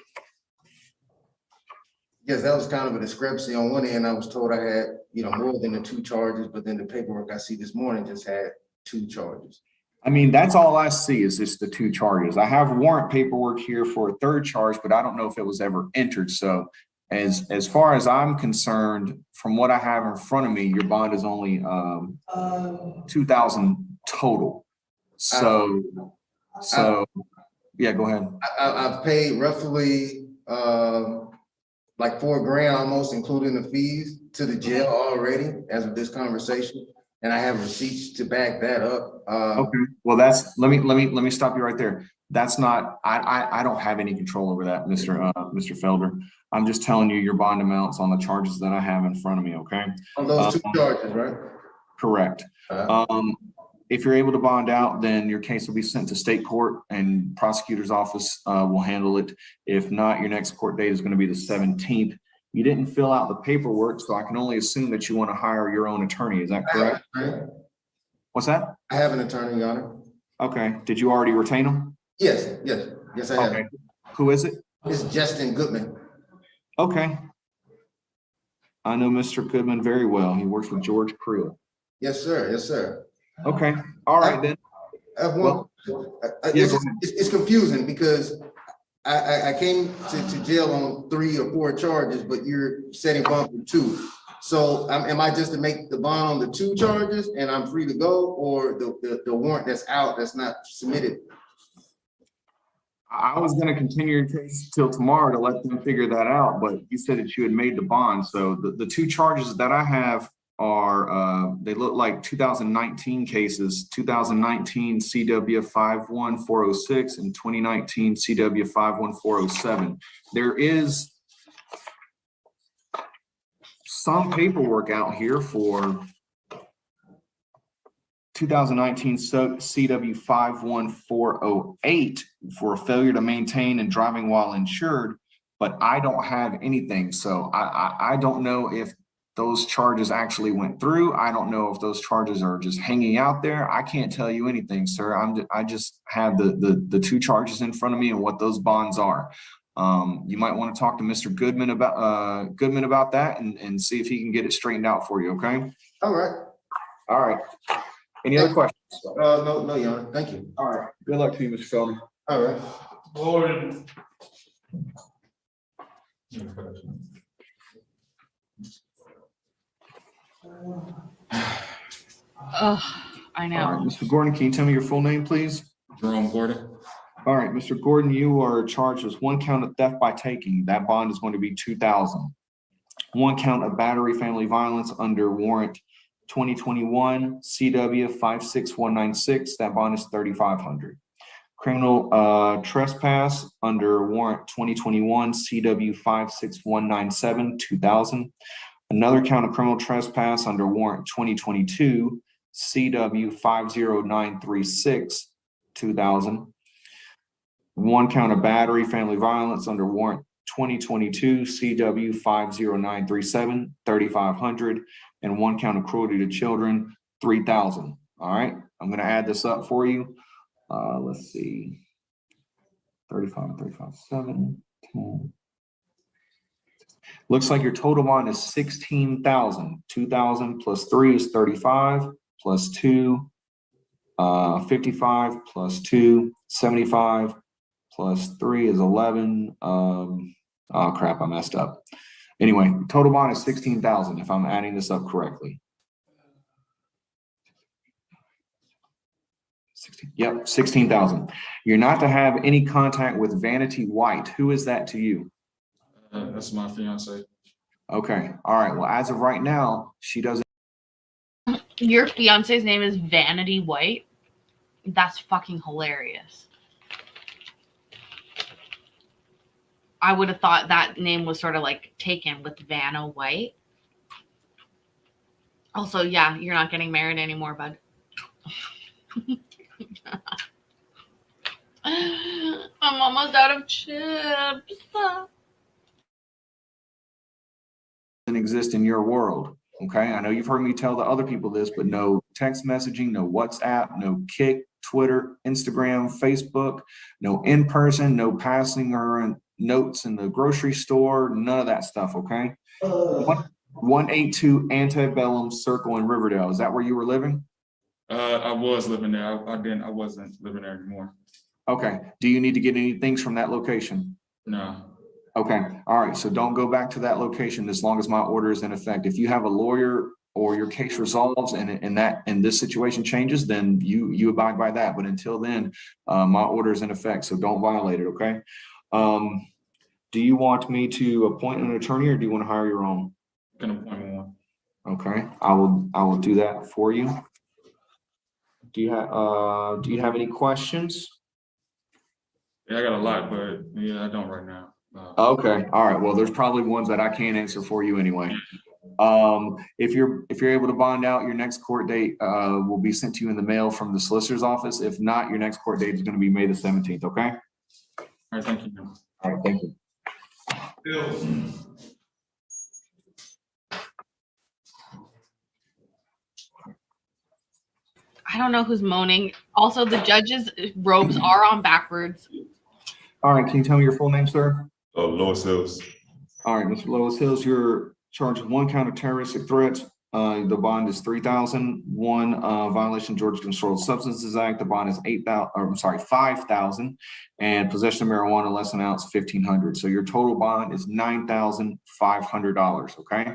Yes, that was kind of a discrepancy. On one end, I was told I had, you know, more than the 2 charges, but then the paperwork I see this morning just had 2 charges. I mean, that's all I see is just the 2 charges. I have warrant paperwork here for a 3rd charge, but I don't know if it was ever entered. So as far as I'm concerned, from what I have in front of me, your bond is only $2,000 total. So yeah, go ahead. I've paid roughly like $4,000 almost, including the fees, to the jail already as of this conversation, and I have receipts to back that up. Okay, well, that's let me stop you right there. That's not I don't have any control over that, Mr. Felder. I'm just telling you your bond amounts on the charges that I have in front of me. Okay. On those 2 charges, right? Correct. If you're able to bond out, then your case will be sent to state court and prosecutor's office will handle it. If not, your next court date is going to be the 17th. You didn't fill out the paperwork, so I can only assume that you want to hire your own attorney. Is that correct? What's that? I have an attorney, Your Honor. Okay. Did you already retain him? Yes, I have. Okay. Who is it? It's Justin Goodman. Okay. I know Mr. Goodman very well. He works with George Creel. Yes, sir. Yes, sir. Okay. All right then. It's confusing because I came to jail on 3 or 4 charges, but you're setting bond for 2. So am I just to make the bond on the 2 charges and I'm free to go, or the warrant that's out that's not submitted? I was going to continue your case till tomorrow to let them figure that out, but you said that you had made the bond. So the 2 charges that I have are, they look like 2019 cases, 2019 CW 51406 and 2019 CW 51407. There is some paperwork out here for 2019 CW 51408 for a failure to maintain and driving while insured, but I don't have anything. So I don't know if those charges actually went through. I don't know if those charges are just hanging out there. I can't tell you anything, sir. I just have the 2 charges in front of me and what those bonds are. You might want to talk to Mr. Goodman about that and see if he can get it straightened out for you. Okay. All right. All right. Any other questions? No, Your Honor. Thank you. All right. Good luck to you, Mr. Feldman. All right. Gordon. Oh, I know. All right, Mr. Gordon, can you tell me your full name, please? Jerome Gordon. All right, Mr. Gordon, you are charged with 1 count of theft by taking. That bond is going to be $2,000. 1 count of battery family violence under warrant 2021 CW 56196. That bond is $3,500. Criminal trespass under warrant 2021 CW 56197, $2,000. Another count of criminal trespass under warrant 2022 CW 50936, $2,000. 1 count of battery family violence under warrant 2022 CW 50937, $3,500, and 1 count of cruelty to children, $3,000. All right, I'm going to add this up for you. Let's see, 7, 10. Looks like your total bond is $16,000. 2,000 plus 3 is 35, plus 2, 55, plus 2, 75, plus 3 is 11. Oh crap, I messed up. Anyway, total bond is $16,000 if I'm adding this up correctly. Yep, 16,000. You're not to have any contact with Vanity White. Who is that to you? That's my fiance. Okay, all right. Well, as of right now, she doesn't. Your fiance's name is Vanity White? That's fucking hilarious. I would have thought that name was sort of like taken with Vanna White. Also, yeah, you're not getting married anymore, bud. I'm almost out of chips. Exist in your world. Okay, I know you've heard me tell the other people this, but no text messaging, no WhatsApp, no Kik, Twitter, Instagram, Facebook, no in person, no passing her notes in the grocery store, none of that stuff. Okay. 182 Antebellum Circle in Riverdale. Is that where you were living? I was living there. I wasn't living there anymore. Okay. Do you need to get any things from that location? No. Okay. All right. So don't go back to that location as long as my order is in effect. If you have a lawyer or your case resolves and this situation changes, then you abide by that. But until then, my order is in effect. So don't violate it. Okay. Do you want me to appoint an attorney or do you want to hire your own? Can appoint one. Okay. I will do that for you. Do you have any questions? Yeah, I got a lot, but yeah, I don't right now. Okay. All right. Well, there's probably ones that I can't answer for you anyway. If you're able to bond out, your next court date will be sent to you in the mail from the solicitor's office. If not, your next court date is going to be May the 17th. Okay. All right. Thank you. All right. Thank you. I don't know who's moaning. Also, the judge's robes are on backwards. All right. Can you tell me your full name, sir? Lois Hills. All right, Mr. Lois Hills, you're charged with 1 count of terroristic threats. The bond is $3,000. 1 violation of Georgia Controlled Substances Act. The bond is $5,000, and possession of marijuana less than an ounce, $1,500. So your total bond is $9,500. Okay,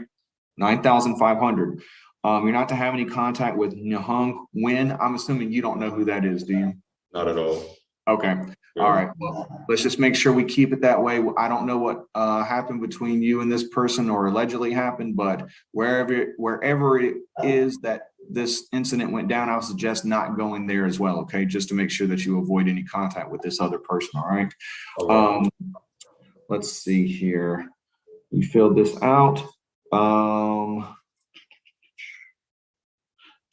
$9,500. You're not to have any contact with Nyhung Nguyen. I'm assuming you don't know who that is, do you? Not at all. Okay. All right. Well, let's just make sure we keep it that way. I don't know what happened between you and this person or allegedly happened, but wherever it is that this incident went down, I would suggest not going there as well. Okay. Just to make sure that you avoid any contact with this other person. All right. Let's see here. You filled this out.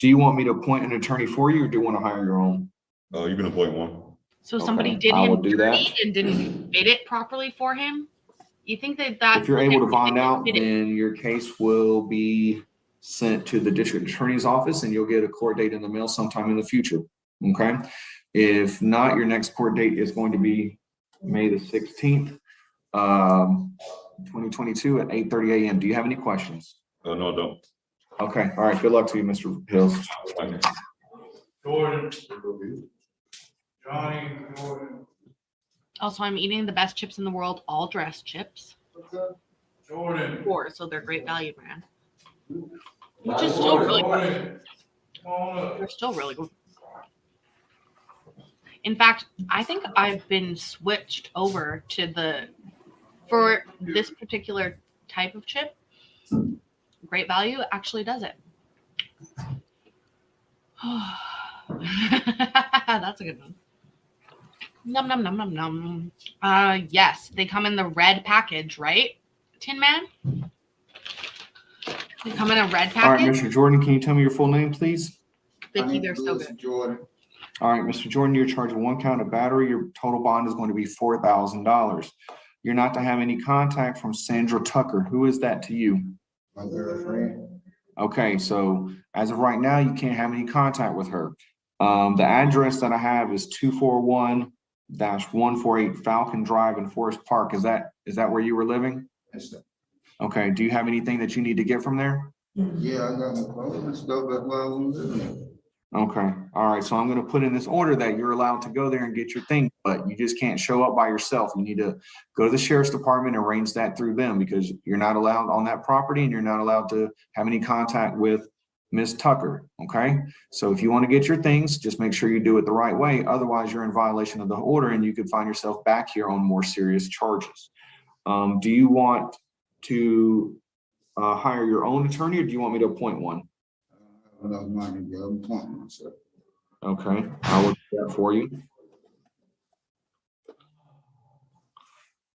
Do you want me to appoint an attorney for you or do you want to hire your own? You can appoint one. So somebody did I will him do that. dirty and didn't fit it properly for him. You think that that's If you're able to find out, then your case will be sent to the district attorney's office and you'll get a court date in the mail sometime in the future. Okay. If not, your next court date is going to be May the 16th, 2022 at 8:30 a.m. Do you have any questions? No, I don't. Okay. All right. Good luck to you, Mr. Hills. Jordan. Also, I'm eating the best chips in the world, all dressed chips. Jordan. So they're great value, man. Which is still really good. They're still really good. In fact, I think I've been switched over to for this particular type of chip. Great Value actually does it. That's a good one. Num num num num num. Yes, they come in the red package, right? Tin Man? They come in a red package. All right, Mr. Jordan, can you tell me your full name, please? Vicky, they're so good. Jordan. All right, Mr. Jordan, you're charged with 1 count of battery. Your total bond is going to be $4,000. You're not to have any contact from Sandra Tucker. Who is that to you? My girlfriend. Okay, so as of right now, you can't have any contact with her. The address that I have is 241-148 Falcon Drive in Forest Park. Is that where you were living? Yes, sir. Okay, do you have anything that you need to get from there? Yeah, I got my clothes and stuff, but well, I'm living. Okay, all right, so I'm gonna put in this order that you're allowed to go there and get your thing, but you just can't show up by yourself. You need to go to the sheriff's department and arrange that through them because you're not allowed on that property and you're not allowed to have any contact with Ms. Tucker, okay? So if you want to get your things, just make sure you do it the right way. Otherwise, you're in violation of the order and you could find yourself back here on more serious charges. Do you want to hire your own attorney, or do you want me to appoint one? Okay, I will do that for you.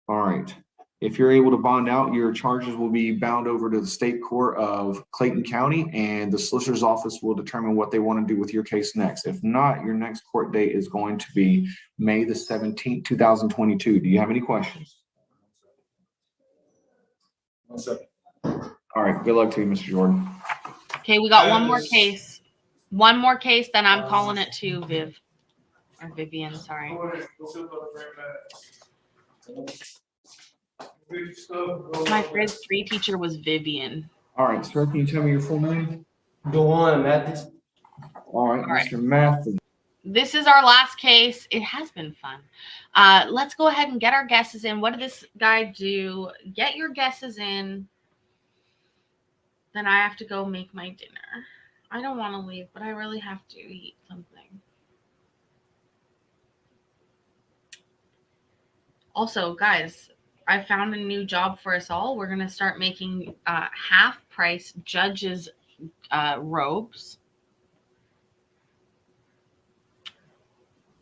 All right. If you're able to bond out, your charges will be bound over to the state court of Clayton County, and the solicitor's office will determine what they want to do with your case next. If not, your next court date is going to be May the 17th, 2022. Do you have any questions? All right, good luck to you, Mr. Jordan. Okay, we got one more case. One more case, then I'm calling it to Viv. Or Vivian, sorry. My grade 3 teacher was Vivian. All right, sir, can you tell me your full name? Dewan Mathis. All right, All right. Mr. Mathis. This is our last case. It has been fun. Let's go ahead and get our guesses in. What did this guy do? Get your guesses in. Then I have to go make my dinner. I don't want to leave, but I really have to eat something. Also, guys, I found a new job for us all. We're going to start making half-price judges' robes.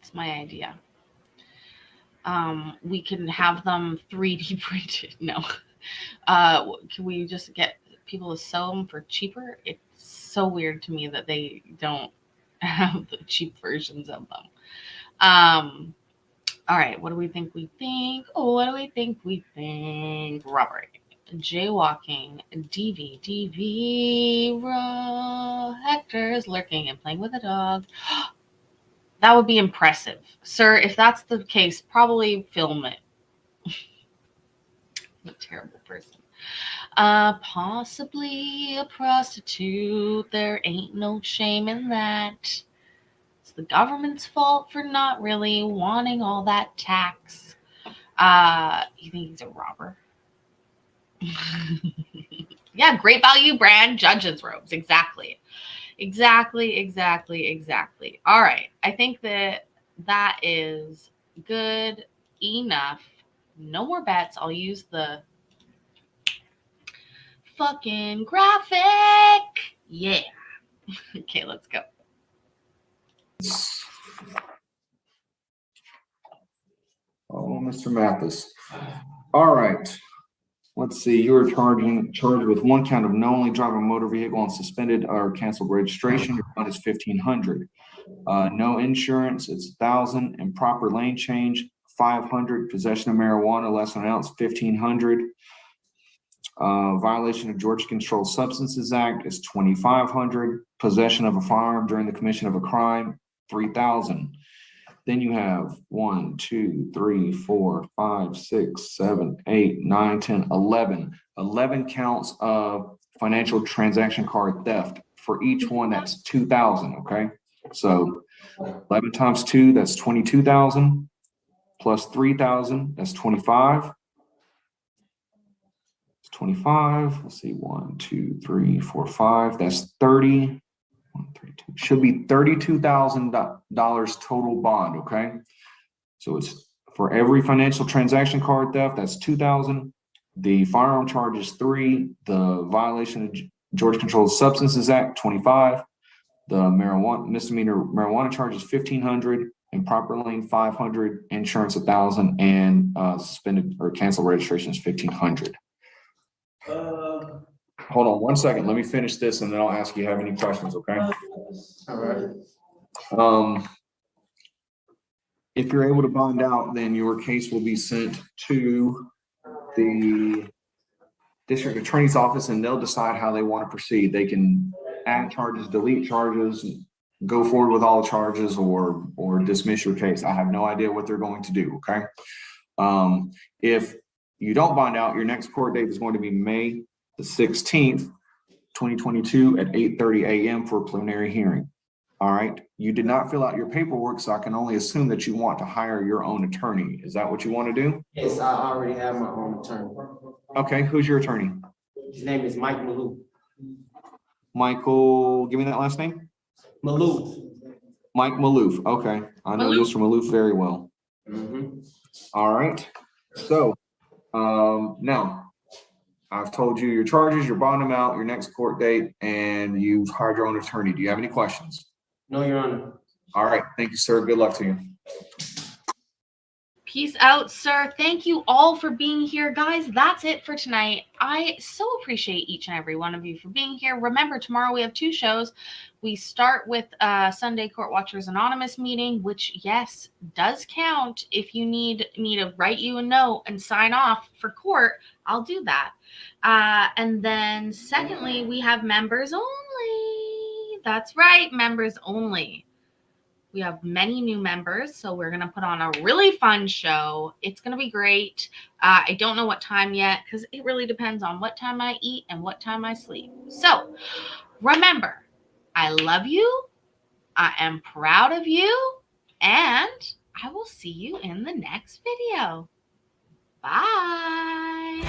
It's my idea. We can have them 3D printed. No. Can we just get people to sell them for cheaper? It's so weird to me that they don't have the cheap versions of them. All right, what do we think we think? Oh, what do we think we think? Robbery, jaywalking, DV, Hector is lurking and playing with a dog. That would be impressive. Sir, if that's the case, probably film it. I'm a terrible person. Possibly a prostitute. There ain't no shame in that. It's the government's fault for not really wanting all that tax. You think he's a robber? Yeah, great value brand judges robes. Exactly. All right. I think that is good enough. No more bets. I'll use the fucking graphic. Yeah. Okay, let's go. Oh, Mr. Mathis. All right. Let's see. You were charged with one count of knowingly driving a motor vehicle on suspended or canceled registration. Your fine is $1,500. No insurance, it's $1,000. Improper lane change, $500. Possession of marijuana less than an ounce, $1,500. Violation of Georgia Controlled Substances Act is $2,500. Possession of a firearm during the commission of a crime, $3,000. Then you have 1, 2, 3, 4, 5, 6, 7, 8, 9, 10, 11. 11 counts of financial transaction card theft. For each one, that's $2,000. Okay. So 11 times 2, that's 22,000. Plus 3,000, that's 25. It's 25. Let's see, 1, 2, 3, 4, 5. That's 30. 1, 3, 2. Should be $32,000 total bond. Okay. So it's for every financial transaction card theft, that's $2,000. The firearm charge is $3,000. The violation of Georgia Controlled Substances Act, $25,000. The misdemeanor marijuana charge is $1,500. Improper lane, $500. Insurance, $1,000. And suspended or canceled registration is $1,500. Hold on one second. Let me finish this and then I'll ask you if you have any questions, okay? All right. If you're able to bond out, then your case will be sent to the district attorney's office and they'll decide how they want to proceed. They can add charges, delete charges, go forward with all charges, or dismiss your case. I have no idea what they're going to do, okay? If you don't bond out, your next court date is going to be May the 16th, 2022 at 8:30 a.m. for a preliminary hearing. All right. You did not fill out your paperwork, so I can only assume that you want to hire your own attorney. Is that what you want to do? Yes, I already have my own attorney. Okay. Who's your attorney? His name is Mike Malou. Michael, give me that last name. Maloof. Mike Maloof. Okay, I know Mr. Maloof very well. All right. So, now I've told you your charges, your bond amount, your next court date, and you've hired your own attorney. Do you have any questions? No, Your Honor. All right. Thank you, sir. Good luck to you. Peace out, sir. Thank you all for being here. Guys, that's it for tonight. I so appreciate each and every one of you for being here. Remember, tomorrow we have 2 shows. We start with Sunday Court Watchers Anonymous meeting, which, yes, does count. If you need me to write you a note and sign off for court, I'll do that. And then secondly, we have members only. That's right, members only. We have many new members, so we're going to put on a really fun show. It's going to be great. I don't know what time yet because it really depends on what time I eat and what time I sleep. So remember, I love you. I am proud of you. And I will see you in the next video. Bye.